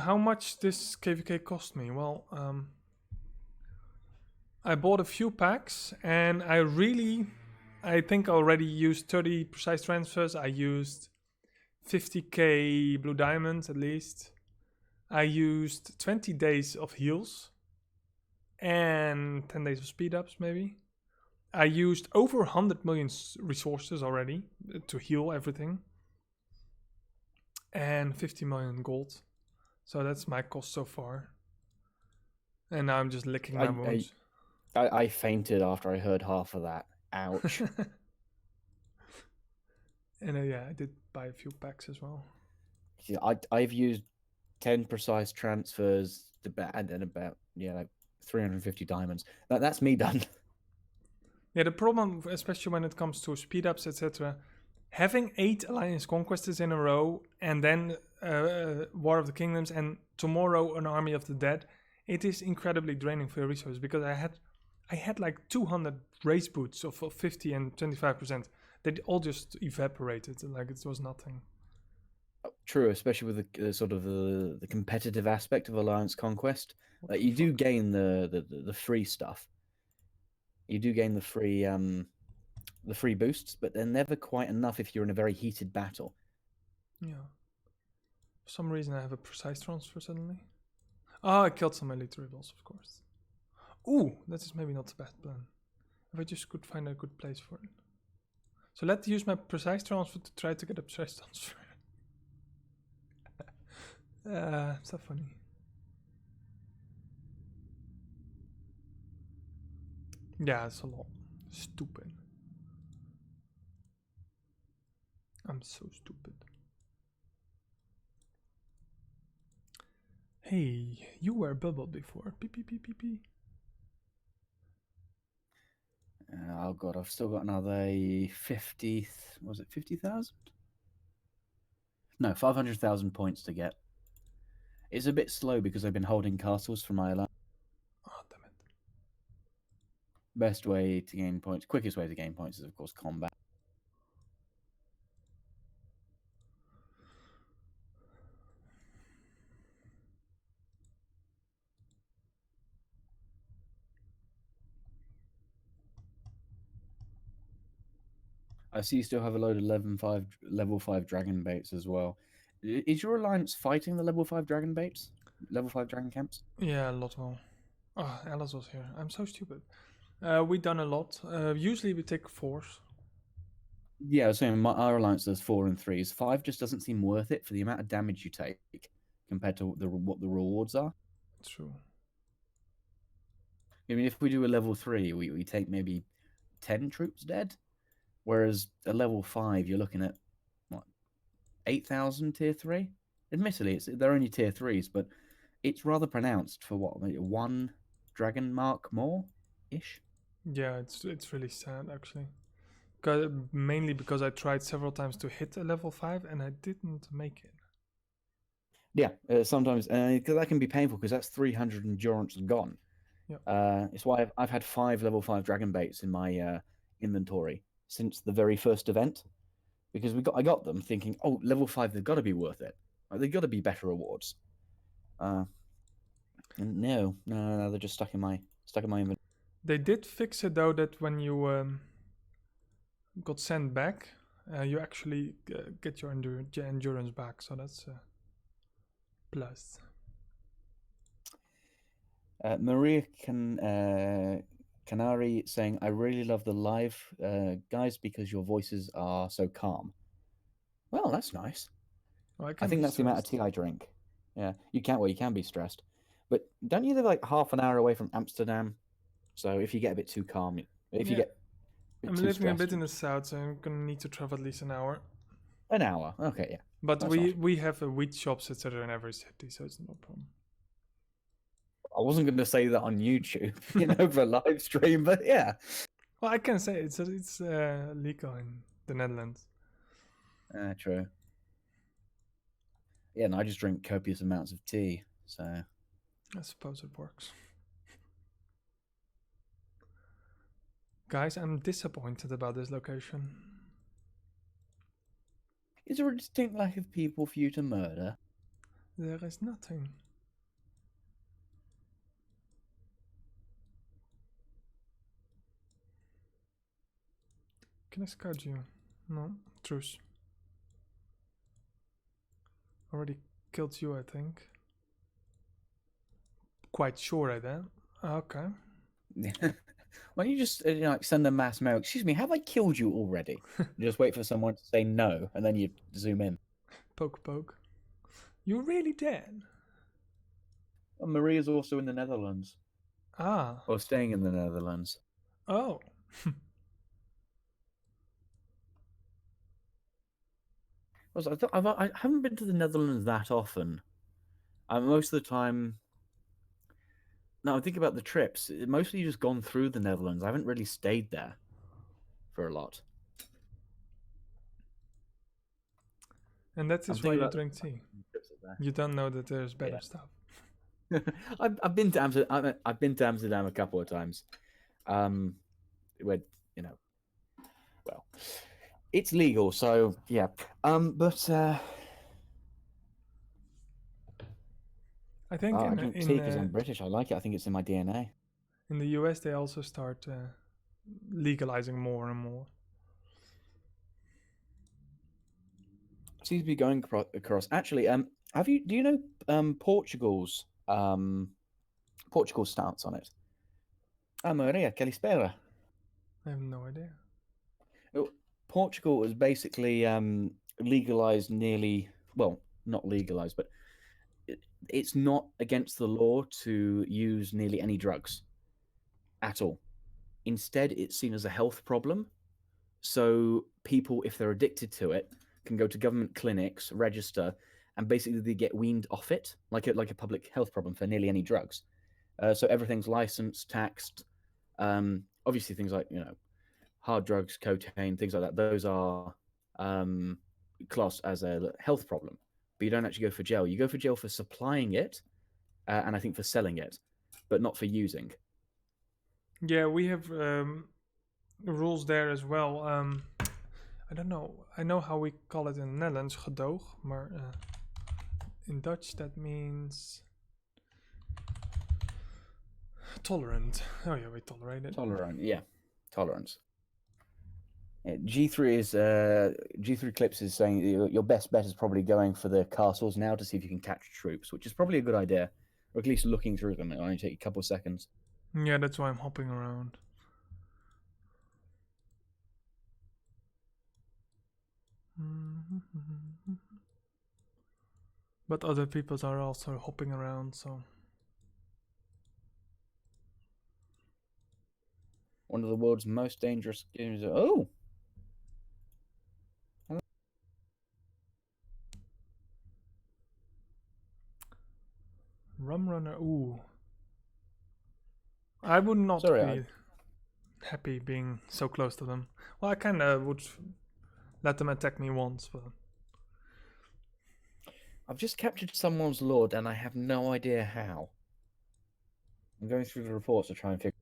Speaker 1: How much this KVK cost me? Well, I bought a few packs, and I think I already used 30 precise transfers. I used 50k blue diamonds at least. I used 20 days of heals and 10 days of speed ups maybe. I used over 100 million resources already to heal everything, and 50 million gold. So that's my cost so far. And now I'm just licking my wounds.
Speaker 7: I fainted after I heard half of that. Ouch.
Speaker 1: And yeah, I did buy a few packs as well.
Speaker 7: Yeah, I've used 10 precise transfers and then about like 350 diamonds. That's me done.
Speaker 1: Yeah, the problem, especially when it comes to speed ups, etc., having 8 Alliance Conquests in a row, and then War of the Kingdoms, and tomorrow an Army of the Dead, it is incredibly draining for your resources, because I had like 200 race boots of 50 and 25%. They all just evaporated, like it was nothing.
Speaker 7: True, especially with the sort of the competitive aspect of Alliance Conquest. You do gain the free stuff. You do gain the free boosts, but they're never quite enough if you're in a very heated battle.
Speaker 1: Yeah. For some reason I have a precise transfer suddenly. Oh, I killed some elite rebels, of course. Ooh, that is maybe not the best plan. If I just could find a good place for it. So let's use my precise transfer to try to get a precise transfer. So funny. Yeah, it's a lot. Stupid. I'm so stupid. Hey, you were Bubble before. Pee.
Speaker 7: Oh god, I've still got another 50. Was it 50,000? No, 500,000 points to get. It's a bit slow because I've been holding castles for my alliance.
Speaker 1: Oh, damn it.
Speaker 7: Best way to gain points, quickest way to gain points is of course combat. I see you still have a load of level 5 dragon baits as well. Is your alliance fighting the level 5 dragon baits? Level 5 dragon camps?
Speaker 1: Yeah, a lot more. Oh, Alice was here. I'm so stupid. We done a lot. Usually we take 4s.
Speaker 7: Yeah, I was saying our alliance does 4 and 3s. 5 just doesn't seem worth it for the amount of damage you take compared to what the rewards are.
Speaker 1: True.
Speaker 7: I mean, if we do a level 3, we take maybe 10 troops dead. Whereas a level 5, you're looking at, what, 8,000 tier 3? Admittedly, they're only tier 3s, but it's rather pronounced for, what, maybe 1 dragon mark more-ish?
Speaker 1: Yeah, it's really sad, actually. Mainly because I tried several times to hit a level 5, and I didn't make it.
Speaker 7: Yeah, sometimes, because that can be painful, because that's 300 endurance gone.
Speaker 1: Yep.
Speaker 7: It's why I've had 5 level 5 dragon baits in my inventory since the very first event, because I got them thinking, oh, level 5, they've got to be worth it. They've got to be better rewards. And no, they're just stuck in my inventory.
Speaker 1: They did fix it though, that when you got sent back, you actually get your endurance back. So that's plus.
Speaker 8: Maria Canary saying, "I really love the live guys because your voices are so calm." Well, that's nice.
Speaker 1: Well,
Speaker 8: I think that's the amount of tea I drink. Yeah, you can be stressed, but don't you live like half an hour away from Amsterdam? So if you get a bit too calm, if you
Speaker 1: Yeah.
Speaker 8: get a bit
Speaker 1: I'm
Speaker 8: too
Speaker 1: living a
Speaker 8: stressed,
Speaker 1: bit in the south, so I'm gonna need to travel at least an hour.
Speaker 8: an hour. Okay, yeah.
Speaker 1: But
Speaker 8: That's
Speaker 1: we have wheat shops, etc. in every city, so it's no problem.
Speaker 8: I wasn't going to say that on YouTube, for a live stream, but yeah.
Speaker 1: Well, I can say it's legal in the Netherlands.
Speaker 8: True. Yeah, and I just drink copious amounts of tea, so.
Speaker 1: I suppose it works. Guys, I'm disappointed about this location.
Speaker 8: Is there a distinct lack of people for you to murder?
Speaker 1: There is nothing. Can I scout you? No, truce. Already killed you, I think. Quite sure I did. Okay.
Speaker 8: Why don't you just send a mass mail? Excuse me, have I killed you already? Just wait for someone to say no, and then you zoom in.
Speaker 1: Poke, poke. You're really dead.
Speaker 8: Well, Maria's also in the Netherlands.
Speaker 1: Ah.
Speaker 8: Or staying in the Netherlands.
Speaker 1: Oh.
Speaker 8: I haven't been to the Netherlands that often. Most of the time. No, I think about the trips. Mostly just gone through the Netherlands. I haven't really stayed there for a lot.
Speaker 1: And that is why you drink tea. You don't know that there's better stuff.
Speaker 8: I've been to Amsterdam. I've been to Amsterdam a couple of times. Where well, it's legal, so yeah. But
Speaker 1: I think
Speaker 8: I drink tea because I'm British. I like it. I think it's in my DNA.
Speaker 1: In the US, they also start legalizing more and more.
Speaker 8: Seems to be going across. Actually, do you know Portugal's stance on it? Maria, Calispera.
Speaker 1: I have no idea.
Speaker 8: Portugal has basically legalized not legalized, but it's not against the law to use nearly any drugs at all. Instead, it's seen as a health problem. So people, if they're addicted to it, can go to government clinics, register, and basically they get weaned off it, like a public health problem for nearly any drugs. So everything's licensed, taxed. Obviously, things like hard drugs, cocaine, things like that. Those are classed as a health problem, but you don't actually go for jail. You go for jail for supplying it, and I think for selling it, but not for using.
Speaker 1: Yeah, we have rules there as well. I don't know. I know how we call it in the Netherlands, gedoog, maar in Dutch that means tolerant. Oh yeah, we tolerate it.
Speaker 8: Tolerant, yeah, tolerance. Yeah, G3 Clips is saying your best bet is probably going for the castles now to see if you can catch troops, which is probably a good idea, or at least looking through them. It'll only take a couple of seconds.
Speaker 1: Yeah, that's why I'm hopping around. But other people are also hopping around, so.
Speaker 8: One of the world's most dangerous games. Oh!
Speaker 1: Rum Runner, ooh. I would not be happy being so close to them. Well, I kind of would let them attack me once, but...
Speaker 8: I've just captured someone's lord, and I have no idea how. I'm going through the reports to try and figure.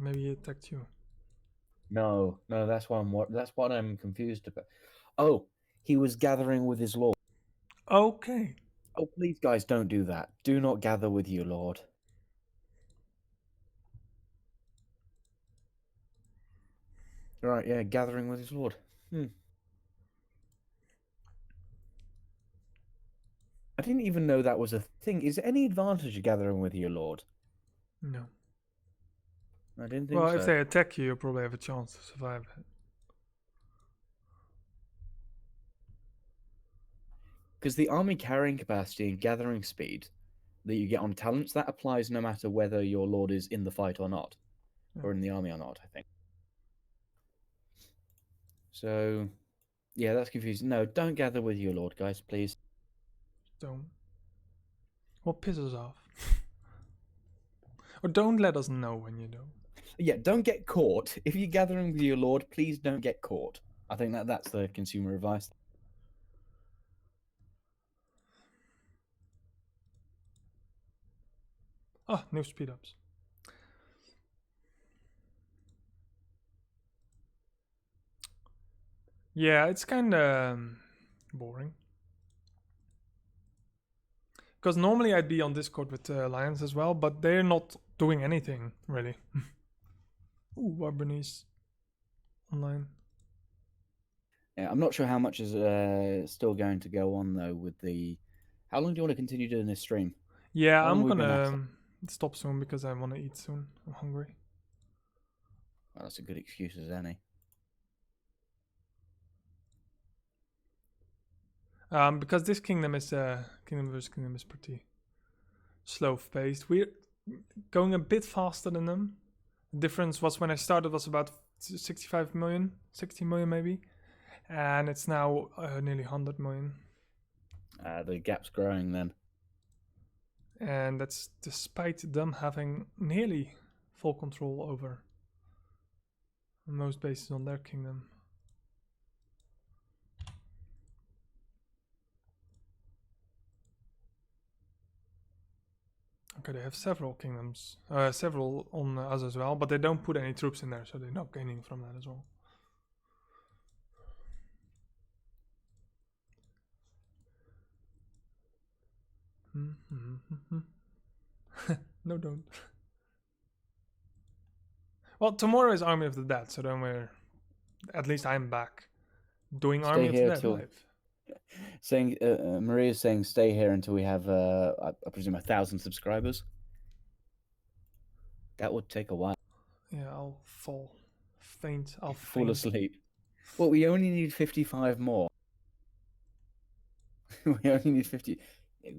Speaker 1: Maybe he attacked you.
Speaker 8: No, that's what I'm confused about. Oh, he was gathering with his lord.
Speaker 1: Okay.
Speaker 8: Oh, please, guys, don't do that. Do not gather with your lord. Right, yeah, gathering with his lord. I didn't even know that was a thing. Is there any advantage of gathering with your lord?
Speaker 1: No.
Speaker 8: I didn't think
Speaker 1: Well,
Speaker 8: so.
Speaker 1: if they attack you, you probably have a chance to survive it.
Speaker 8: Because the army carrying capacity and gathering speed that you get on talents, that applies no matter whether your lord is in the fight or not, or in the army or not, I think. So, yeah, that's confusing. No, don't gather with your lord, guys, please.
Speaker 1: Don't. What pisses us off? Or don't let us know when you do.
Speaker 8: Yeah, don't get caught. If you're gathering with your lord, please don't get caught. I think that's the consumer advice.
Speaker 1: Ah, new speed ups. Yeah, it's kind of boring. Because normally I'd be on Discord with Lions as well, but they're not doing anything, really. Ooh, Warbernese online.
Speaker 8: Yeah, I'm not sure how much is still going to go on, though, with the... How long do you want to continue doing this stream?
Speaker 1: Yeah,
Speaker 8: How long
Speaker 1: I'm
Speaker 8: have we been at
Speaker 1: gonna stop soon because I want to eat soon. I'm hungry.
Speaker 8: Well, that's a good excuse as any.
Speaker 1: Because this kingdom is Kingdom vs Kingdom is pretty slow paced. We're going a bit faster than them. The difference was when I started was about 65 million, 60 million maybe, and it's now nearly 100 million.
Speaker 8: The gap's growing then.
Speaker 1: And that's despite them having nearly full control over most bases on their kingdom. Okay, they have several kingdoms, several on us as well, but they don't put any troops in there, so they're not gaining from that as well. No, don't. Well, tomorrow is Army of the Dead, so then at least I'm back doing
Speaker 8: Stay
Speaker 1: Army of the
Speaker 8: here
Speaker 1: Dead
Speaker 8: till-
Speaker 1: live.
Speaker 8: Saying Maria's saying stay here until we have I presume 1,000 subscribers. That would take a while.
Speaker 1: Yeah, I'll faint. I'll
Speaker 8: Fall
Speaker 1: faint.
Speaker 8: asleep. Well, we only need 55 more. We only need 50.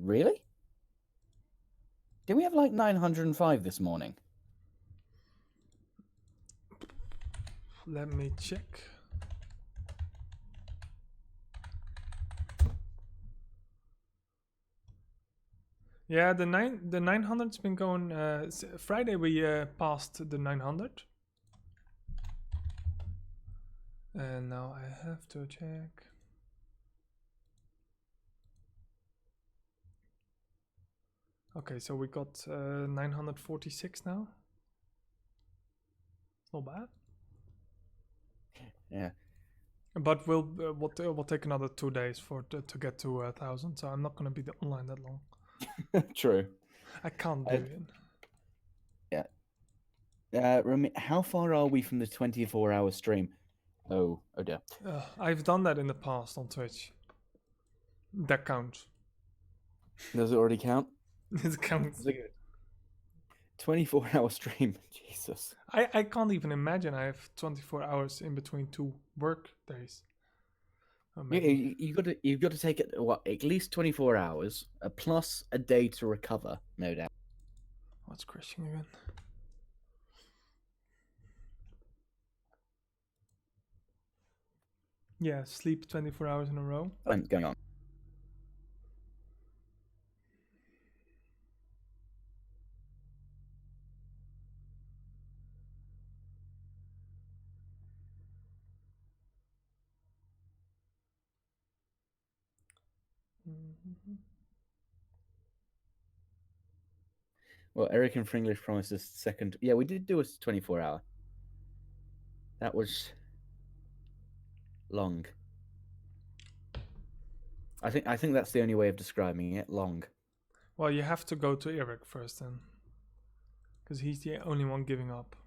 Speaker 8: Really? Did we have like 905 this morning?
Speaker 1: Let me check. Yeah, the 900's been going. Friday we passed the 900, and now I have to check. Okay, so we got 946 now. Not bad.
Speaker 8: Yeah.
Speaker 1: But we'll take another 2 days to get to 1,000. So I'm not gonna be online that long.
Speaker 8: True.
Speaker 1: I can't do it.
Speaker 8: Yeah. Remy, how far are we from the 24-hour stream? Oh dear.
Speaker 1: I've done that in the past on Twitch. That counts.
Speaker 8: Does it already count?
Speaker 1: It counts.
Speaker 8: 24-hour stream. Jesus.
Speaker 1: I can't even imagine I have 24 hours in between 2 work days. Or
Speaker 8: Yeah,
Speaker 1: maybe-
Speaker 8: you've got to take it at least 24 hours plus a day to recover, no doubt.
Speaker 1: What's crashing again? Yeah, sleep 24 hours in a row.
Speaker 8: What's going on? Well, Eric and Fringlish promised us second. Yeah, we did do a 24-hour. That was long. I think that's the only way of describing it. Long.
Speaker 1: Well, you have to go to Eric first then. Because he's the only one giving up.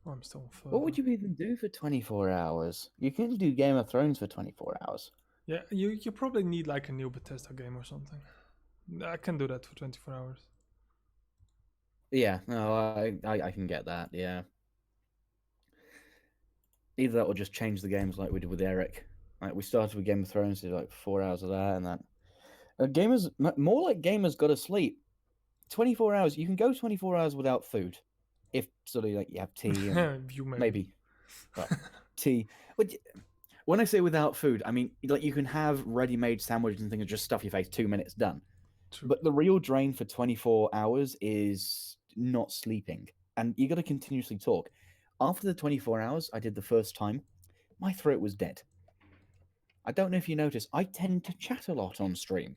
Speaker 1: Oh, I'm still further.
Speaker 8: What would you even do for 24 hours? You can do Game of Thrones for 24 hours.
Speaker 1: Yeah, you probably need like a new Bethesda game or something. I can do that for 24 hours.
Speaker 8: Yeah, no, I can get that, yeah. Either that or just change the games like we did with Eric. Like, we started with Game of Thrones, did like 4 hours of that, and that. Gamers, more like gamers go to sleep. 24 hours, you can go 24 hours without food. If sort of like you have tea and
Speaker 1: You
Speaker 8: maybe. Well, tea. But when I say without food, I mean like you can have ready-made sandwiches and things, just stuff your face, 2 minutes done.
Speaker 1: True.
Speaker 8: But the real drain for 24 hours is not sleeping, and you got to continuously talk. After the 24 hours I did the first time, my throat was dead. I don't know if you notice, I tend to chat a lot on stream.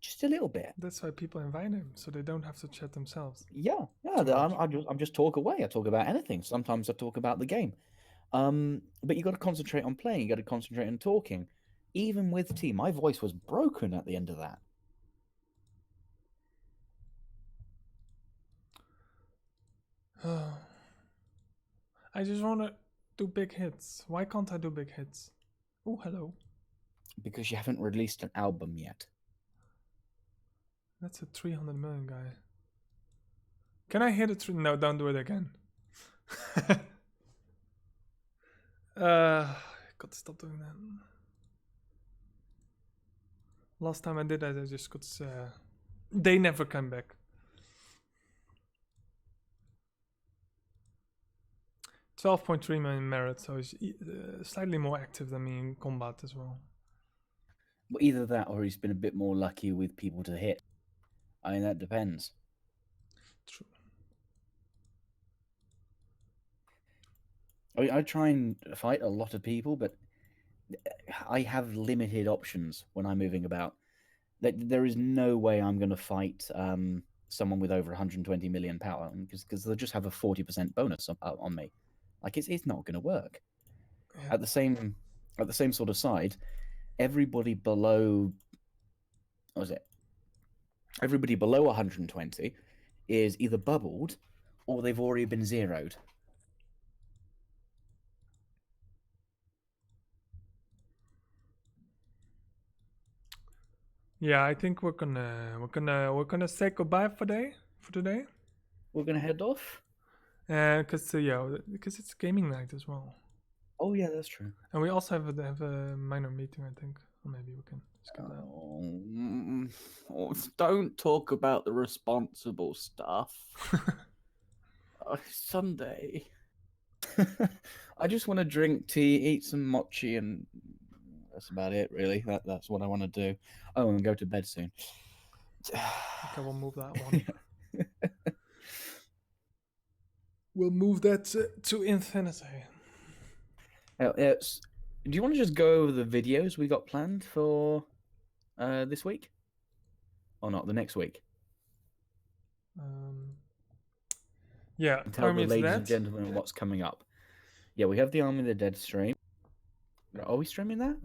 Speaker 8: Just a little bit.
Speaker 1: That's why people invite him, so they don't have to chat themselves.
Speaker 8: Yeah.
Speaker 1: Too
Speaker 8: I'm just talk away. I talk about anything. Sometimes I talk about the game. But you got to concentrate on playing. You got to concentrate on talking. Even with tea, my voice was broken at the end of that.
Speaker 1: I just want to do big hits. Why can't I do big hits? Oh, hello.
Speaker 8: Because you haven't released an album yet.
Speaker 1: That's a 300 million guy. Can I hit it? No, don't do it again. Got to stop doing that. Last time I did that, I just got. They never came back. 12.3 million merit, so he's slightly more active than me in combat as well.
Speaker 8: Well, either that or he's been a bit more lucky with people to hit. I mean, that depends.
Speaker 1: True.
Speaker 8: I try and fight a lot of people, but I have limited options when I'm moving about. There is no way I'm going to fight someone with over 120 million power because they'll just have a 40% bonus on me. Like it's not going to work.
Speaker 1: Yeah.
Speaker 8: At the same sort of side, everybody below, what was it? Everybody below 120 is either bubbled or they've already been zeroed.
Speaker 1: Yeah, I think we're gonna say goodbye for today.
Speaker 8: We're gonna head off.
Speaker 1: Because it's gaming night as well,
Speaker 8: Oh yeah, that's true.
Speaker 1: and we also have a minor meeting, I think, or maybe we can skip that.
Speaker 8: Don't talk about the responsible stuff. Sunday. I just want to drink tea, eat some mochi, and that's about it, really. That's what I want to do. Oh, and go to bed soon.
Speaker 1: Okay, we'll move that one. We'll move that to infinity.
Speaker 8: Do you want to just go over the videos we got planned for this week? Or not, the next week?
Speaker 1: Yeah,
Speaker 8: And tell
Speaker 1: Army
Speaker 8: the
Speaker 1: of the
Speaker 8: ladies and
Speaker 1: Dead.
Speaker 8: gentlemen what's coming up. Yeah, we have the Army of the Dead stream. Are we streaming that?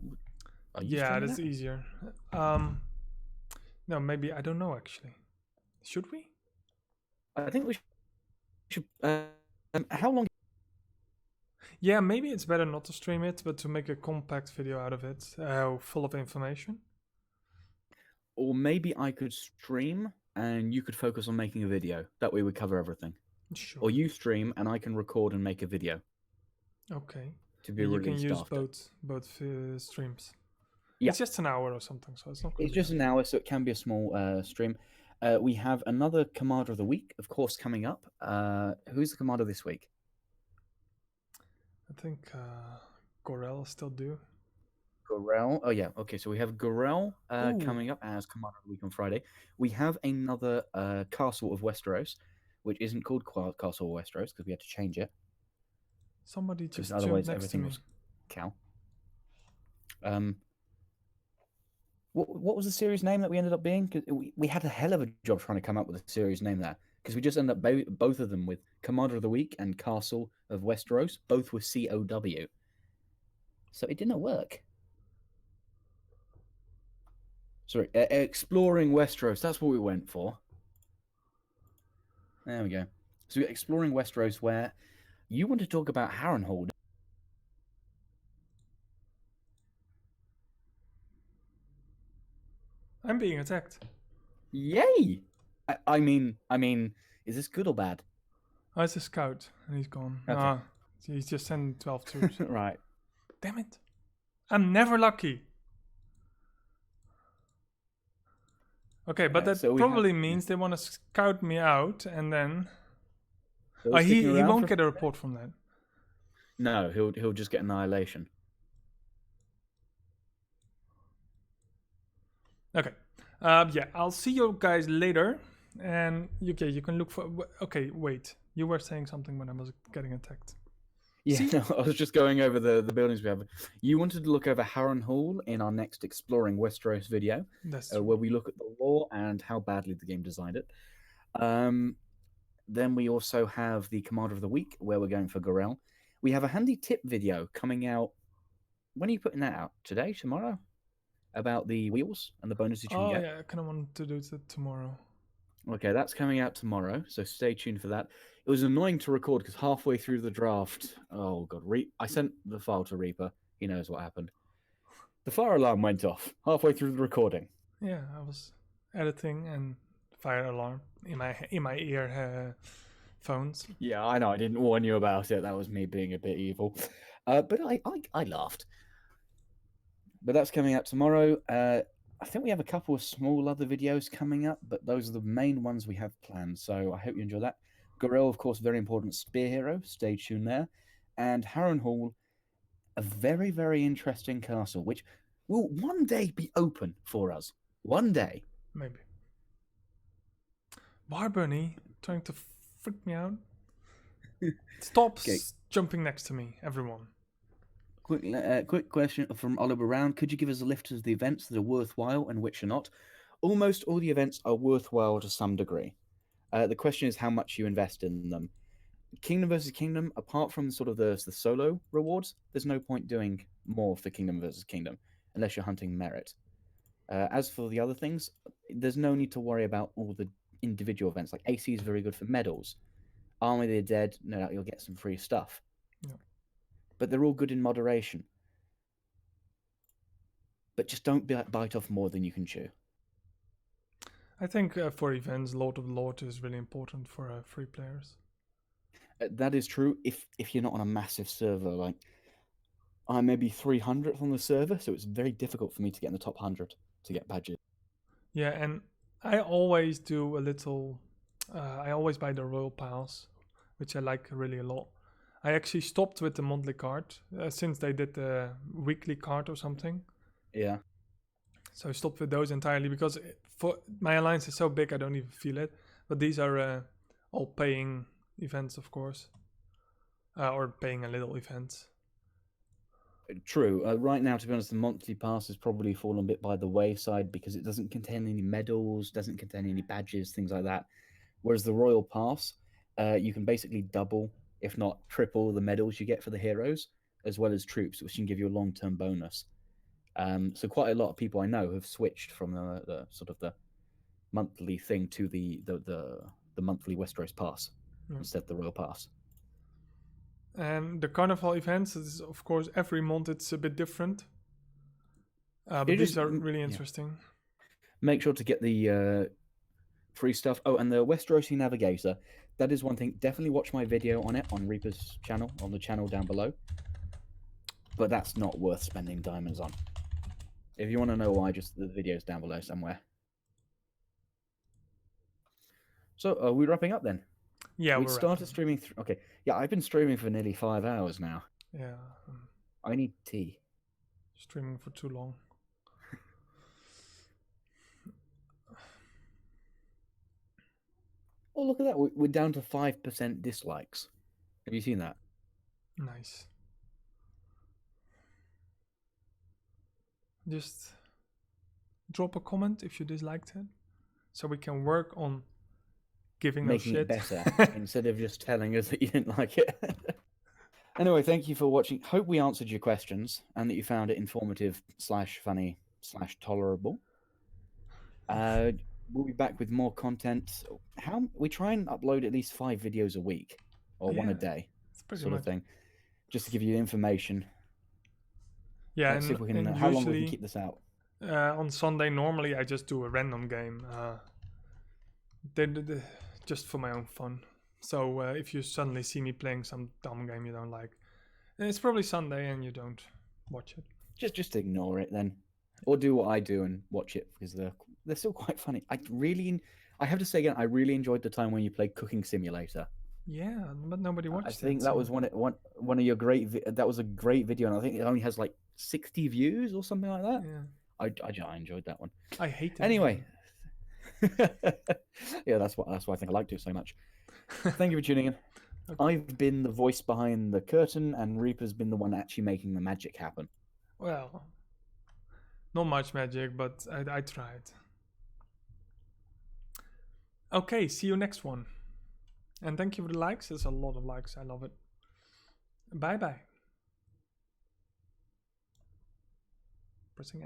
Speaker 8: Are you
Speaker 1: Yeah,
Speaker 8: streaming
Speaker 1: that's
Speaker 8: that?
Speaker 1: easier. No, maybe I don't know actually. Should we?
Speaker 8: I think we should. How long?
Speaker 1: Yeah, maybe it's better not to stream it, but to make a compact video out of it, full of information.
Speaker 8: Or maybe I could stream and you could focus on making a video. That way we cover everything.
Speaker 1: Sure.
Speaker 8: Or you stream and I can record and make a video
Speaker 1: Okay.
Speaker 8: to be
Speaker 1: You
Speaker 8: released
Speaker 1: can use
Speaker 8: after.
Speaker 1: both streams.
Speaker 8: Yeah.
Speaker 1: It's just an hour or something, so it's not.
Speaker 8: It's just an hour, so it can be a small stream. We have another Commander of the Week, of course, coming up. Who's the Commander this week?
Speaker 1: I think Gorel still do.
Speaker 8: Gorel. Oh, yeah. Okay, so we have Gorel
Speaker 1: Ooh.
Speaker 8: coming up as Commander of the Week on Friday. We have another Castle of Westeros, which isn't called Castle of Westeros because we had to change it.
Speaker 1: Somebody
Speaker 8: Because
Speaker 1: just
Speaker 8: otherwise
Speaker 1: jumped next to
Speaker 8: everything
Speaker 1: me.
Speaker 8: was Cal. What was the series name that we ended up being? 'Cause we had a hell of a job trying to come up with a series name there. Because we just ended up both of them with Commander of the Week and Castle of Westeros, both with COW. So it didn't work. Sorry, Exploring Westeros, that's what we went for. There we go. So we're Exploring Westeros, where You want to talk about Harrenhal?
Speaker 1: I'm being attacked.
Speaker 8: Yay! I mean, is this good or bad?
Speaker 1: Oh, it's a scout, and he's gone.
Speaker 8: Okay.
Speaker 1: Ah, he's just sending 12 troops.
Speaker 8: Right.
Speaker 1: Damn it. I'm never lucky. Okay, but
Speaker 8: Right,
Speaker 1: that
Speaker 8: so we
Speaker 1: probably
Speaker 8: have-
Speaker 1: means they want to scout me out, and then...
Speaker 8: So
Speaker 1: Oh, he
Speaker 8: sticking around
Speaker 1: won't
Speaker 8: for-
Speaker 1: get a report from that.
Speaker 8: No, he'll just get annihilation.
Speaker 1: Okay. Yeah, I'll see you guys later. And okay, you can look for... Okay, wait. You were saying something when I was getting attacked.
Speaker 8: Yeah,
Speaker 1: See?
Speaker 8: no, I was just going over the buildings we have. You wanted to look over Harrenhal in our next Exploring Westeros video,
Speaker 1: That's
Speaker 8: where we look at the lore and how badly the game designed it. Then we also have the Commander of the Week, where we're going for Gorel. We have a handy tip video coming out. When are you putting that out? Today? Tomorrow? About the wheels and the bonuses you can
Speaker 1: Oh,
Speaker 8: get?
Speaker 1: yeah, I kind of want to do it tomorrow.
Speaker 8: Okay, that's coming out tomorrow, so stay tuned for that. It was annoying to record because halfway through the draft, oh god, I sent the file to Reaper. He knows what happened. The fire alarm went off halfway through the recording.
Speaker 1: Yeah, I was editing and fire alarm in my ear phones.
Speaker 8: Yeah, I know. I didn't warn you about it. That was me being a bit evil. But I laughed. But that's coming out tomorrow. I think we have a couple of small other videos coming up, but those are the main ones we have planned. So I hope you enjoy that. Gorel, of course, very important spear hero. Stay tuned there. And Harrenhal, a very, very interesting castle, which will one day be open for us. One day.
Speaker 1: Maybe. Barbunny trying to freak me out. Stop
Speaker 8: Okay.
Speaker 1: jumping next to me, everyone.
Speaker 8: Quick question from Oliver Round. Could you give us a list of the events that are worthwhile and which are not? Almost all the events are worthwhile to some degree. The question is how much you invest in them. Kingdom versus Kingdom, apart from sort of the solo rewards, there's no point doing more for Kingdom versus Kingdom unless you're hunting merit. As for the other things, there's no need to worry about all the individual events. Like AC is very good for medals. Army of the Dead, no doubt you'll get some free stuff.
Speaker 1: Yeah.
Speaker 8: But they're all good in moderation. But just don't bite off more than you can chew.
Speaker 1: I think for events, Lord of the Lord is really important for free players.
Speaker 8: That is true if you're not on a massive server. Like, I'm maybe 300th on the server, so it's very difficult for me to get in the top 100 to get badges.
Speaker 1: Yeah, and I always do a little... I always buy the Royal Pass, which I like really a lot. I actually stopped with the monthly card since they did the weekly card or something.
Speaker 8: Yeah.
Speaker 1: So I stopped with those entirely because for my alliance is so big I don't even feel it. But these are all paying events, of course, or paying a little events.
Speaker 8: True. Right now, to be honest, the monthly pass has probably fallen a bit by the wayside because it doesn't contain any medals, doesn't contain any badges, things like that. Whereas the Royal Pass, you can basically double, if not triple, the medals you get for the heroes, as well as troops, which can give you a long-term bonus. So quite a lot of people I know have switched from the sort of the monthly thing to the monthly Westeros Pass instead of the Royal Pass.
Speaker 1: And the Carnival events, is, of course, every month it's a bit different. But
Speaker 8: It
Speaker 1: these
Speaker 8: is-
Speaker 1: are really
Speaker 8: yeah.
Speaker 1: interesting.
Speaker 8: Make sure to get the free stuff. Oh, and the Westerosi Navigator. That is one thing. Definitely watch my video on it on Reaper's channel, on the channel down below. But that's not worth spending diamonds on. If you want to know why, just the video's down below somewhere. So, are we wrapping up then?
Speaker 1: Yeah,
Speaker 8: we
Speaker 1: we're
Speaker 8: started
Speaker 1: wrapping.
Speaker 8: streaming. Okay, yeah, I've been streaming for nearly 5 hours now.
Speaker 1: Yeah,
Speaker 8: I need tea.
Speaker 1: streaming for too long.
Speaker 8: Oh, look at that. We're down to 5% dislikes. Have you seen that?
Speaker 1: Nice. Just drop a comment if you disliked it, so we can work on giving
Speaker 8: Making
Speaker 1: us
Speaker 8: it
Speaker 1: shit.
Speaker 8: better instead of just telling us that you didn't like it. Anyway, thank you for watching. Hope we answered your questions and that you found it informative / funny / tolerable. We'll be back with more content. We try and upload at least 5 videos a week or one a
Speaker 1: Yeah.
Speaker 8: day.
Speaker 1: It's Pretty
Speaker 8: sort
Speaker 1: much.
Speaker 8: of thing, just to give you information.
Speaker 1: Yeah,
Speaker 8: Let's see if we can.
Speaker 1: and
Speaker 8: How long we
Speaker 1: usually,
Speaker 8: can keep this out?
Speaker 1: on Sunday, normally I just do a random game, just for my own fun. So if you suddenly see me playing some dumb game you don't like, it's probably Sunday and you don't watch it.
Speaker 8: Just ignore it then, or do what I do and watch it because they're still quite funny. I have to say again, I really enjoyed the time when you played Cooking Simulator.
Speaker 1: Yeah, but nobody watched it.
Speaker 8: I think that
Speaker 1: so-
Speaker 8: was one of your that was a great video, and I think it only has like 60 views or something like that.
Speaker 1: Yeah,
Speaker 8: I enjoyed that one.
Speaker 1: I hate it.
Speaker 8: Anyway, yeah, that's why I think I liked it so much. Thank you for tuning in. I've been the voice behind the curtain, and Reaper's been the one actually making the magic happen.
Speaker 1: Well, not much magic, but I tried. Okay, see you next one. And thank you for the likes. There's a lot of likes. I love it. Bye bye. Pressing end.